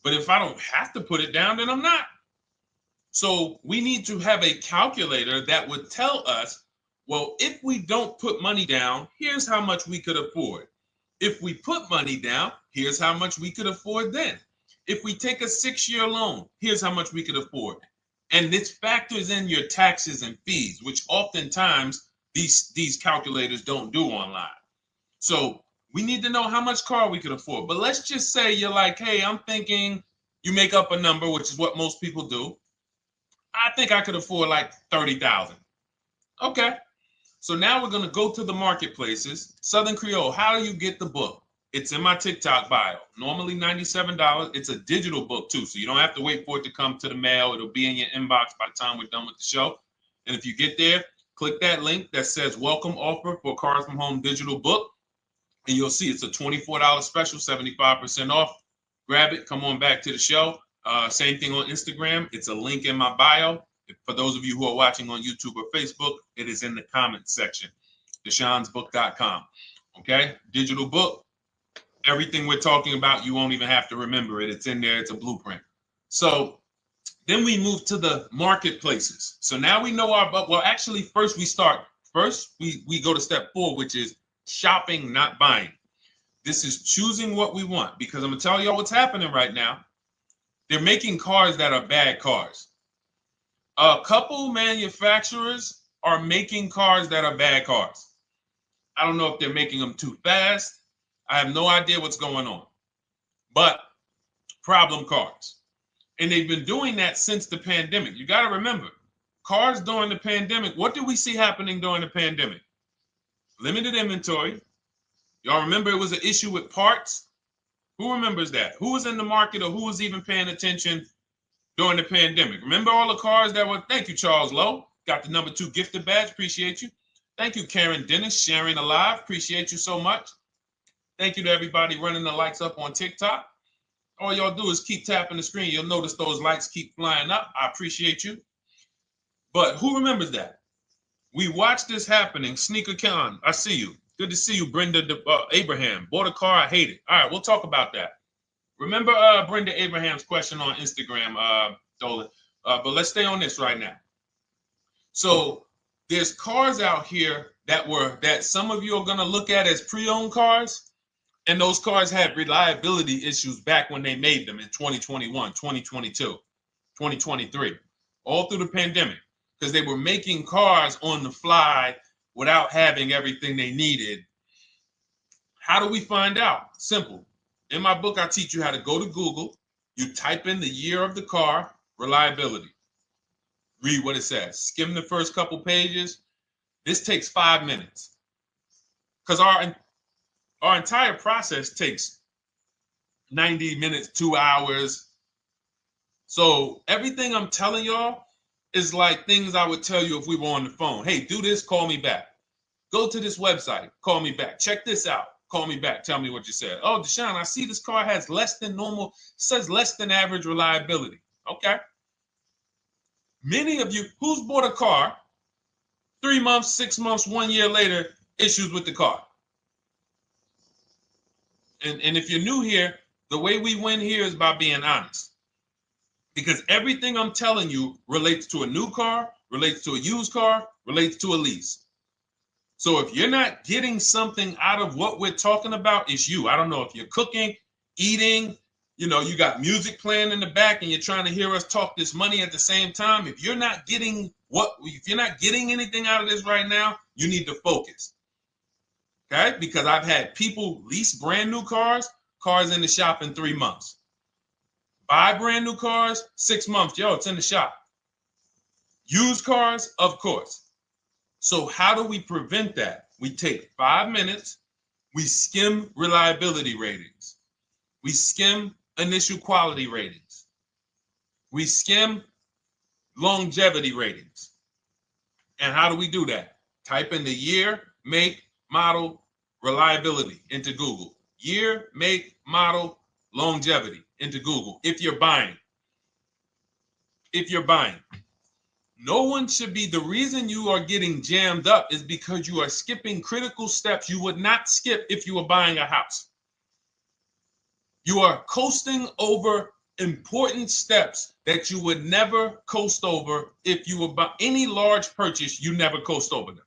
But if I don't have to put it down, then I'm not. So we need to have a calculator that would tell us, well, if we don't put money down, here's how much we could afford. If we put money down, here's how much we could afford then. If we take a 6-year loan, here's how much we could afford. And this factors in your taxes and fees, which oftentimes these calculators don't do online. So we need to know how much car we could afford. But let's just say you're like, hey, I'm thinking, you make up a number, which is what most people do. I think I could afford like 30,000. Okay. So now we're going to go to the marketplaces. Southern Creole, how do you get the book? It's in my TikTok bio. Normally $97. It's a digital book too, so you don't have to wait for it to come to the mail. It'll be in your inbox by the time we're done with the show. And if you get there, click that link that says welcome offer for Cars from Home digital book. And you'll see it's a $24 special, 75% off. Grab it. Come on back to the show. Same thing on Instagram. It's a link in my bio. For those of you who are watching on YouTube or Facebook, it is in the comments section. DeshonesBook.com. Okay? Digital book. Everything we're talking about, you won't even have to remember it. It's in there. It's a blueprint. So then we move to the marketplaces. So now we know actually first we go to step 4, which is shopping, not buying. This is choosing what we want, because I'm gonna tell y'all what's happening right now. They're making cars that are bad cars. A couple manufacturers are making cars that are bad cars. I don't know if they're making them too fast. I have no idea what's going on, but problem cars. And they've been doing that since the pandemic. You got to remember, cars during the pandemic, what did we see happening during the pandemic? Limited inventory. Y'all remember it was an issue with parts? Who remembers that? Who was in the market or who was even paying attention during the pandemic? Remember all the cars that were, thank you, Charles Lowe. Got the #2 gifted badge, appreciate you. Thank you, Karen Dennis, sharing alive, appreciate you so much. Thank you to everybody running the likes up on TikTok. All y'all do is keep tapping the screen. You'll notice those likes keep flying up. I appreciate you. But who remembers that? We watched this happening. Sneaker Con, I see you. Good to see you, Brenda Abraham. Bought a car, I hate it. All right, we'll talk about that. Remember Brenda Abraham's question on Instagram, Dolan. But let's stay on this right now. So there's cars out here that some of you are going to look at as pre-owned cars. And those cars had reliability issues back when they made them in 2021, 2022, 2023, all through the pandemic, because they were making cars on the fly without having everything they needed. How do we find out? Simple. In my book, I teach you how to go to Google. You type in the year of the car, reliability. Read what it says. Skim the first couple pages. This takes 5 minutes. Because our entire process takes 90 minutes, 2 hours. So everything I'm telling y'all is like things I would tell you if we were on the phone. Hey, do this, call me back. Go to this website, call me back. Check this out, call me back. Tell me what you said. Oh, Deshone, I see this car has less than normal, says less than average reliability. Okay. Many of you, who's bought a car 3 months, 6 months, 1 year later, issues with the car? And if you're new here, the way we win here is by being honest. Because everything I'm telling you relates to a new car, relates to a used car, relates to a lease. So if you're not getting something out of what we're talking about, it's you. I don't know if you're cooking, eating, you got music playing in the back and you're trying to hear us talk this money at the same time. If you're not getting anything out of this right now, you need to focus. Okay? Because I've had people lease brand new cars in the shop in 3 months. Buy brand new cars, 6 months. Yo, it's in the shop. Used cars, of course. So how do we prevent that? We take 5 minutes. We skim reliability ratings. We skim initial quality ratings. We skim longevity ratings. And how do we do that? Type in the year, make, model, reliability into Google. Year, make, model, longevity into Google. If you're buying. No one should be, the reason you are getting jammed up is because you are skipping critical steps you would not skip if you were buying a house. You are coasting over important steps that you would never coast over if you were buying any large purchase, you never coast over them.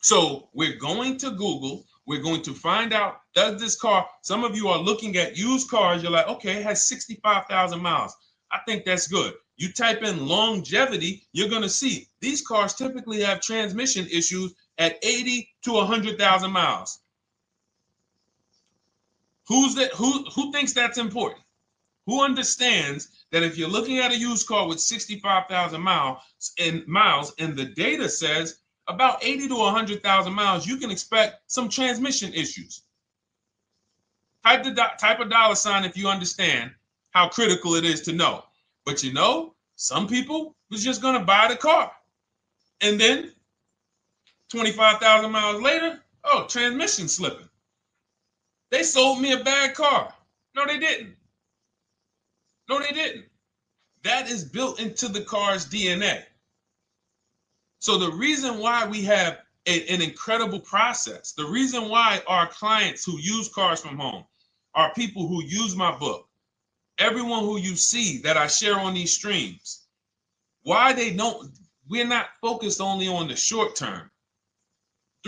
So we're going to Google, we're going to find out, does this car, some of you are looking at used cars, you're like, okay, it has 65,000 miles. I think that's good. You type in longevity, you're going to see these cars typically have transmission issues at 80 to 100,000 miles. Who thinks that's important? Who understands that if you're looking at a used car with 65,000 miles and the data says about 80 to 100,000 miles, you can expect some transmission issues. Type a dollar sign if you understand how critical it is to know. But some people was just going to buy the car. And then 25,000 miles later, transmission slipping. They sold me a bad car. No, they didn't. That is built into the car's DNA. So the reason why we have an incredible process, the reason why our clients who use cars from home are people who use my book, everyone who you see that I share on these streams, we're not focused only on the short term.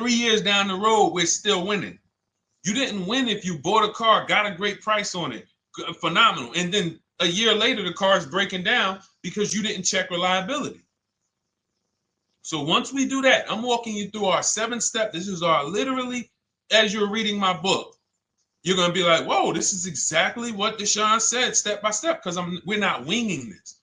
3 years down the road, we're still winning. You didn't win if you bought a car, got a great price on it, phenomenal, and then a year later the car is breaking down because you didn't check reliability. So once we do that, I'm walking you through our 7-step. This is our literally, as you're reading my book, you're going to be like, whoa, this is exactly what Deshone said, step by step, because we're not winging this.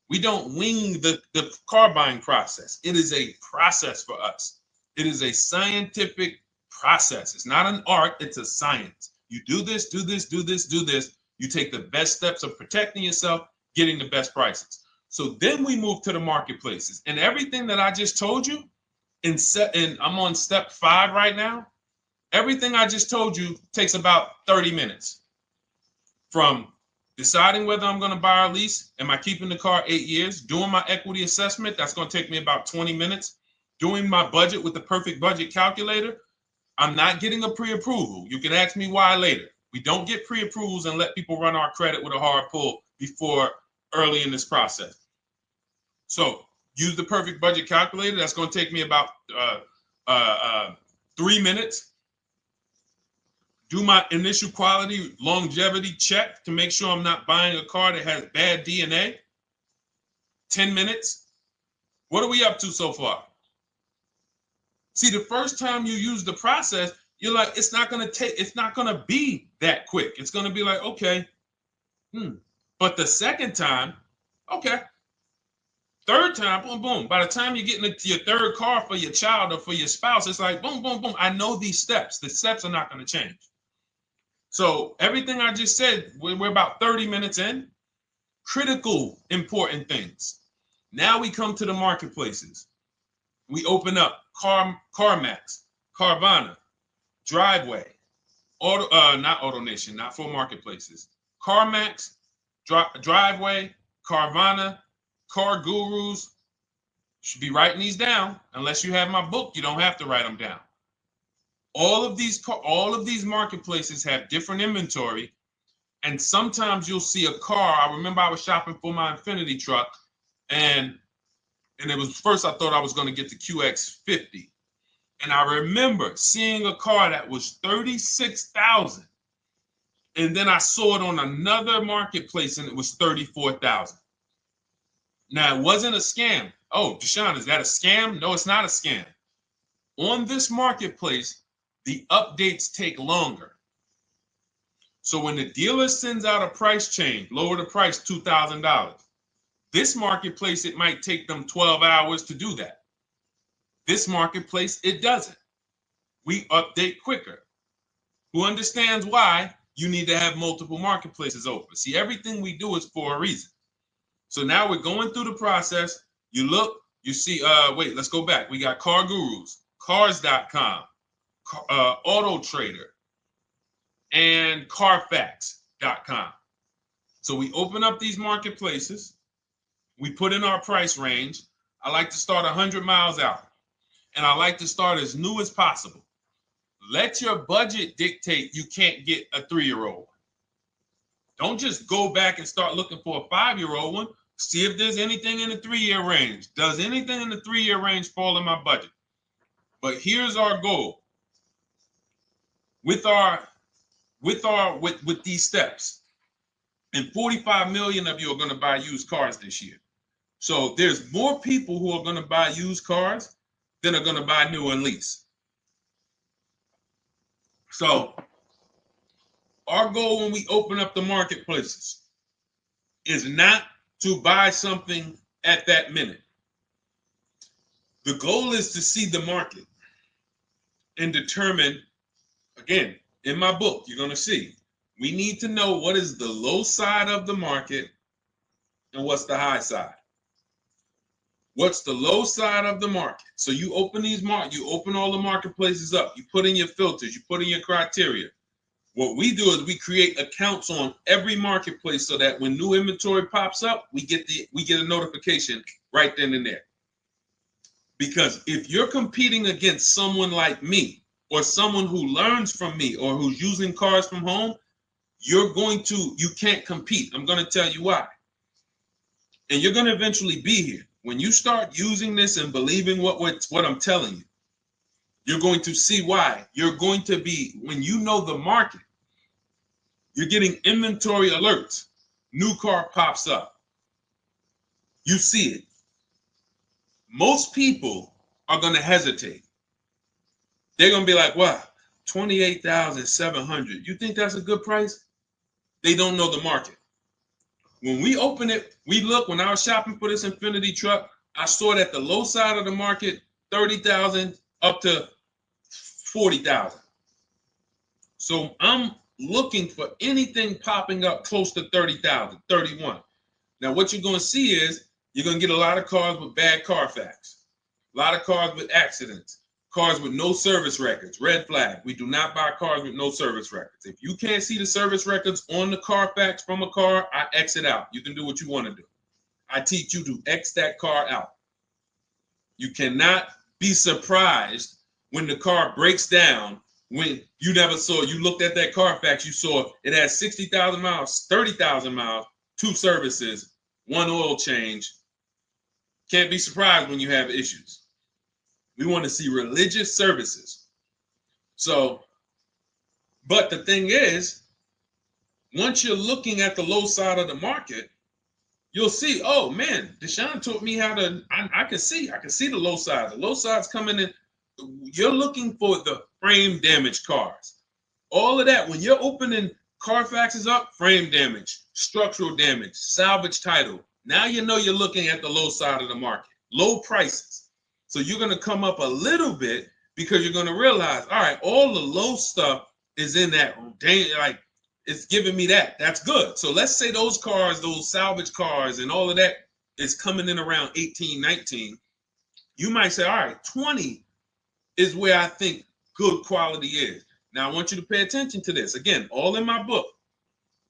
We don't wing the car buying process. It is a process for us. It is a scientific process. It's not an art, it's a science. You do this, do this, do this, do this. You take the best steps of protecting yourself, getting the best prices. So then we move to the marketplaces. And everything that I just told you, and I'm on step 5 right now, everything I just told you takes about 30 minutes. From deciding whether I'm going to buy or lease, am I keeping the car 8 years, doing my equity assessment, that's going to take me about 20 minutes, doing my budget with the perfect budget calculator. I'm not getting a pre-approval. You can ask me why later. We don't get pre-approvals and let people run our credit with a hard pull before early in this process. So use the perfect budget calculator. That's going to take me about 3 minutes. Do my initial quality longevity check to make sure I'm not buying a car that has bad DNA. 10 minutes. What are we up to so far? See, the first time you use the process, you're like, it's not going to be that quick. It's going to be like, okay. But the second time, okay. Third time, boom, boom. By the time you're getting into your third car for your child or for your spouse, it's like, boom, boom, boom. I know these steps. The steps are not going to change. So everything I just said, we're about 30 minutes in. Critical, important things. Now we come to the marketplaces. We open up CarMax, Carvana, Driveway, not AutoNation, not for marketplaces. CarMax, Driveway, Carvana, Car Gurus. Should be writing these down. Unless you have my book, you don't have to write them down. All of these marketplaces have different inventory, and sometimes you'll see a car. I remember I was shopping for my Infinity truck, and it was first I thought I was going to get the QX50, and I remember seeing a car that was $36,000, and then I saw it on another marketplace, and it was $34,000. Now it wasn't a scam. Oh, Deshone, is that a scam? No, it's not a scam. On this marketplace, the updates take longer. So when the dealer sends out a price change, lower the price $2,000. This marketplace, it might take them 12 hours to do that. This marketplace, it doesn't. We update quicker. Who understands why you need to have multiple marketplaces open? See, everything we do is for a reason. So now we're going through the process. You look, you see, wait, let's go back. We got Car Gurus, Cars.com, Auto Trader, and Carfax.com. So we open up these marketplaces. We put in our price range. I like to start 100 miles out, and I like to start as new as possible. Let your budget dictate you can't get a 3-year-old. Don't just go back and start looking for a 5-year-old one. See if there's anything in the 3-year range. Does anything in the 3-year range fall in my budget? But here's our goal. With these steps, and 45 million of you are going to buy used cars this year. So there's more people who are going to buy used cars than are going to buy new and lease. So our goal when we open up the marketplaces is not to buy something at that minute. The goal is to see the market and determine, again, in my book, you're going to see, we need to know what is the low side of the market and what's the high side. What's the low side of the market? So you open you open all the marketplaces up. You put in your filters. You put in your criteria. What we do is we create accounts on every marketplace so that when new inventory pops up, we get a notification right then and there. Because if you're competing against someone like me or someone who learns from me or who's using cars from home, you can't compete. I'm going to tell you why. And you're going to eventually be here. When you start using this and believing what I'm telling you, You're going to see why. You're going to be, when you know the market, you're getting inventory alerts. New car pops up. You see it. Most people are going to hesitate. They're going to be like, wow, 28,700. You think that's a good price? They don't know the market. When we open it, we look, when I was shopping for this Infinity truck, I saw it at the low side of the market, 30,000 up to 40,000. So I'm looking for anything popping up close to 30,000, 31. Now, what you're going to see is you're going to get a lot of cars with bad Carfax, a lot of cars with accidents, cars with no service records, red flag. We do not buy cars with no service records. If you can't see the service records on the Carfax from a car, I exit out. You can do what you want to do. I teach you to X that car out. You cannot be surprised when the car breaks down, when you never saw, you looked at that Carfax, you saw it had 60,000 miles, 30,000 miles, 2 services, 1 oil change. Can't be surprised when you have issues. We want to see religious services. So, but the thing is, once you're looking at the low side of the market, you'll see, oh man, Deshone taught me how to, I can see the low side. The low side's coming in. You're looking for the frame damage cars. All of that, when you're opening Carfaxes up, frame damage, structural damage, salvage title. Now you know you're looking at the low side of the market, low prices. So you're going to come up a little bit because you're going to realize, all right, all the low stuff is in that, like, it's giving me that. That's good. So let's say those cars, those salvage cars and all of that is coming in around 18, 19. You might say, all right, 20 is where I think good quality is. Now, I want you to pay attention to this. Again, all in my book.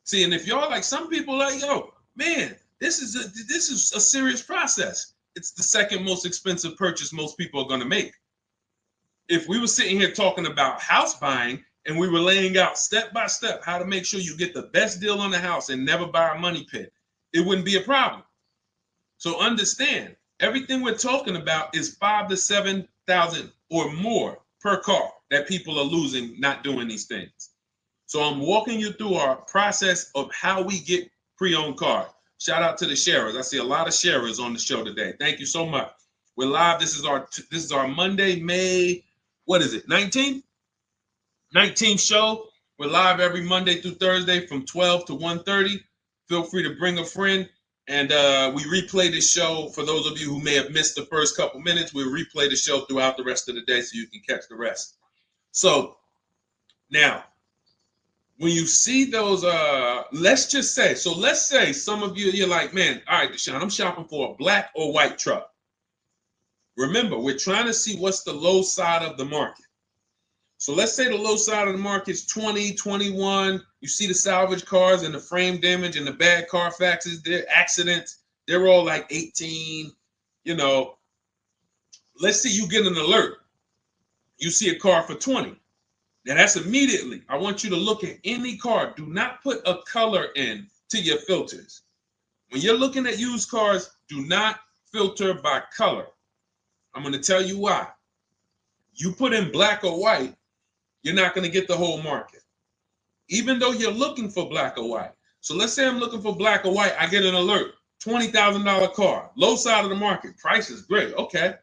See, and if y'all like, some people like, yo, man, this is a serious process. It's the second most expensive purchase most people are going to make. If we were sitting here talking about house buying and we were laying out step by step how to make sure you get the best deal on the house and never buy a money pit, it wouldn't be a problem. So understand, everything we're talking about is 5,000 to 7,000 or more per car that people are losing not doing these things. So I'm walking you through our process of how we get pre-owned cars. Shout out to the sharers. I see a lot of sharers on the show today. Thank you so much. We're live. This is our Monday, May, what is it, 19th? 19th show. We're live every Monday through Thursday from 12 to 1:30. Feel free to bring a friend. And we replay this show. For those of you who may have missed the first couple minutes, we'll replay the show throughout the rest of the day so you can catch the rest. So now, when you see those, let's say some of you, you're like, man, all right, Deshone, I'm shopping for a black or white truck. Remember, we're trying to see what's the low side of the market. So let's say the low side of the market is 20, 21. You see the salvage cars and the frame damage and the bad Carfaxes, their accidents, they're all like 18, you know. Let's say you get an alert. You see a car for 20. Now that's immediately, I want you to look at any car. Do not put a color in to your filters. When you're looking at used cars, do not filter by color. I'm going to tell you why. You put in black or white, you're not going to get the whole market, even though you're looking for black or white. So let's say I'm looking for black or white. I get an alert, $20,000 car, low side of the market. Price is great. Okay.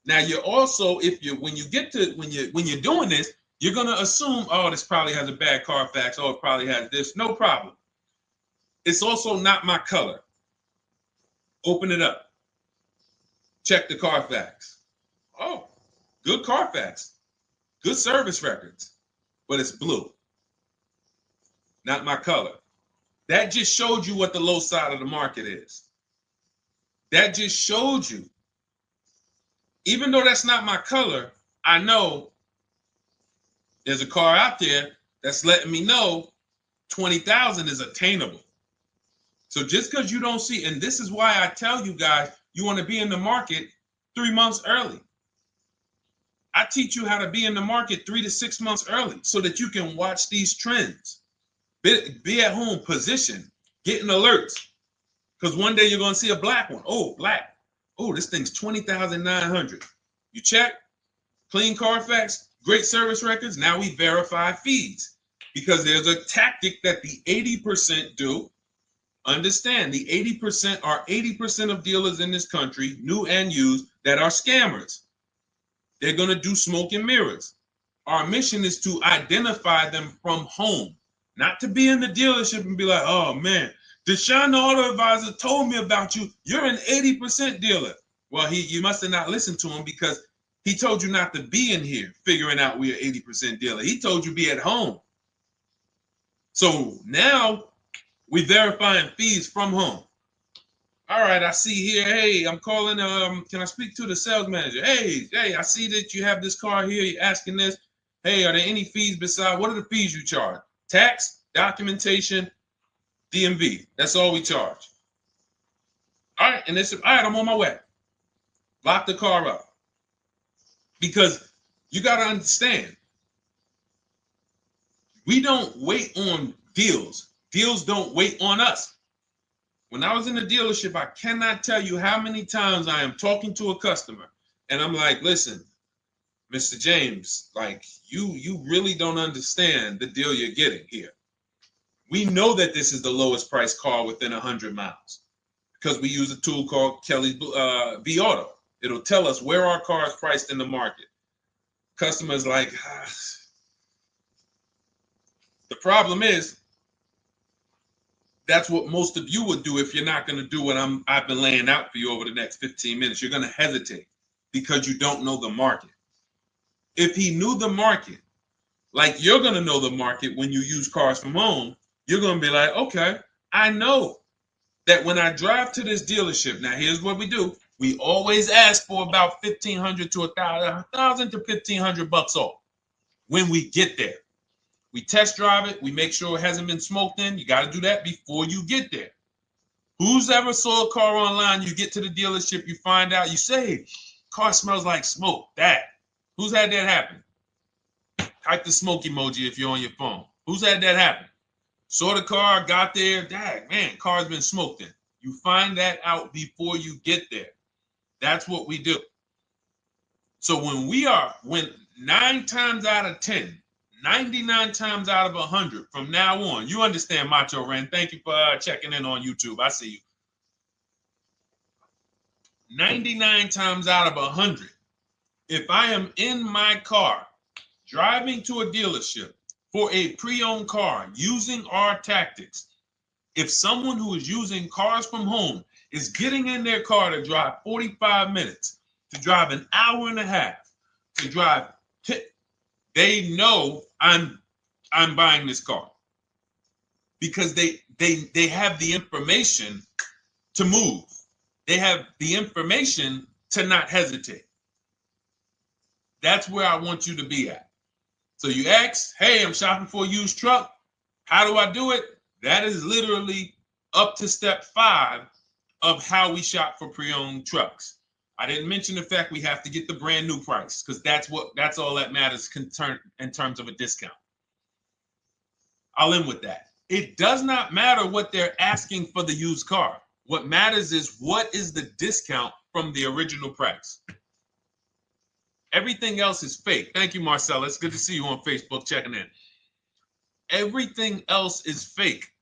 Now you're also, when you're doing this, you're going to assume, oh, this probably has a bad Carfax. Oh, it probably has this. No problem. It's also not my color. Open it up. Check the Carfax. Oh, good Carfax. Good service records, but it's blue. Not my color. That just showed you what the low side of the market is. That just showed you. Even though that's not my color, I know there's a car out there that's letting me know 20,000 is attainable. So just because you don't see, and this is why I tell you guys, you want to be in the market 3 months early. I teach you how to be in the market 3 to 6 months early so that you can watch these trends. Be at home, position, getting alerts. Because one day you're going to see a black one. Oh, black. Oh, this thing's 20,900. You check. clean Carfax, great service records. Now we verify fees because there's a tactic that the 80% do. Understand, the 80% are 80% of dealers in this country, new and used, that are scammers. They're going to do smoke and mirrors. Our mission is to identify them from home, not to be in the dealership and be like, oh man, Deshone the Auto Advisor told me about you. You're an 80% dealer. Well, you must have not listened to him because he told you not to be in here figuring out we're 80% dealer. He told you be at home. So now we verifying fees from home. All right, I see here, hey, I'm calling, can I speak to the sales manager? Hey, I see that you have this car here, you're asking this. Hey, are there any fees besides, what are the fees you charge? Tax, documentation, DMV. That's all we charge. All right, and they said, all right, I'm on my way. Lock the car up. Because you got to understand, we don't wait on deals. Deals don't wait on us. When I was in the dealership, I cannot tell you how many times I am talking to a customer and I'm like, listen, Mr. James, like you really don't understand the deal you're getting here. We know that this is the lowest price car within 100 miles because we use a tool called Kelly's V Auto. It'll tell us where our car is priced in the market. Customers like, the problem is, that's what most of you would do if you're not going to do what I've been laying out for you over the next 15 minutes. You're going to hesitate because you don't know the market. If he knew the market, like you're going to know the market when you use cars from home, you're going to be like, okay, I know that when I drive to this dealership, now here's what we do. We always ask for about $1,500 to $1,000 to $1,500 off when we get there. We test drive it. We make sure it hasn't been smoked in. You got to do that before you get there. Who's ever saw a car online? You get to the dealership, you find out, you say, car smells like smoke. That. Who's had that happen? Type the smoke emoji if you're on your phone. Who's had that happen? Saw the car, got there, dang, man, car's been smoked in. You find that out before you get there. That's what we do. So when 9 times out of 10, 99 times out of 100 from now on, you understand, Macho Ren. Thank you for checking in on YouTube. I see you. 99 times out of 100, if I am in my car driving to a dealership for a pre-owned car using our tactics, if someone who is using cars from home is getting in their car to drive 45 minutes, to drive an hour and a half, to drive, they know I'm buying this car because they have the information to move. They have the information to not hesitate. That's where I want you to be at. So you ask, hey, I'm shopping for a used truck. How do I do it? That is literally up to step 5 of how we shop for pre-owned trucks. I didn't mention the fact we have to get the brand new price because that's all that matters in terms of a discount. I'll end with that. It does not matter what they're asking for the used car. What matters is what is the discount from the original price. Everything else is fake. Thank you, Marcella. It's good to see you on Facebook checking in. Everything else is fake.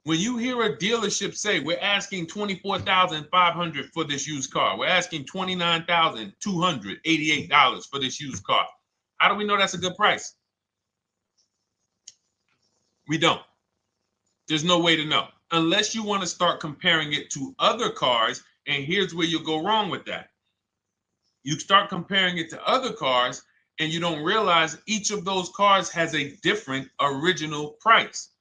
When you hear a dealership say, we're asking $24,500 for this used car, we're asking $29,288 for this used car, how do we know that's a good price? We don't. There's no way to know. Unless you want to start comparing it to other cars, and here's where you'll go wrong with that. You start comparing it to other cars, and you don't realize each of those cars has a different original price.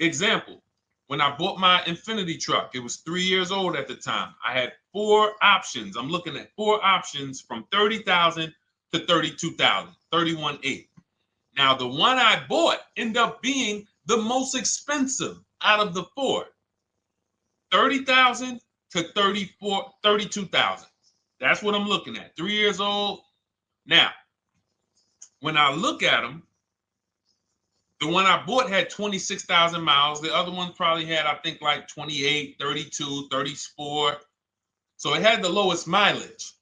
Example. When I bought my Infinity truck, it was 3 years old at the time. I had 4 options. I'm looking at 4 options from $30,000 to $32,000, $31,800. Now, the one I bought ended up being the most expensive out of the 4. $30,000 to $32,000. That's what I'm looking at. 3 years old. Now, when I look at them, the one I bought had 26,000 miles. The other one probably had, I think, like 28, 32, 34. So it had the lowest mileage.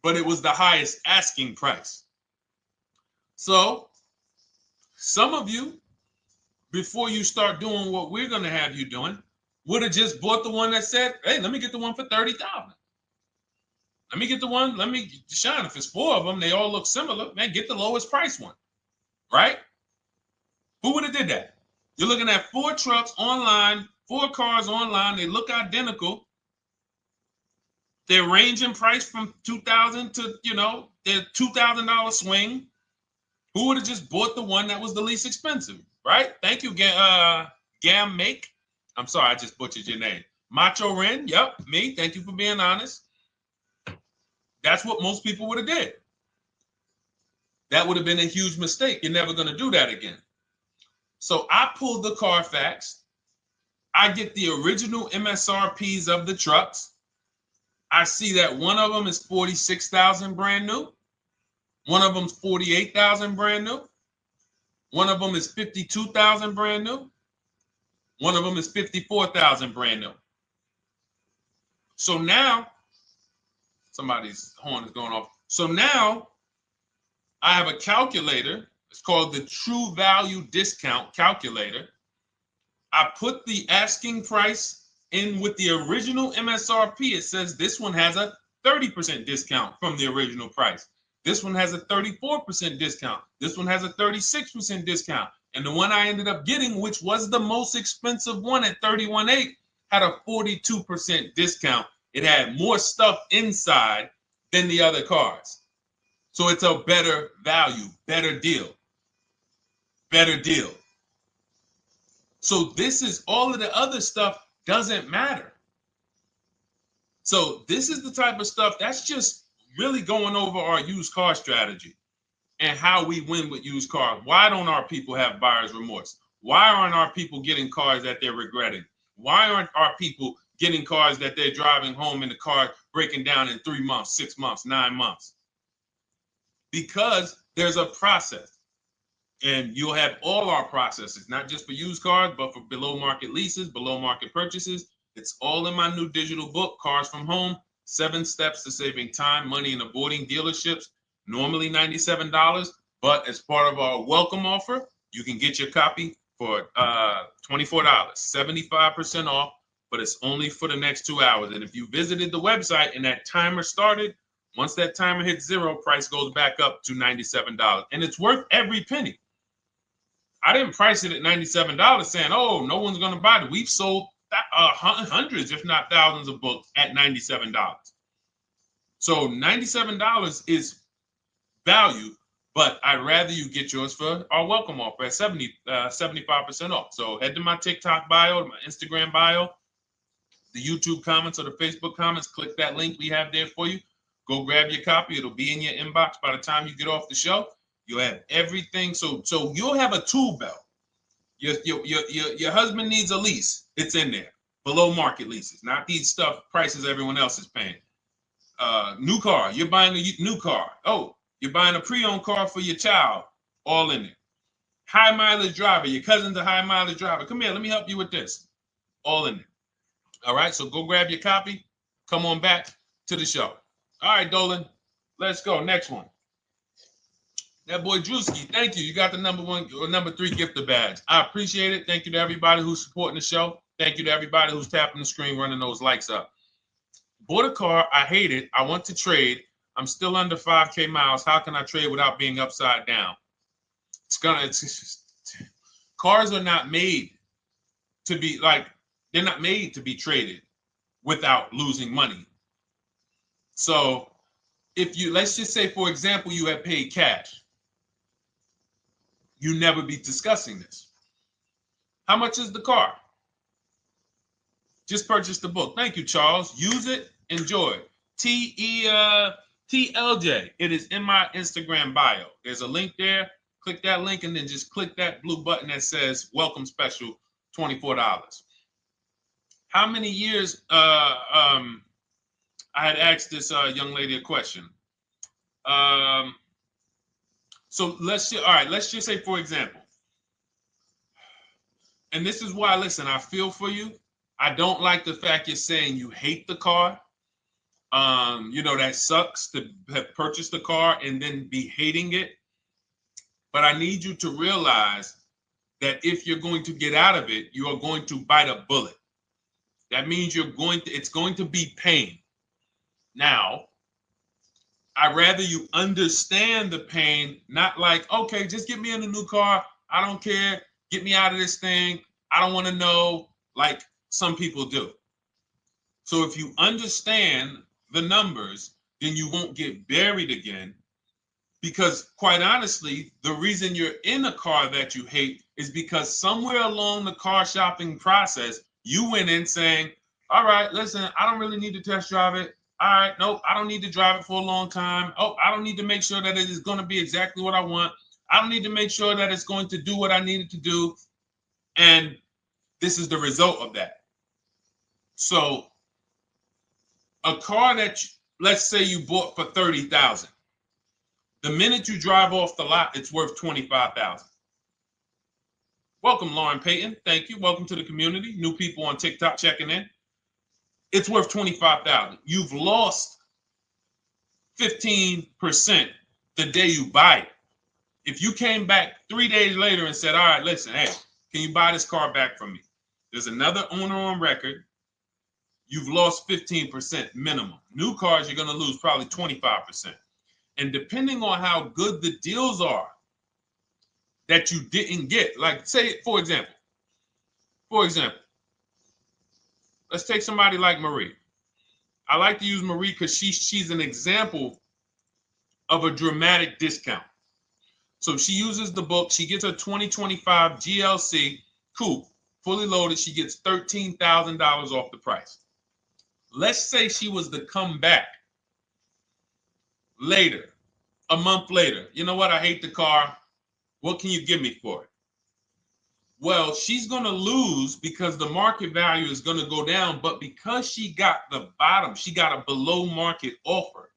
but it was the highest asking price. So some of you, before you start doing what we're going to have you doing, would have just bought the one that said, hey, let me get the one for $30,000. Let me get the one, Deshone, if it's 4 of them, they all look similar, man, get the lowest price one, right? Who would have did that? You're looking at 4 trucks online, 4 cars online, they look identical. They're ranging price from $2,000 to, their $2,000 swing. Who would have just bought the one that was the least expensive, right? Thank you, Gam Make. I'm sorry, I just butchered your name. Macho Ren, yep, me. Thank you for being honest. That's what most people would have did. That would have been a huge mistake. You're never going to do that again. So I pulled the Carfax. I get the original MSRPs of the trucks. I see that one of them is 46,000 brand new. One of them's 48,000 brand new. One of them is 52,000 brand new. One of them is 54,000 brand new. So now, somebody's horn is going off. So now I have a calculator. It's called the True Value Discount Calculator. I put the asking price in with the original MSRP. It says this one has a 30% discount from the original price. This one has a 34% discount. This one has a 36% discount. And the one I ended up getting, which was the most expensive one at $31,800, had a 42% discount. It had more stuff inside than the other cars. So it's a better value, better deal. Better deal. So this is all of the other stuff doesn't matter. So this is the type of stuff that's just really going over our used car strategy and how we win with used cars. Why don't our people have buyer's remorse? Why aren't our people getting cars that they're regretting? Why aren't our people getting cars that they're driving home and the car breaking down in 3 months, 6 months, 9 months? Because there's a process. And you'll have all our processes, not just for used cars, but for below market leases, below market purchases. It's all in my new digital book, Cars from Home, 7 Steps to Saving Time, Money, and Avoiding Dealerships. Normally $97, but as part of our welcome offer, you can get your copy for $24, 75% off, but it's only for the next 2 hours. And if you visited the website and that timer started, once that timer hits 0, price goes back up to $97. And it's worth every penny. I didn't price it at $97 saying, oh, no one's going to buy it. We've sold hundreds, if not thousands of books at $97. So $97 is value, but I'd rather you get yours for our welcome offer at 75% off. So head to my TikTok bio, my Instagram bio, the YouTube comments or the Facebook comments, click that link we have there for you. Go grab your copy. It'll be in your inbox by the time you get off the show. You'll have everything. So you'll have a tool belt. Your husband needs a lease. It's in there. Below market leases, not these stuff prices everyone else is paying. New car. You're buying a new car. Oh, you're buying a pre-owned car for your child. All in there. High mileage driver. Your cousin's a high mileage driver. Come here. Let me help you with this. All in there. All right. So go grab your copy. Come on back to the show. All right, Dolan. Let's go. Next one. That boy Drewski, thank you. You got the number 1 or number 3 gifter badge. I appreciate it. Thank you to everybody who's supporting the show. Thank you to everybody who's tapping the screen, running those likes up. Bought a car. I hate it. I want to trade. I'm still under 5K miles. How can I trade without being upside down? Cars are not made to be they're not made to be traded without losing money. So if you, let's just say, for example, you have paid cash, you never be discussing this. How much is the car? Just purchase the book. Thank you, Charles. Use it, enjoy it. TLJ. It is in my Instagram bio. There's a link there. Click that link and then just click that blue button that says welcome special, $24. How many years I had asked this young lady a question. So let's just say, for example, and this is why, listen, I feel for you. I don't like the fact you're saying you hate the car. That sucks to have purchased a car and then be hating it. But I need you to realize that if you're going to get out of it, you are going to bite a bullet. That means it's going to be pain. Now, I'd rather you understand the pain, not like, okay, just get me in a new car. I don't care. Get me out of this thing. I don't want to know, like some people do. So if you understand the numbers, then you won't get buried again. Because quite honestly, the reason you're in a car that you hate is because somewhere along the car shopping process, you went in saying, all right, listen, I don't really need to test drive it. All right, nope, I don't need to drive it for a long time. Oh, I don't need to make sure that it is going to be exactly what I want. I don't need to make sure that it's going to do what I need it to do. And this is the result of that. So a car that, let's say you bought for $30,000. The minute you drive off the lot, it's worth $25,000. Welcome, Lauren Payton. Thank you. Welcome to the community. New people on TikTok checking in. It's worth $25,000. You've lost 15% the day you buy it. If you came back 3 days later and said, all right, listen, hey, can you buy this car back from me? There's another owner on record. You've lost 15% minimum. New cars, you're going to lose probably 25%. And depending on how good the deals are that you didn't get, like say, for example, let's take somebody like Marie. I like to use Marie because she's an example of a dramatic discount. So she uses the book. She gets her 2025 GLC coupe, fully loaded. She gets $13,000 off the price. Let's say she was to come back later, a month later. You know what? I hate the car. What can you give me for it? Well, she's going to lose because the market value is going to go down. But because she got the bottom, she got a below market offer,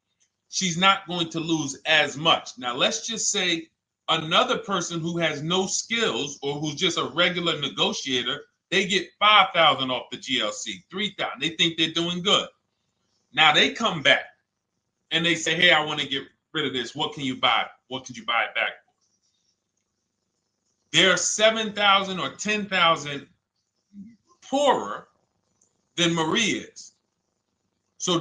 she's not going to lose as much. Now, let's just say another person who has no skills or who's just a regular negotiator, they get $5,000 off the GLC, $3,000. They think they're doing good. Now they come back and they say, hey, I want to get rid of this. What can you buy? What could you buy it back for? They're 7,000 or 10,000 poorer than Marie is. So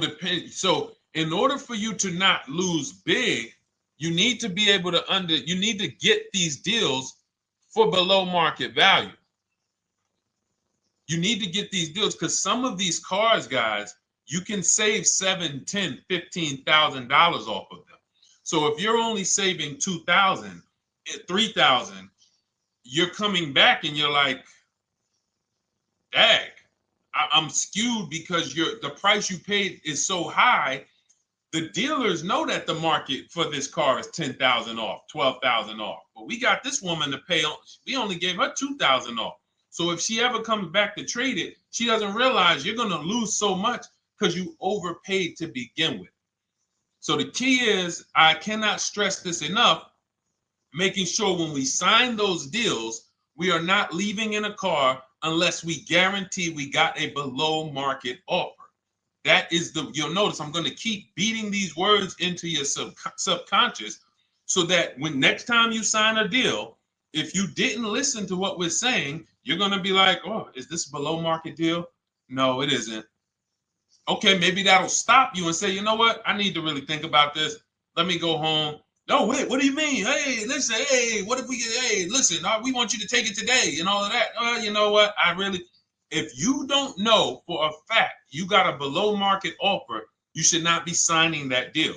in order for you to not lose big, you need to be able to you need to get these deals for below market value. You need to get these deals because some of these cars, guys, you can save $7,000, $10,000, $15,000 off of them. So if you're only saving $2,000, $3,000, you're coming back and you're like, dang, I'm skewed because the price you paid is so high. The dealers know that the market for this car is $10,000 off, $12,000 off. But we got this woman to pay, we only gave her $2,000 off. So if she ever comes back to trade it, she doesn't realize you're going to lose so much because you overpaid to begin with. So the key is, I cannot stress this enough, making sure when we sign those deals, we are not leaving in a car unless we guarantee we got a below market offer. That is you'll notice I'm going to keep beating these words into your subconscious so that when next time you sign a deal, if you didn't listen to what we're saying, you're going to be like, oh, is this a below market deal? No, it isn't. Okay, maybe that'll stop you and say, you know what? I need to really think about this. Let me go home. No, wait, what do you mean? Hey, listen, hey, what if we get, hey, listen, we want you to take it today and all of that. You know what? If you don't know for a fact you got a below market offer, you should not be signing that deal.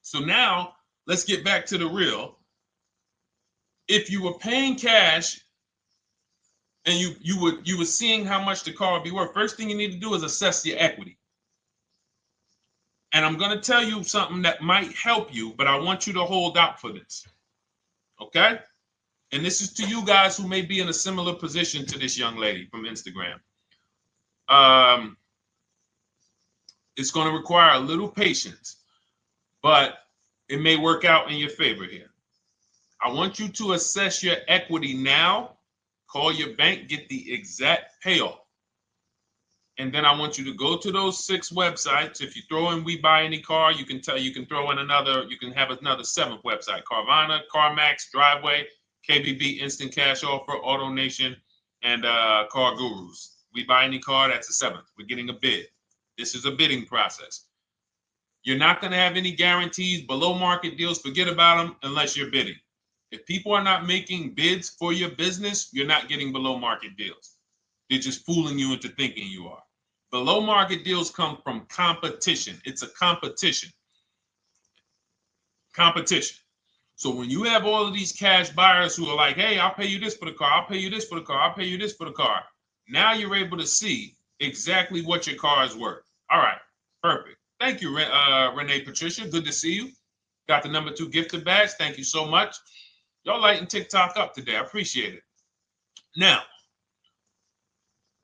So now let's get back to the real. If you were paying cash and you were seeing how much the car would be worth, first thing you need to do is assess your equity. And I'm going to tell you something that might help you, but I want you to hold out for this. Okay? And this is to you guys who may be in a similar position to this young lady from Instagram. It's going to require a little patience, but it may work out in your favor here. I want you to assess your equity now. Call your bank, get the exact payoff. And then I want you to go to those 6 websites. If you throw in We Buy Any Car, you can throw in you can have another 7th website: Carvana, CarMax, Driveway, KBB, Instant Cash Offer, AutoNation, and Car Gurus. We Buy Any Car, that's the 7th. We're getting a bid. This is a bidding process. You're not going to have any guarantees, below market deals. Forget about them unless you're bidding. If people are not making bids for your business, you're not getting below market deals. They're just fooling you into thinking you are. Below market deals come from competition. It's a competition. Competition. So when you have all of these cash buyers who are like, hey, I'll pay you this for the car, I'll pay you this for the car, I'll pay you this for the car. Now you're able to see exactly what your car is worth. All right, perfect. Thank you, Renee Patricia. Good to see you. Got the number 2 gifted badge. Thank you so much. Y'all lighting TikTok up today. I appreciate it. Now,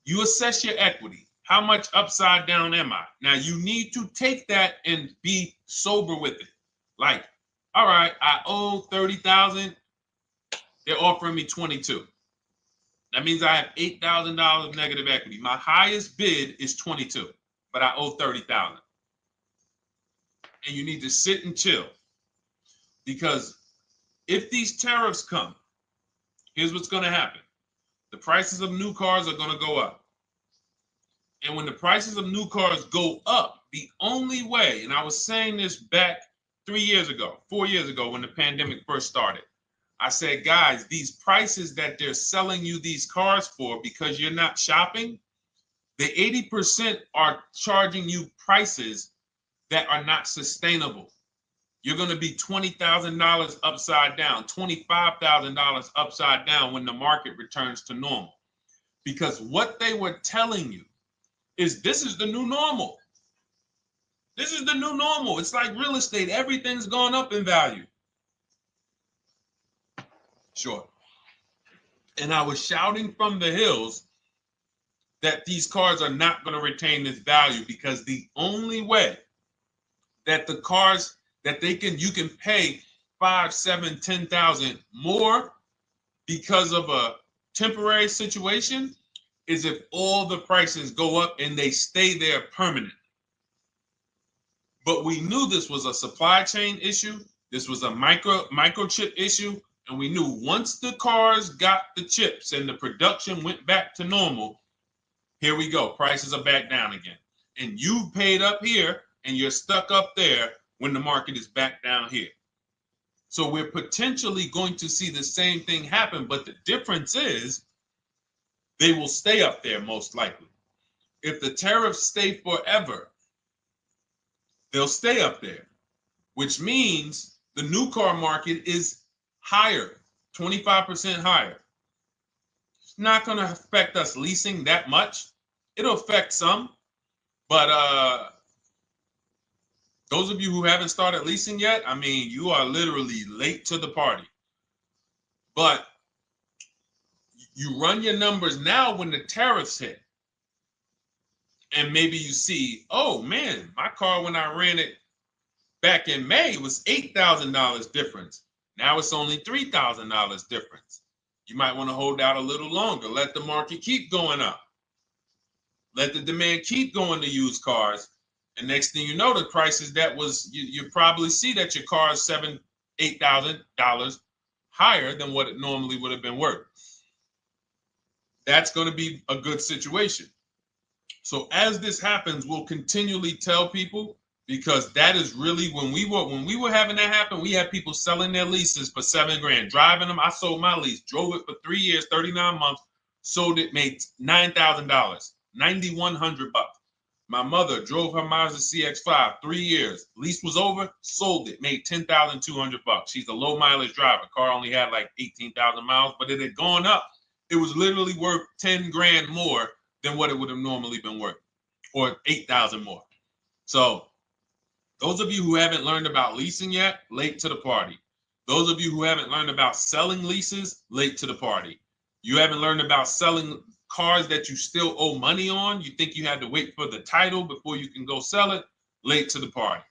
you assess your equity. How much upside down am I? Now, you need to take that and be sober with it. Like, all right, I owe $30,000. They're offering me 22. That means I have $8,000 negative equity. My highest bid is 22, but I owe 30,000. And you need to sit and chill, because if these tariffs come, here's what's going to happen. The prices of new cars are going to go up. And when the prices of new cars go up, the only way, and I was saying this back 4 years ago, when the pandemic first started, I said, guys, these prices that they're selling you these cars for, because you're not shopping, the 80% are charging you prices that are not sustainable. You're going to be $20,000 upside down, $25,000 upside down when the market returns to normal. Because what they were telling you is this is the new normal. This is the new normal. It's like real estate. Everything's gone up in value. Sure. And I was shouting from the hills that these cars are not going to retain this value, because the only way that the cars that you can pay 5, 7, 10,000 more because of a temporary situation is if all the prices go up and they stay there permanently. But we knew this was a supply chain issue. This was a microchip issue. And we knew once the cars got the chips and the production went back to normal, here we go. Prices are back down again. And you paid up here and you're stuck up there when the market is back down here. So we're potentially going to see the same thing happen. But the difference is they will stay up there most likely. If the tariffs stay forever, they'll stay up there, which means the new car market is higher, 25% higher. It's not going to affect us leasing that much. It'll affect some, but those of you who haven't started leasing yet, I mean, you are literally late to the party. But you run your numbers now when the tariffs hit. And maybe you see, oh man, my car when I ran it back in May was $8,000 difference. Now it's only $3,000 difference. You might want to hold out a little longer. Let the market keep going up. Let the demand keep going to used cars. And next thing you know, the prices that was, you probably see that your car is $7,000, $8,000 higher than what it normally would have been worth. That's going to be a good situation. So as this happens, we'll continually tell people, because that is really when we were having that happen, we had people selling their leases for $7,000, driving them. I sold my lease, drove it for 3 years, 39 months, sold it, made $9,000, $9,100. My mother drove her Mazda CX-5, 3 years, lease was over, sold it, made $10,200. She's a low mileage driver. Car only had like 18,000 miles, but it had gone up. It was literally worth $10,000 more than what it would have normally been worth, or 8,000 more. So those of you who haven't learned about leasing yet, late to the party. Those of you who haven't learned about selling leases, late to the party. You haven't learned about selling cars that you still owe money on. You think you had to wait for the title before you can go sell it, late to the party.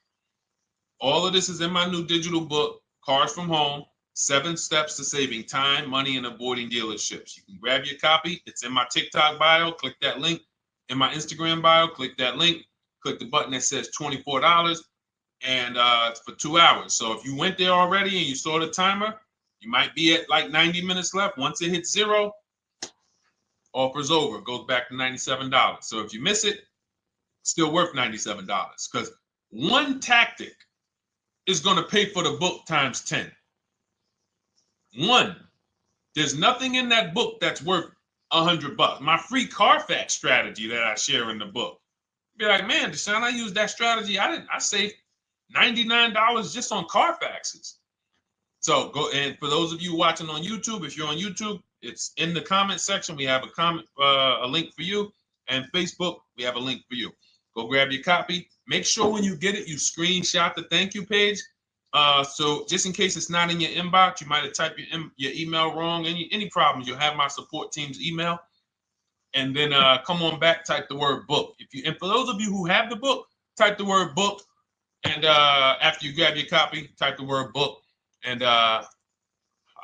All of this is in my new digital book, Cars from Home, 7 Steps to Saving Time, Money, and Avoiding Dealerships. You can grab your copy. It's in my TikTok bio. Click that link. in my Instagram bio. Click that link. Click the button that says $24, and it's for 2 hours. So if you went there already and you saw the timer, you might be at like 90 minutes left. Once it hits 0, offer's over. It goes back to $97. So if you miss it, still worth $97, because one tactic is going to pay for the book times 10. One. There's nothing in that book that's worth $100. My free Carfax strategy that I share in the book. Be like, man, Deshone, I used that strategy. I saved $99 just on Carfaxes. So go, and for those of you watching on YouTube, if you're on YouTube, it's in the comment section. We have a link for you, and Facebook, we have a link for you. Go grab your copy. Make sure when you get it, you screenshot the thank you page. So just in case it's not in your inbox, you might have typed your email wrong. Any problems, you'll have my support team's email. And then come on back, type the word book. And for those of you who have the book, type the word book. And after you grab your copy, type the word book. And I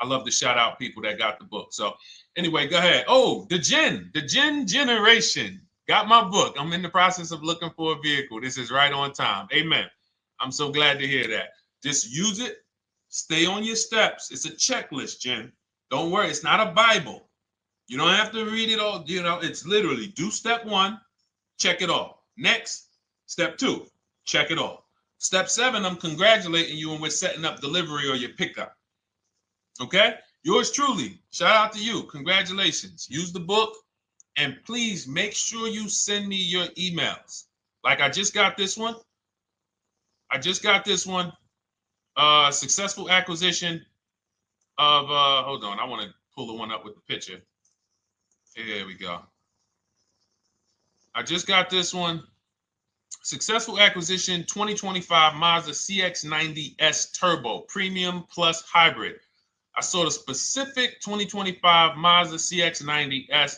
love to shout out people that got the book. So anyway, go ahead. Oh, the Gen Generation got my book. I'm in the process of looking for a vehicle. This is right on time. Amen. I'm so glad to hear that. Just use it. Stay on your steps. It's a checklist, Jen. Don't worry. It's not a Bible. You don't have to read it all. You know, it's literally do step 1, check it off. Next, step 2, check it off. Step 7, I'm congratulating you and we're setting up delivery or your pickup. Okay? Yours truly. Shout out to you. Congratulations. Use the book, and please make sure you send me your emails. Like I just got this one. Successful acquisition of, hold on, I want to pull the one up with the picture. Here we go. I just got this one. Successful acquisition 2025 Mazda CX-90S Turbo Premium Plus Hybrid. I saw the specific 2025 Mazda CX-90S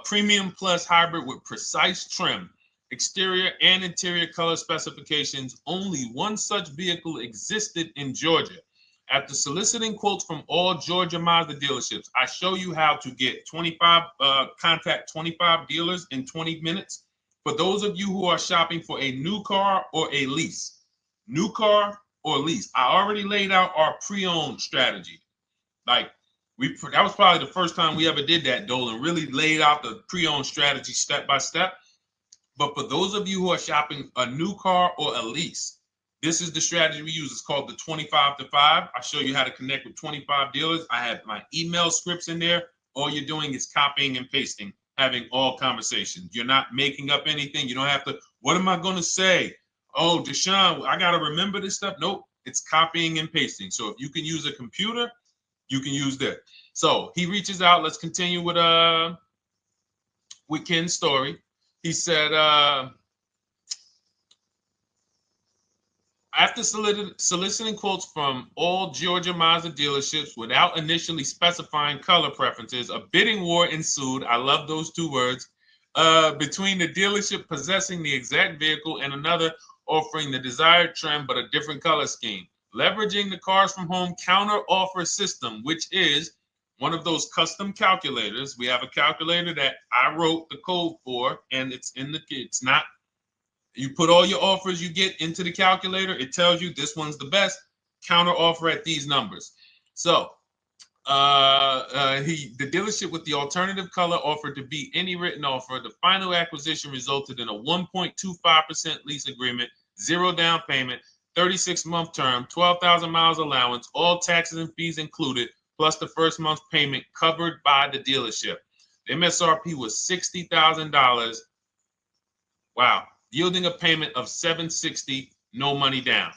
Premium Plus Hybrid with precise trim, exterior and interior color specifications. Only one such vehicle existed in Georgia. After soliciting quotes from all Georgia Mazda dealerships, I show you how to get contact 25 dealers in 20 minutes. For those of you who are shopping for a new car or a lease, new car or lease, I already laid out our pre-owned strategy. Like that was probably the first time we ever did that, Dolan, really laid out the pre-owned strategy step by step. But for those of you who are shopping a new car or a lease, this is the strategy we use. It's called the 25 to 5. I show you how to connect with 25 dealers. I have my email scripts in there. All you're doing is copying and pasting, having all conversations. You're not making up anything. You don't have to, what am I going to say? Oh, Deshone, I got to remember this stuff. Nope, it's copying and pasting. So if you can use a computer, you can use that. So he reaches out. Let's continue with Ken's story. He said, after soliciting quotes from all Georgia Mazda dealerships without initially specifying color preferences, a bidding war ensued. I love those 2 words. Between the dealership possessing the exact vehicle and another offering the desired trim but a different color scheme. Leveraging the Cars from Home counter offer system, which is one of those custom calculators. We have a calculator that I wrote the code for, and it's not. You put all your offers you get into the calculator. It tells you this one's the best. Counter offer at these numbers. So the dealership with the alternative color offered to beat any written offer. The final acquisition resulted in a 1.25% lease agreement, 0 down payment, 36-month term, 12,000 miles allowance, all taxes and fees included, plus the first month's payment covered by the dealership. The MSRP was $60,000. Wow. Yielding a payment of $760, no money down.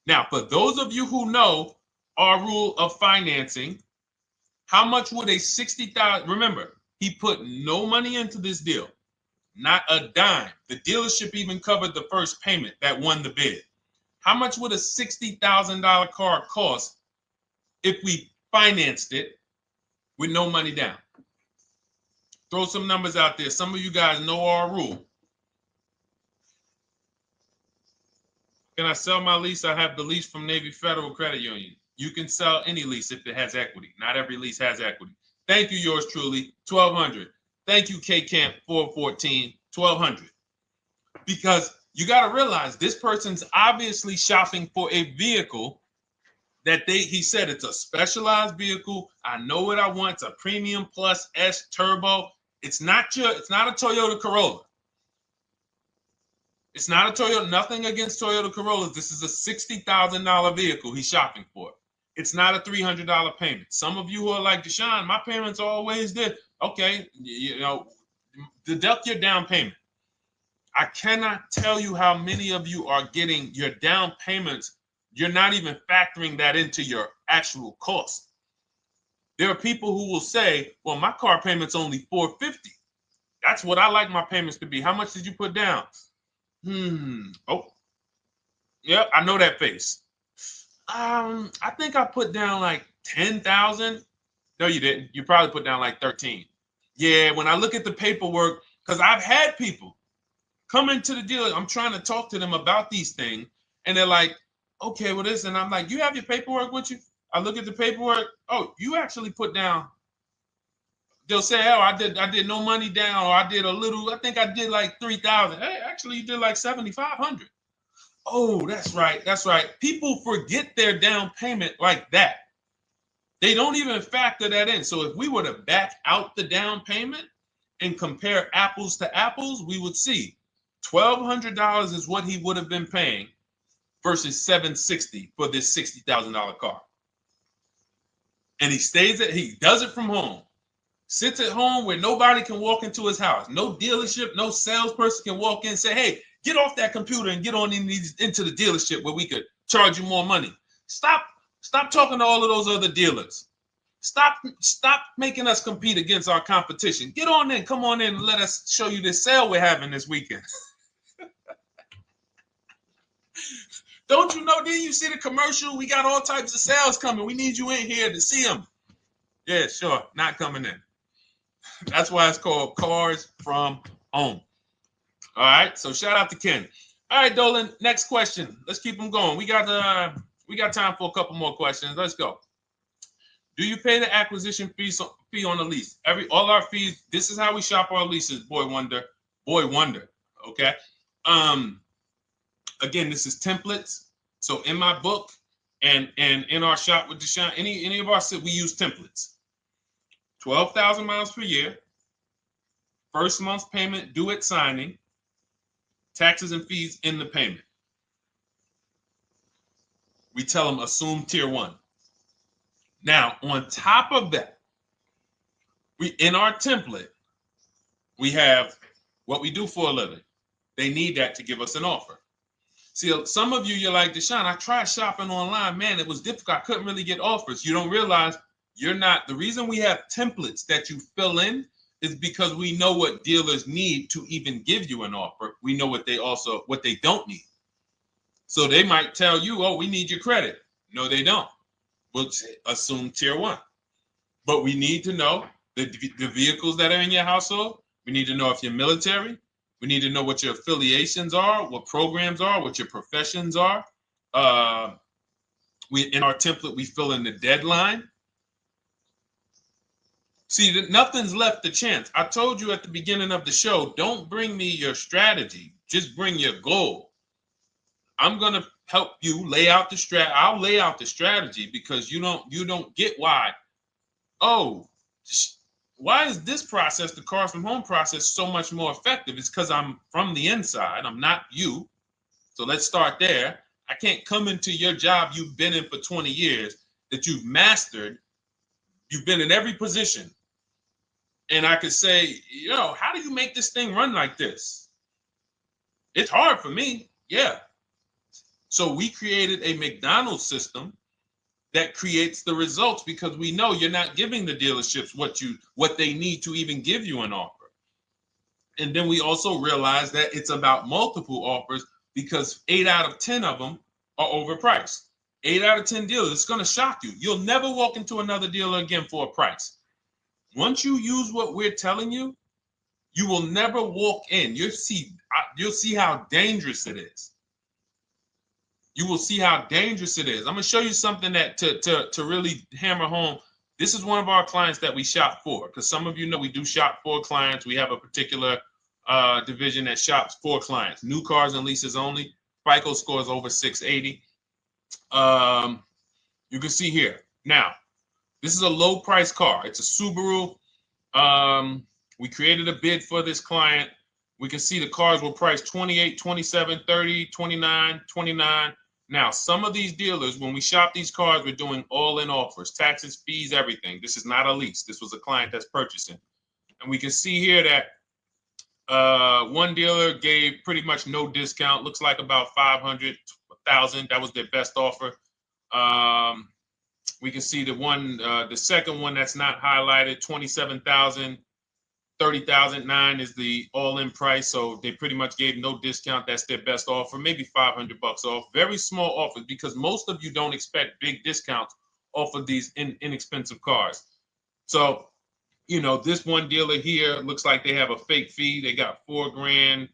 Now, for those of you who know our rule of financing, how much would a $60,000? Remember, he put no money into this deal, not a dime. The dealership even covered the first payment that won the bid. How much would a $60,000 car cost if we financed it with no money down? Throw some numbers out there. Some of you guys know our rule. Can I sell my lease? I have the lease from Navy Federal Credit Union. You can sell any lease if it has equity. Not every lease has equity. Thank you, yours truly, 1200. Thank you, K Camp 414, $1,200. Because you got to realize this person's obviously shopping for a vehicle that he said it's a specialized vehicle. I know what I want. It's a premium plus S turbo. It's not a Toyota Corolla. It's not a Toyota, nothing against Toyota Corollas. This is a $60,000 vehicle he's shopping for. It's not a $300 payment. Some of you who are like, Deshone, my payments are always there. Okay, deduct your down payment. I cannot tell you how many of you are getting your down payments. You're not even factoring that into your actual cost. There are people who will say, well, my car payment's only $450. That's what I like my payments to be. How much did you put down? Oh, yeah, I know that face. I think I put down like 10,000. No, you didn't. You probably put down like 13. Yeah, when I look at the paperwork, because I've had people come into the dealer, I'm trying to talk to them about these things, and they're like, okay, well, this, and I'm like, you have your paperwork with you? I look at the paperwork. Oh, you actually put down. They'll say, oh, I did no money down, or I did a little. I think I did like 3,000. Hey, actually, you did like 7,500. Oh, that's right. That's right. People forget their down payment like that. They don't even factor that in. So if we were to back out the down payment and compare apples to apples, we would see $1,200 is what he would have been paying versus $760 for this $60,000 car. And he does it from home. Sits at home where nobody can walk into his house. No dealership, no salesperson can walk in and say, hey, get off that computer and get on into the dealership where we could charge you more money. Stop talking to all of those other dealers. Stop making us compete against our competition. Get on in, come on in and let us show you this sale we're having this weekend. Don't you know, didn't you see the commercial? We got all types of sales coming. We need you in here to see them. Yeah, sure, not coming in. That's why it's called Cars from Home. All right, so shout out to Ken. All right, Dolan, next question. Let's keep them going. We got time for a couple more questions. Let's go. Do you pay the acquisition fee on the lease? All our fees, this is how we shop our leases, Boy Wonder. Okay. Again, this is templates. So in my book and in our shop with Deshone, any of our we use templates. 12,000 miles per year, first month's payment due at signing, taxes and fees in the payment. We tell them assume tier 1. Now, on top of that, in our template, we have what we do for a living. They need that to give us an offer. See, some of you, you're like, Deshone, I tried shopping online. Man, it was difficult. I couldn't really get offers. You don't realize you're not. The reason we have templates that you fill in is because we know what dealers need to even give you an offer. We know what they don't need. So they might tell you, oh, we need your credit. No, they don't. We'll assume tier 1. But we need to know the vehicles that are in your household. We need to know if you're military. We need to know what your affiliations are, what programs are, what your professions are. In our template, we fill in the deadline. See, nothing's left to chance. I told you at the beginning of the show, don't bring me your strategy. Just bring your goal. I'm going to help you lay out the strat. I'll lay out the strategy because you don't get why. Oh, why is this process, the Cars from Home process, so much more effective? It's because I'm from the inside. I'm not you. So let's start there. I can't come into your job you've been in for 20 years that you've mastered. You've been in every position. And I could say, how do you make this thing run like this? It's hard for me. Yeah. So we created a McDonald's system that creates the results because we know you're not giving the dealerships what they need to even give you an offer. And then we also realize that it's about multiple offers because 8 out of 10 of them are overpriced. 8 out of 10 dealers, it's going to shock you. You'll never walk into another dealer again for a price. Once you use what we're telling you, you will never walk in. You'll see how dangerous it is. You will see how dangerous it is. I'm going to show you something that to really hammer home. This is one of our clients that we shop for because some of you know we do shop for clients. We have a particular division that shops for clients. New cars and leases only. FICO scores over 680. You can see here. Now, this is a low price car. It's a Subaru. We created a bid for this client. We can see the cars were priced 28, 27, 30, 29, 29. Now, some of these dealers, when we shop these cars, we're doing all-in offers, taxes, fees, everything. This is not a lease. This was a client that's purchasing. And we can see here that one dealer gave pretty much no discount. Looks like about 500, 1,000. That was their best offer. We can see the second one that's not highlighted, 27,000. 30,009 is the all-in price, so they pretty much gave no discount. That's their best offer, maybe $500 off. Very small offers because most of you don't expect big discounts off of these inexpensive cars. So, you know, this one dealer here looks like they have a fake fee. They got $4,000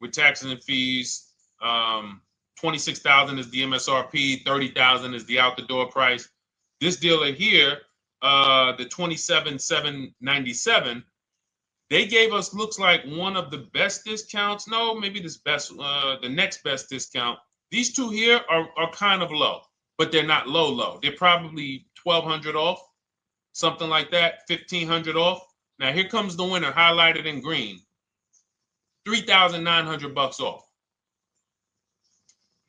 with taxes and fees. 26,000 is the MSRP. 30,000 is the out-the-door price. This dealer here, the 27,797. They gave us, looks like, one of the best discounts. No, maybe the next best discount. These two here are kind of low, but they're not low. They're probably 1,200 off, something like that, 1,500 off. Now here comes the winner, highlighted in green, 3,900 bucks off.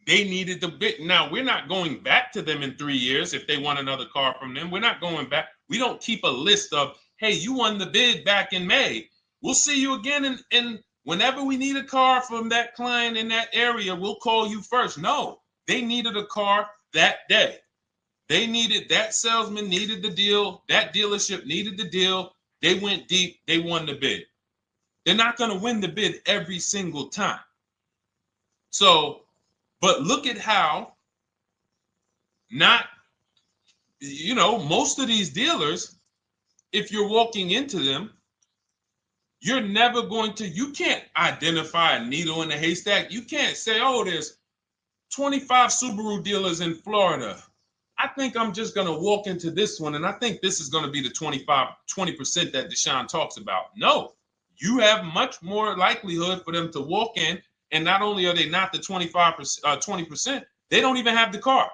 They needed the bid. Now we're not going back to them in 3 years if they want another car from them. We're not going back. We don't keep a list of, hey, you won the bid back in May. We'll see you again. And whenever we need a car from that client in that area, we'll call you first. No, they needed a car that day. They needed, that salesman needed the deal. That dealership needed the deal. They went deep. They won the bid. They're not going to win the bid every single time. So, but look at how most of these dealers, if you're walking into them, you're never going to, you can't identify a needle in a haystack. You can't say, oh, there's 25 Subaru dealers in Florida. I think I'm just going to walk into this one, and I think this is going to be the 20% that Deshone talks about. No, you have much more likelihood for them to walk in, and not only are they not the 20%, they don't even have the car.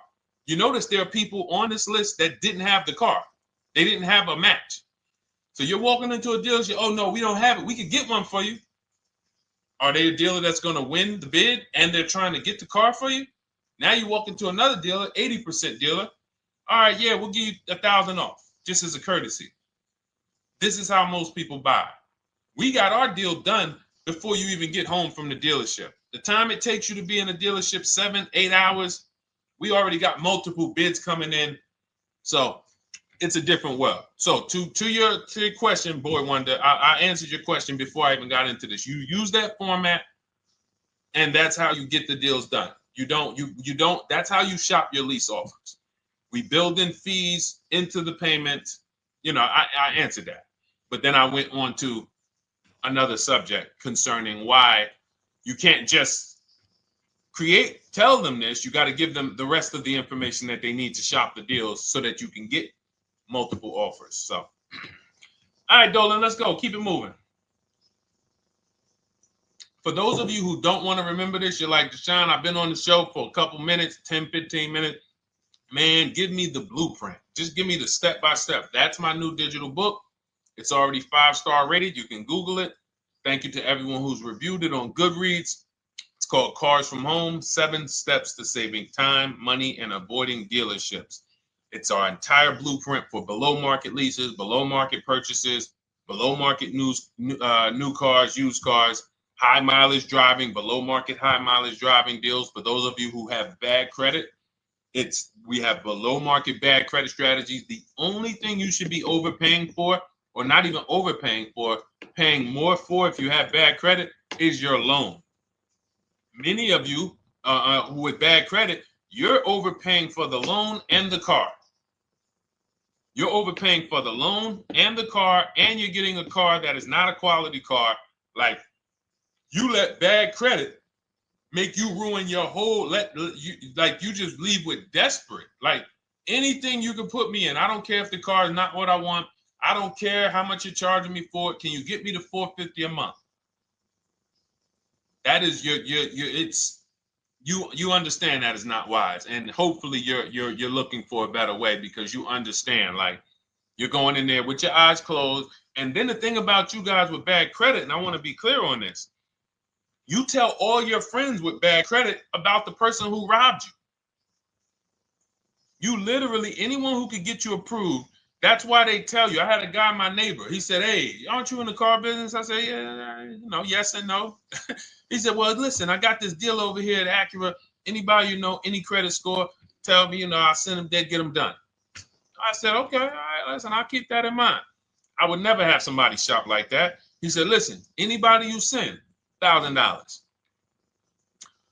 You notice there are people on this list that didn't have the car. They didn't have a match. So you're walking into a dealership, oh no, we don't have it. We could get one for you. Are they a dealer that's going to win the bid and they're trying to get the car for you? Now you walk into another dealer, 80% dealer. All right, yeah, we'll give you 1,000 off, just as a courtesy. This is how most people buy. We got our deal done before you even get home from the dealership. The time it takes you to be in a dealership, 7-8 hours, we already got multiple bids coming in. So it's a different world. So to your question, Boy Wonder, I answered your question before I even got into this. You use that format, and that's how you get the deals done. You don't, that's how you shop your lease offers. We build in fees into the payments. I answered that. But then I went on to another subject concerning why you can't just tell them this. You got to give them the rest of the information that they need to shop the deals so that you can get multiple offers. So, all right, Dolan, let's go. Keep it moving. For those of you who don't want to remember this, you're like, Deshone, I've been on the show for a couple minutes, 10, 15 minutes. Man, give me the blueprint. Just give me the step-by-step. That's my new digital book. It's already 5-star rated. You can Google it. Thank you to everyone who's reviewed it on Goodreads. It's called Cars from Home, 7 Steps to Saving Time, Money, and Avoiding Dealerships. It's our entire blueprint for below market leases, below market purchases, below market new cars, used cars, high mileage driving, below market high mileage driving deals. For those of you who have bad credit, we have below market bad credit strategies. The only thing you should be overpaying for, or not even overpaying for, paying more for if you have bad credit, is your loan. Many of you who with bad credit, you're overpaying for the loan and the car. You're overpaying for the loan and the car, and you're getting a car that is not a quality car. Like, you let bad credit make you ruin your whole, you just leave with desperate. Like, anything you can put me in. I don't care if the car is not what I want. I don't care how much you're charging me for it. Can you get me to $450 a month? That is you understand that is not wise, and hopefully you're looking for a better way, because you understand, like, you're going in there with your eyes closed. And then the thing about you guys with bad credit, and I want to be clear on this, you tell all your friends with bad credit about the person who robbed you. You literally, anyone who could get you approved, that's why they tell you. I had a guy, my neighbor, he said, "Hey, aren't you in the car business?" I said, "Yeah, yes and no." He said, "Well, listen, I got this deal over here at Acura. Anybody any credit score, tell me, I'll send them there, get them done." I said, "Okay, all right, listen, I'll keep that in mind." I would never have somebody shop like that. He said, "Listen, anybody you send, $1,000.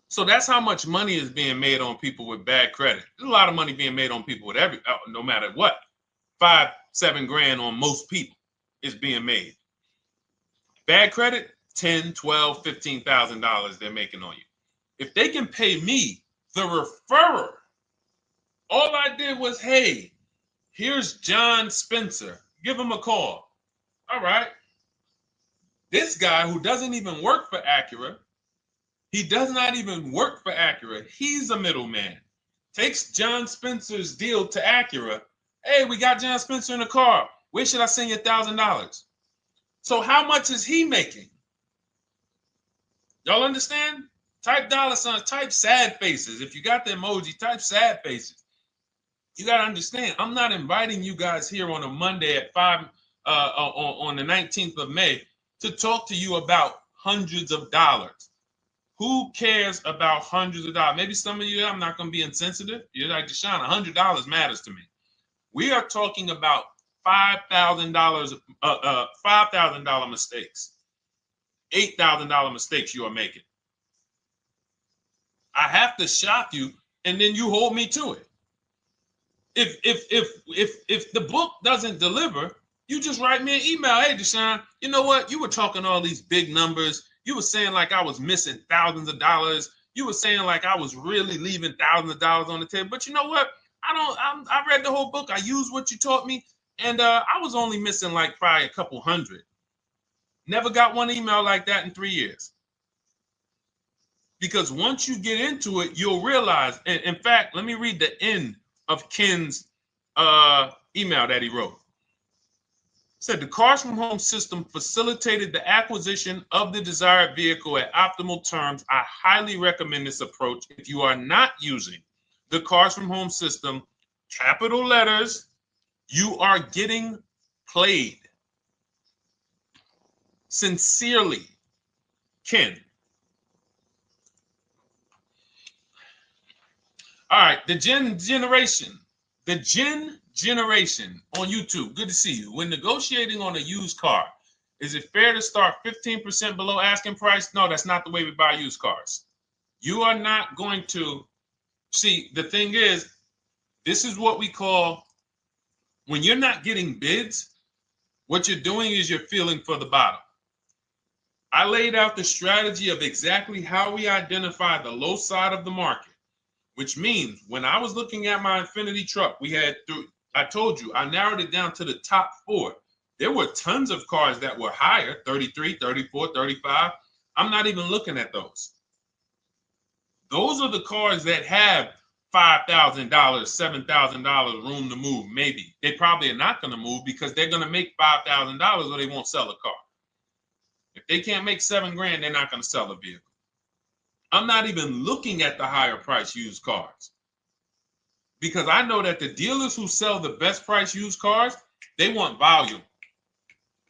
So that's how much money is being made on people with bad credit. There's a lot of money being made on people with no matter what. 5-7 grand on most people is being made. Bad credit, $10, $12, $15,000 they're making on you. If they can pay me, the referrer, all I did was, hey, here's John Spencer. Give him a call. All right. This guy who doesn't even work for Acura, he does not even work for Acura. He's a middleman. Takes John Spencer's deal to Acura. Hey, we got John Spencer in the car. Where should I send you $1,000? So how much is he making? Y'all understand? Type dollar signs, type sad faces. If you got the emoji, type sad faces. You got to understand, I'm not inviting you guys here on a Monday at 5 on the 19th of May to talk to you about hundreds of dollars. Who cares about hundreds of dollars? Maybe some of you, I'm not going to be insensitive. You're like, Deshone, $100 matters to me. We are talking about $5,000, $5,000 mistakes, $8,000 mistakes you are making. I have to shock you, and then you hold me to it. If the book doesn't deliver, you just write me an email. Hey, Deshone, you know what? You were talking all these big numbers. You were saying like I was missing thousands of dollars. You were saying like I was really leaving thousands of dollars on the table. But you know what? I read the whole book. I used what you taught me, and I was only missing like probably a couple hundred. Never got one email like that in 3 years. Because once you get into it, you'll realize. And in fact, let me read the end of Ken's email that he wrote. Said the Cars from Home system facilitated the acquisition of the desired vehicle at optimal terms. I highly recommend this approach. If you are not using the Cars from Home system, capital letters, you are getting played. Sincerely, Ken. All right, the Gen Generation on YouTube. Good to see you. When negotiating on a used car, is it fair to start 15% below asking price? No, that's not the way we buy used cars. You are not going to see. The thing is, this is what we call, when you're not getting bids, what you're doing is you're feeling for the bottom. I laid out the strategy of exactly how we identify the low side of the market, which means when I was looking at my Infiniti truck, I told you, I narrowed it down to the top 4. There were tons of cars that were higher, 33, 34, 35. I'm not even looking at those. Those are the cars that have $5,000, $7,000 room to move, maybe. They probably are not going to move because they're going to make $5,000 or they won't sell a car. If they can't make $7 grand, they're not going to sell a vehicle. I'm not even looking at the higher price used cars, because I know that the dealers who sell the best price used cars, they want volume.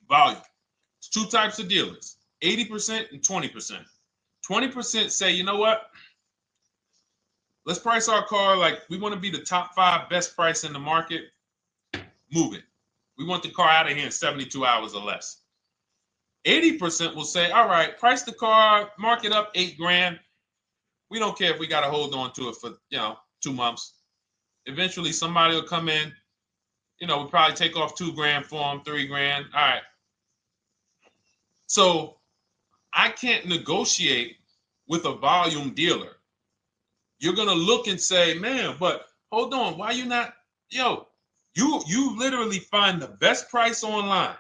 Volume. It's 2 types of dealers, 80% and 20%. 20% say, you know what? Let's price our car like we want to be the top 5 best price in the market. Move it. We want the car out of here in 72 hours or less. 80% will say, all right, price the car, mark it up 8 grand. We don't care if we got to hold on to it for, 2 months. Eventually, somebody will come in. We'll probably take off 2 grand for them, 3 grand. All right. So I can't negotiate with a volume dealer. You're going to look and say, man, but hold on. Why you not? You literally find the best price online.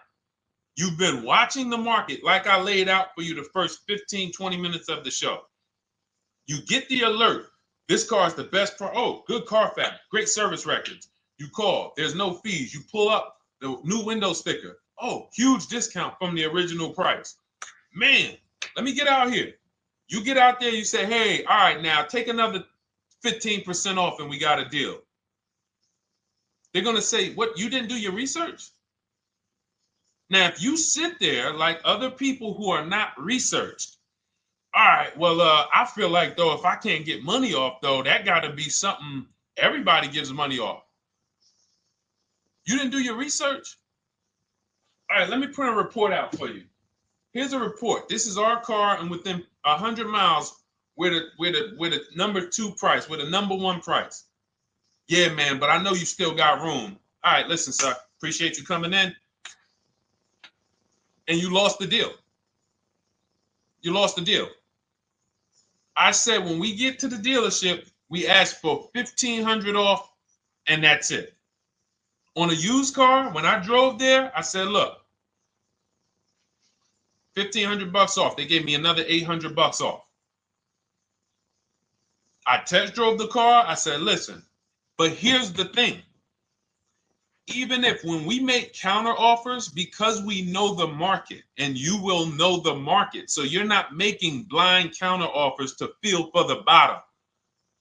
You've been watching the market like I laid out for you the first 15, 20 minutes of the show. You get the alert. This car is the best price. Oh, good Carfax, great service records. You call. There's no fees. You pull up the new window sticker. Oh, huge discount from the original price. Man, let me get out here. You get out there, you say, hey, all right, now take another 15% off and we got a deal. They're going to say, what, you didn't do your research? Now, if you sit there like other people who are not researched, all right, well, I feel like, though, if I can't get money off, though, that got to be something everybody gives money off. You didn't do your research? All right, let me print a report out for you. Here's a report. This is our car, and within 100 miles, we're the number 2 price, we're the number 1 price. Yeah, man, but I know you still got room. All right, listen, sir, appreciate you coming in. And you lost the deal. You lost the deal. I said when we get to the dealership, we ask for $1,500 off, and that's it. On a used car, when I drove there, I said, look, $1,500 off. They gave me another $800 off. I test drove the car. I said, listen, but here's the thing. Even if when we make counter offers, because we know the market, and you will know the market, so you're not making blind counter offers to feel for the bottom.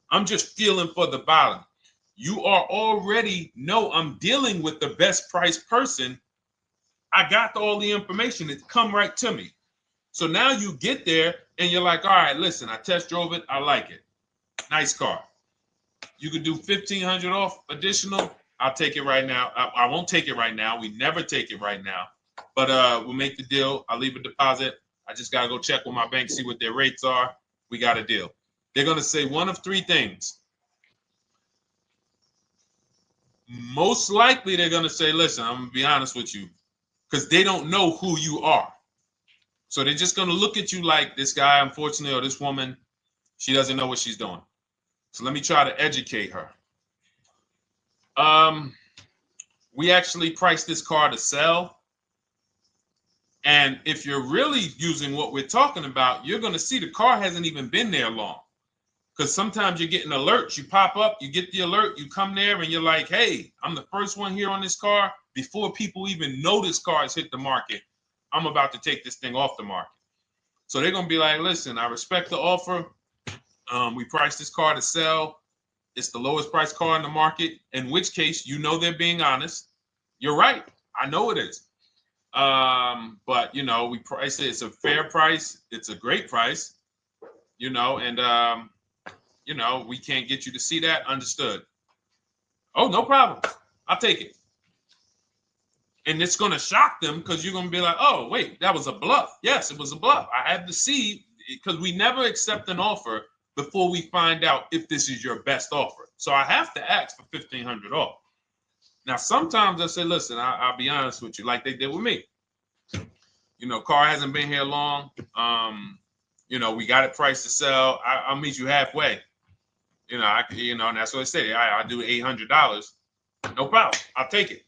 I'm just feeling for the bottom. You are already know I'm dealing with the best price person. I got all the information. It come right to me. So now you get there and you're like, all right, listen, I test drove it. I like it. Nice car. You could do $1,500 off additional. I'll take it right now. I won't take it right now. We never take it right now. But we'll make the deal. I'll leave a deposit. I just got to go check with my bank, see what their rates are. We got a deal. They're going to say one of 3 things. Most likely they're going to say, listen, I'm going to be honest with you, because they don't know who you are. So they're just going to look at you like this guy, unfortunately, or this woman, she doesn't know what she's doing. So let me try to educate her. We actually priced this car to sell. And if you're really using what we're talking about, you're going to see the car hasn't even been there long. Because sometimes you're getting alerts. You pop up, you get the alert, you come there, and you're like, hey, I'm the first one here on this car. Before people even know this car has hit the market, I'm about to take this thing off the market. So they're going to be like, listen, I respect the offer. We priced this car to sell. It's the lowest price car in the market, in which case, you know, they're being honest. You're right. I know it is. But, you know, we price it. It's a fair price. It's a great price, you know, and, you know, we can't get you to see that. Understood. Oh, no problem. I'll take it. And it's going to shock them because you're going to be like, oh, wait, that was a bluff. Yes, it was a bluff. I had to see, because we never accept an offer before we find out if this is your best offer. So I have to ask for $1,500 off. Now, sometimes I say, listen, I'll be honest with you, like they did with me. You know, car hasn't been here long. You know, we got it priced to sell. I'll meet you halfway. You know, and that's what I say. I do $800. No problem. I'll take it.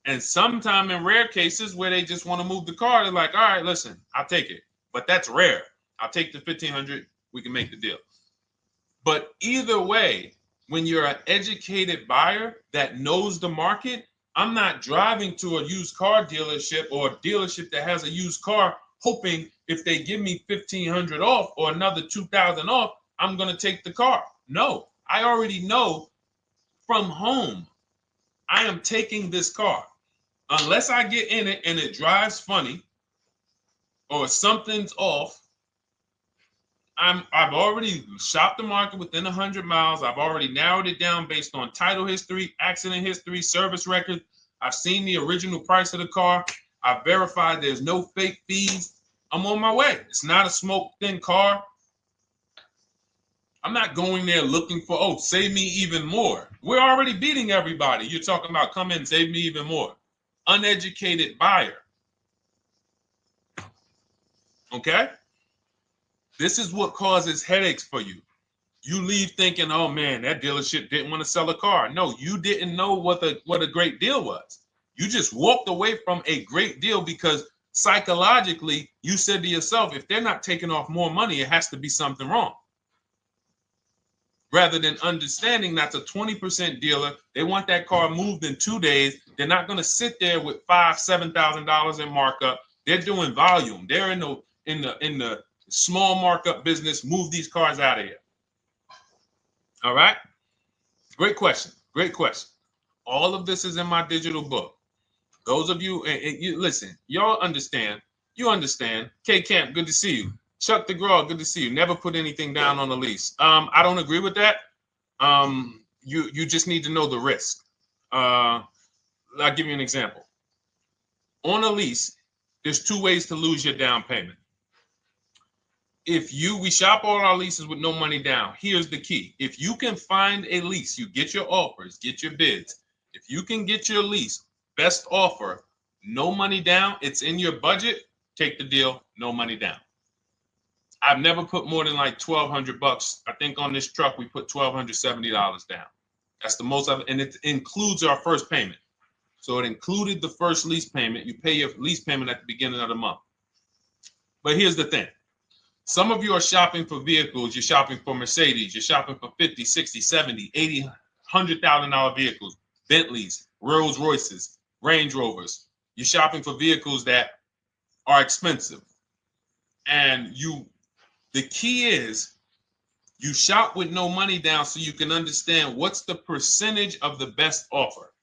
And sometimes in rare cases where they just want to move the car, they're like, all right, listen, I'll take it. But that's rare. I'll take the $1,500. We can make the deal. But either way, when you're an educated buyer that knows the market, I'm not driving to a used car dealership or a dealership that has a used car hoping if they give me $1,500 off or another $2,000 off, I'm going to take the car. No, I already know from home, I am taking this car. Unless I get in it and it drives funny or something's off, I've already shopped the market within 100 miles. I've already narrowed it down based on title history, accident history, service record. I've seen the original price of the car. I've verified there's no fake fees. I'm on my way. It's not a smoke thin car. I'm not going there looking for, oh, save me even more. We're already beating everybody. You're talking about come in, save me even more. Uneducated buyer. Okay? This is what causes headaches for you. You leave thinking, oh man, that dealership didn't want to sell a car. No, you didn't know what a great deal was. You just walked away from a great deal because psychologically you said to yourself, if they're not taking off more money, it has to be something wrong. Rather than understanding that's a 20% dealer, they want that car moved in 2 days. They're not going to sit there with $5,000-$7,000 in markup. They're doing volume. They're in the small markup business. Move these cars out of here. All right. Great question. Great question. All of this is in my digital book. Those of you, and you listen, y'all understand. You understand. K Camp, good to see you. Chuck DeGraw, good to see you. Never put anything down on a lease. I don't agree with that. You just need to know the risk. I'll give you an example. On a lease, there's 2 ways to lose your down payment. We shop all our leases with no money down. Here's the key. If you can find a lease, you get your offers, get your bids. If you can get your lease, best offer, no money down, it's in your budget, take the deal, no money down. I've never put more than like $1,200. I think on this truck, we put $1,270 down. That's the most of it. And it includes our first payment. So it included the first lease payment. You pay your lease payment at the beginning of the month. But here's the thing. Some of you are shopping for vehicles. You're shopping for Mercedes. You're shopping for 50, 60, 70, 80, $100,000 vehicles, Bentleys, Rolls Royces, Range Rovers. You're shopping for vehicles that are expensive. And the key is you shop with no money down so you can understand what's the percentage of the best offer.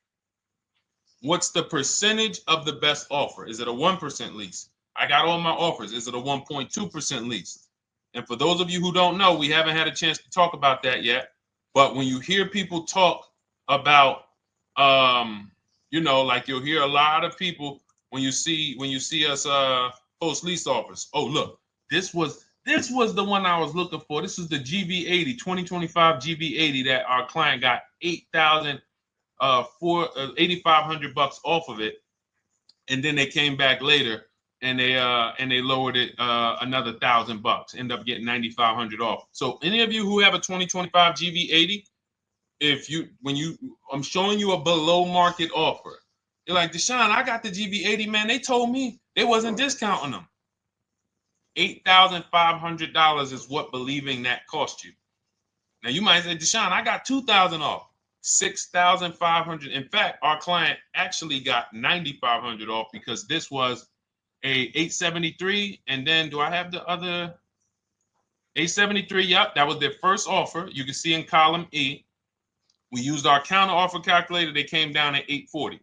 What's the percentage of the best offer? Is it a 1% lease? I got all my offers. Is it a 1.2% lease? And for those of you who don't know, we haven't had a chance to talk about that yet. But when you hear people talk about, like you'll hear a lot of people when you see us post lease offers. Oh, look, this was the one I was looking for. This is the GV80, 2025 GV80 that our client got $8,500 off of it, and then they came back later and they lowered it another $1,000. End up getting $9,500 off. So any of you who have a 2025 GV80, I'm showing you a below market offer. You're like, Deshone, I got the GV80, man. They told me they wasn't discounting them. $8,500 is what believing that cost you. Now you might say, Deshone, I got $2,000 off. $6,500. In fact, our client actually got $9,500 off because this was a 873. And then do I have the other 873? Yep, that was their first offer. You can see in column E. We used our counter offer calculator. They came down at 840.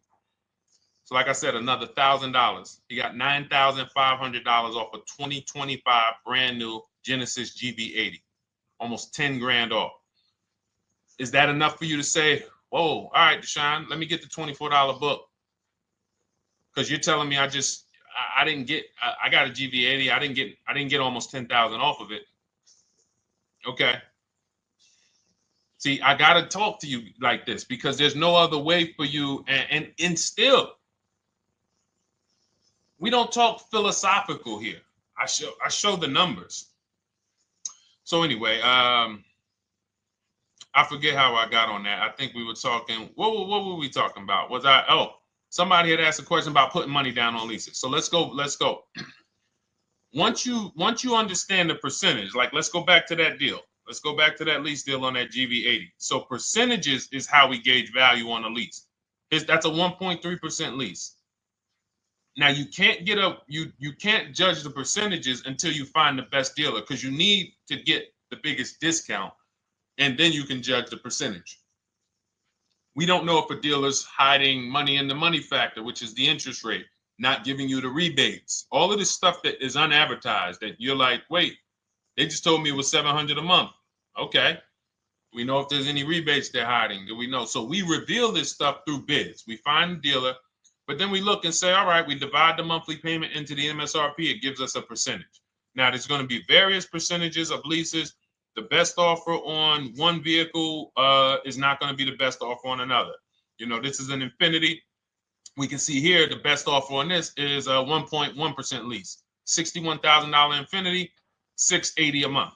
So like I said, another $1,000. He got $9,500 off a 2025 brand new Genesis GV80, almost 10 grand off. Is that enough for you to say, whoa, all right, Deshone, let me get the $24 book? Because you're telling me I got a GV80. I didn't get almost 10,000 off of it. Okay. See, I got to talk to you like this because there's no other way for you. And still, we don't talk philosophical here. I show the numbers. So anyway, I forget how I got on that. I think we were talking. What were we talking about? Somebody had asked a question about putting money down on leases. So let's go. Once you understand the percentage, like let's go back to that deal. Let's go back to that lease deal on that GV80. So percentages is how we gauge value on a lease. That's a 1.3% lease. Now you can't you can't judge the percentages until you find the best dealer because you need to get the biggest discount, and then you can judge the percentage. We don't know if a dealer's hiding money in the money factor, which is the interest rate, not giving you the rebates, all of this stuff that is unadvertised that you're like, wait, they just told me it was $700 a month. Okay. We know if there's any rebates they're hiding. Do we know? So we reveal this stuff through bids. We find the dealer, but then we look and say, all right, we divide the monthly payment into the MSRP. It gives us a percentage. Now, there's going to be various percentages of leases. The best offer on one vehicle is not going to be the best offer on another. This is an Infiniti. We can see here the best offer on this is a 1.1% lease. $61,000 Infiniti, $680 a month.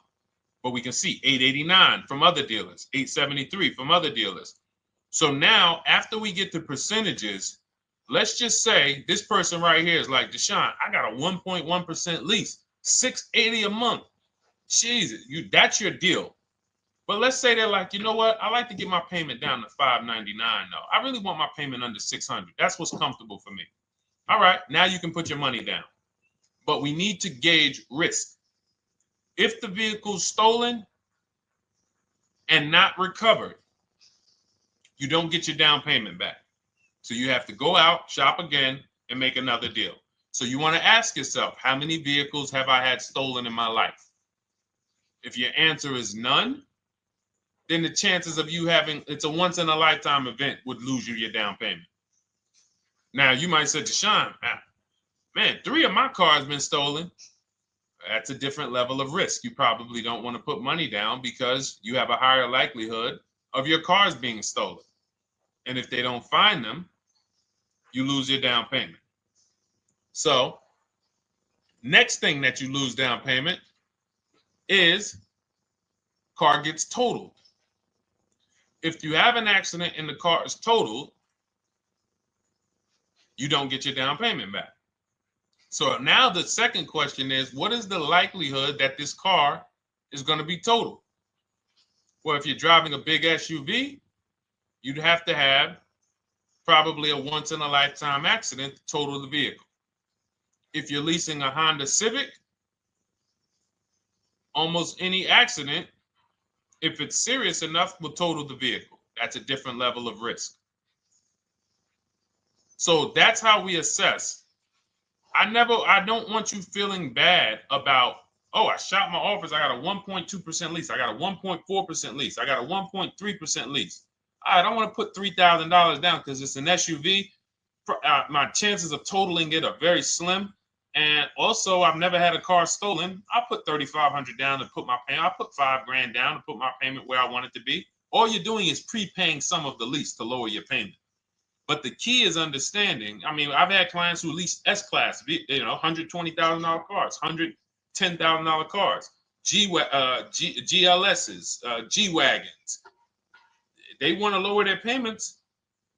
But we can see $889 from other dealers, $873 from other dealers. So now, after we get the percentages, let's just say this person right here is like, Deshone, I got a 1.1% lease, $680 a month. Jesus, that's your deal. But let's say they're like, you know what? I like to get my payment down to $599 though. I really want my payment under $600. That's what's comfortable for me. All right, now you can put your money down. But we need to gauge risk. If the vehicle's stolen and not recovered, you don't get your down payment back. So you have to go out, shop again, and make another deal. So you want to ask yourself, how many vehicles have I had stolen in my life? If your answer is none, then the chances of you having, it's a once in a lifetime event, would lose you your down payment. Now you might say, Deshone, man, 3 of my cars been stolen. That's a different level of risk. You probably don't want to put money down because you have a higher likelihood of your cars being stolen. And if they don't find them, you lose your down payment. So next thing that you lose down payment is car gets totaled. If you have an accident and the car is totaled, you don't get your down payment back. So now the second question is, what is the likelihood that this car is going to be totaled? Well, if you're driving a big SUV, you'd have to have probably a once in a lifetime accident to total the vehicle. If you're leasing a Honda Civic, almost any accident, if it's serious enough, will total the vehicle. That's a different level of risk. So that's how we assess. I don't want you feeling bad about, oh, I shot my office, I got a 1.2% lease, I got a 1.4% lease, I got a 1.3% lease. I don't want to put $3,000 down because it's an SUV. My chances of totaling it are very slim. And also, I've never had a car stolen. I put $3,500 down to put my payment. I put $5,000 down to put my payment where I want it to be. All you're doing is prepaying some of the lease to lower your payment. But the key is understanding. I mean, I've had clients who lease S-Class, $120,000 cars, $110,000 cars, GLSs, G-Wagons. They want to lower their payments,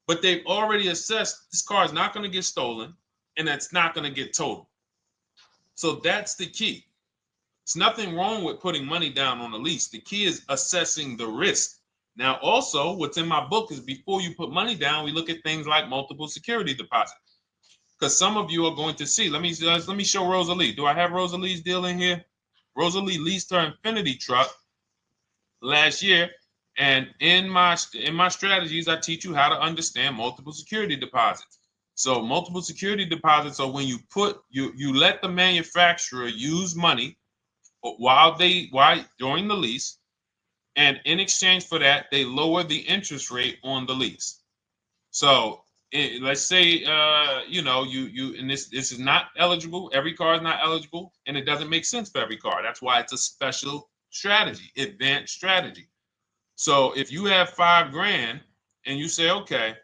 but they've already assessed this car is not going to get stolen and it's not going to get totaled. So that's the key. It's nothing wrong with putting money down on a lease. The key is assessing the risk. Now, also, what's in my book is before you put money down, we look at things like multiple security deposit. Because some of you are going to see, let me show Rosalie. Do I have Rosalie's deal in here? Rosalie leased her Infinity truck last year. And in my strategies, I teach you how to understand multiple security deposits. So multiple security deposits are when you let the manufacturer use money during the lease, and in exchange for that, they lower the interest rate on the lease. So let's say and this is not eligible. Every car is not eligible, and it doesn't make sense for every car. That's why it's a special strategy, advanced strategy. So if you have $5,000 and you say, okay,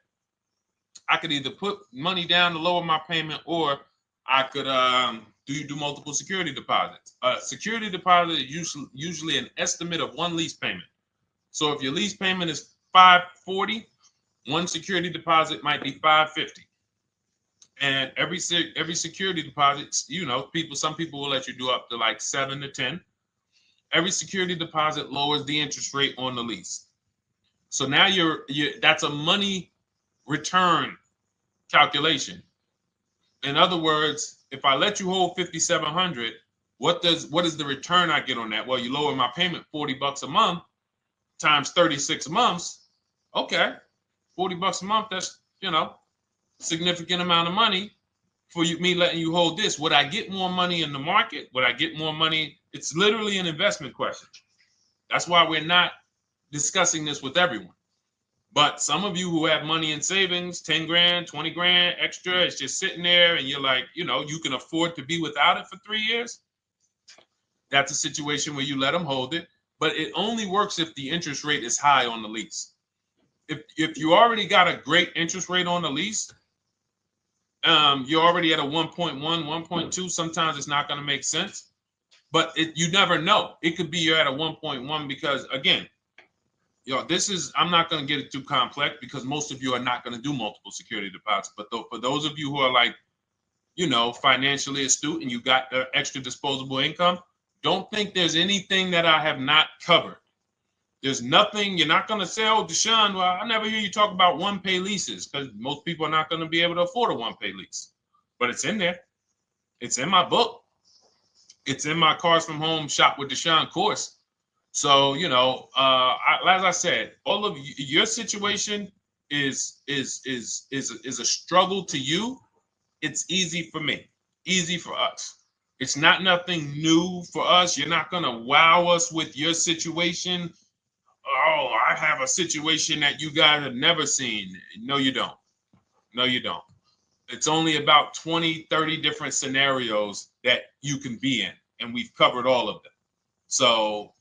I could either put money down to lower my payment, or I could do multiple security deposits. Security deposit is usually an estimate of one lease payment. So if your lease payment is $540, one security deposit might be $550. And every security deposit, some people will let you do up to like 7 to 10. Every security deposit lowers the interest rate on the lease. So now that's a money return calculation. In other words, if I let you hold $5,700, what is the return I get on that? Well, you lower my payment $40 a month times 36 months. Okay, $40 a month. That's significant amount of money for me letting you hold this. Would I get more money in the market? Would I get more money? It's literally an investment question. That's why we're not discussing this with everyone. But some of you who have money in savings, 10 grand, 20 grand extra, it's just sitting there and you're like, you can afford to be without it for 3 years. That's a situation where you let them hold it, but it only works if the interest rate is high on the lease. If you already got a great interest rate on the lease, you're already at a 1.1, 1.2. Sometimes it's not going to make sense, but you never know. It could be you're at a 1.1 because, again, this is, I'm not going to get it too complex because most of you are not going to do multiple security deposits. But for those of you who are like, financially astute and you got extra disposable income, don't think there's anything that I have not covered. There's nothing. You're not going to say, oh, Deshone, well, I never hear you talk about one-pay leases, because most people are not going to be able to afford a one-pay lease. But it's in there. It's in my book. It's in my Cars from Home Shop with Deshone course. So, as I said, all of your situation is a struggle to you. It's easy for me, easy for us. It's not nothing new for us. You're not going to wow us with your situation. Oh, I have a situation that you guys have never seen. No, you don't. No, you don't. It's only about 20, 30 different scenarios that you can be in, and we've covered all of them. So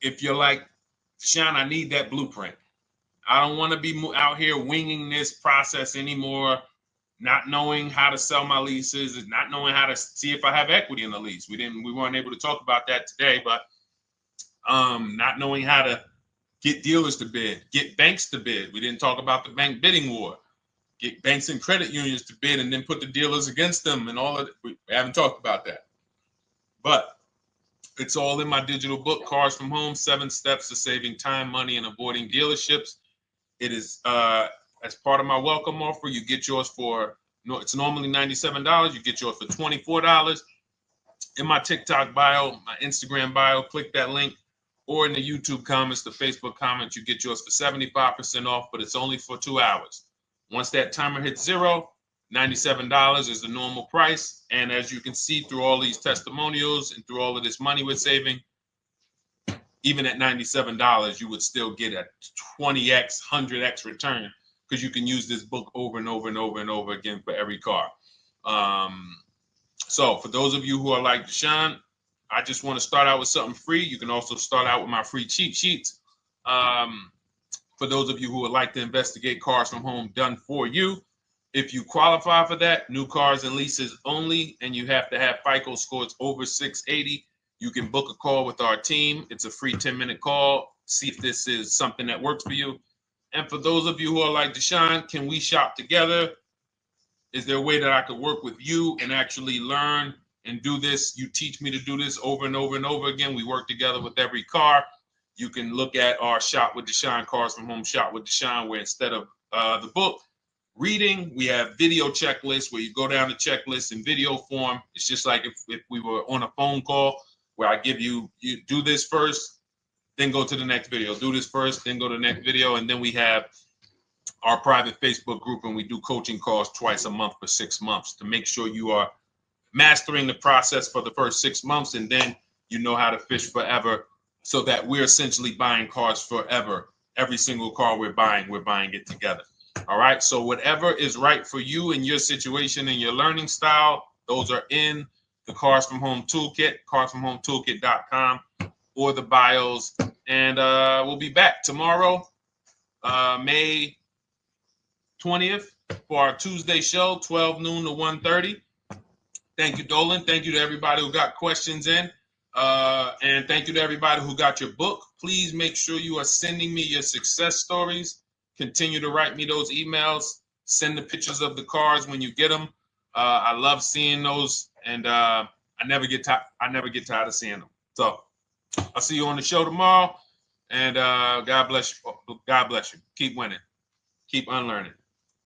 if you're like, Deshone, I need that blueprint. I don't want to be out here winging this process anymore, not knowing how to sell my leases and not knowing how to see if I have equity in the lease. We weren't able to talk about that today, but not knowing how to get dealers to bid, get banks to bid. We didn't talk about the bank bidding war. Get banks and credit unions to bid and then put the dealers against them and all of it. We haven't talked about that. But it's all in my digital book, Cars from Home, 7 Steps to Saving Time, Money, and Avoiding Dealerships. It is as part of my welcome offer. You get yours it's normally $97. You get yours for $24. In my TikTok bio, my Instagram bio, click that link, or in the YouTube comments, the Facebook comments, you get yours for 75% off, but it's only for 2 hours. Once that timer hits 0, $97 is the normal price. And as you can see through all these testimonials and through all of this money we're saving, even at $97, you would still get a 20x, 100x return, because you can use this book over and over and over and over again for every car. So for those of you who are like, Deshone, I just want to start out with something free. You can also start out with my free cheat sheets. For those of you who would like to investigate Cars from Home done for you, if you qualify for that, new cars and leases only, and you have to have FICO scores over 680, you can book a call with our team. It's a free 10-minute call. See if this is something that works for you. And for those of you who are like, Deshone, can we shop together? Is there a way that I could work with you and actually learn and do this? You teach me to do this over and over and over again. We work together with every car. You can look at our Shop with Deshone, Cars from Home Shop with Deshone, where instead of the book reading, we have video checklists where you go down the checklist in video form. It's just like if we were on a phone call, where I give you do this first, then go to the next video. Do this first, then go to the next video. And then we have our private Facebook group, and we do coaching calls twice a month for 6 months to make sure you are mastering the process for the first 6 months, and then you know how to fish forever, so that we're essentially buying cars forever. Every single car we're buying it together. All right. So whatever is right for you and your situation and your learning style, those are in the Cars from Home Toolkit, carsfromhometoolkit.com, or the bios. And we'll be back tomorrow, May 20th, for our Tuesday show, 12 noon to 1:30. Thank you, Dolan. Thank you to everybody who got questions in. And thank you to everybody who got your book. Please make sure you are sending me your success stories. Continue to write me those emails. Send the pictures of the cars when you get them. I love seeing those, and I never get tired of seeing them. So I'll see you on the show tomorrow, and God bless you. God bless you. Keep winning. Keep unlearning.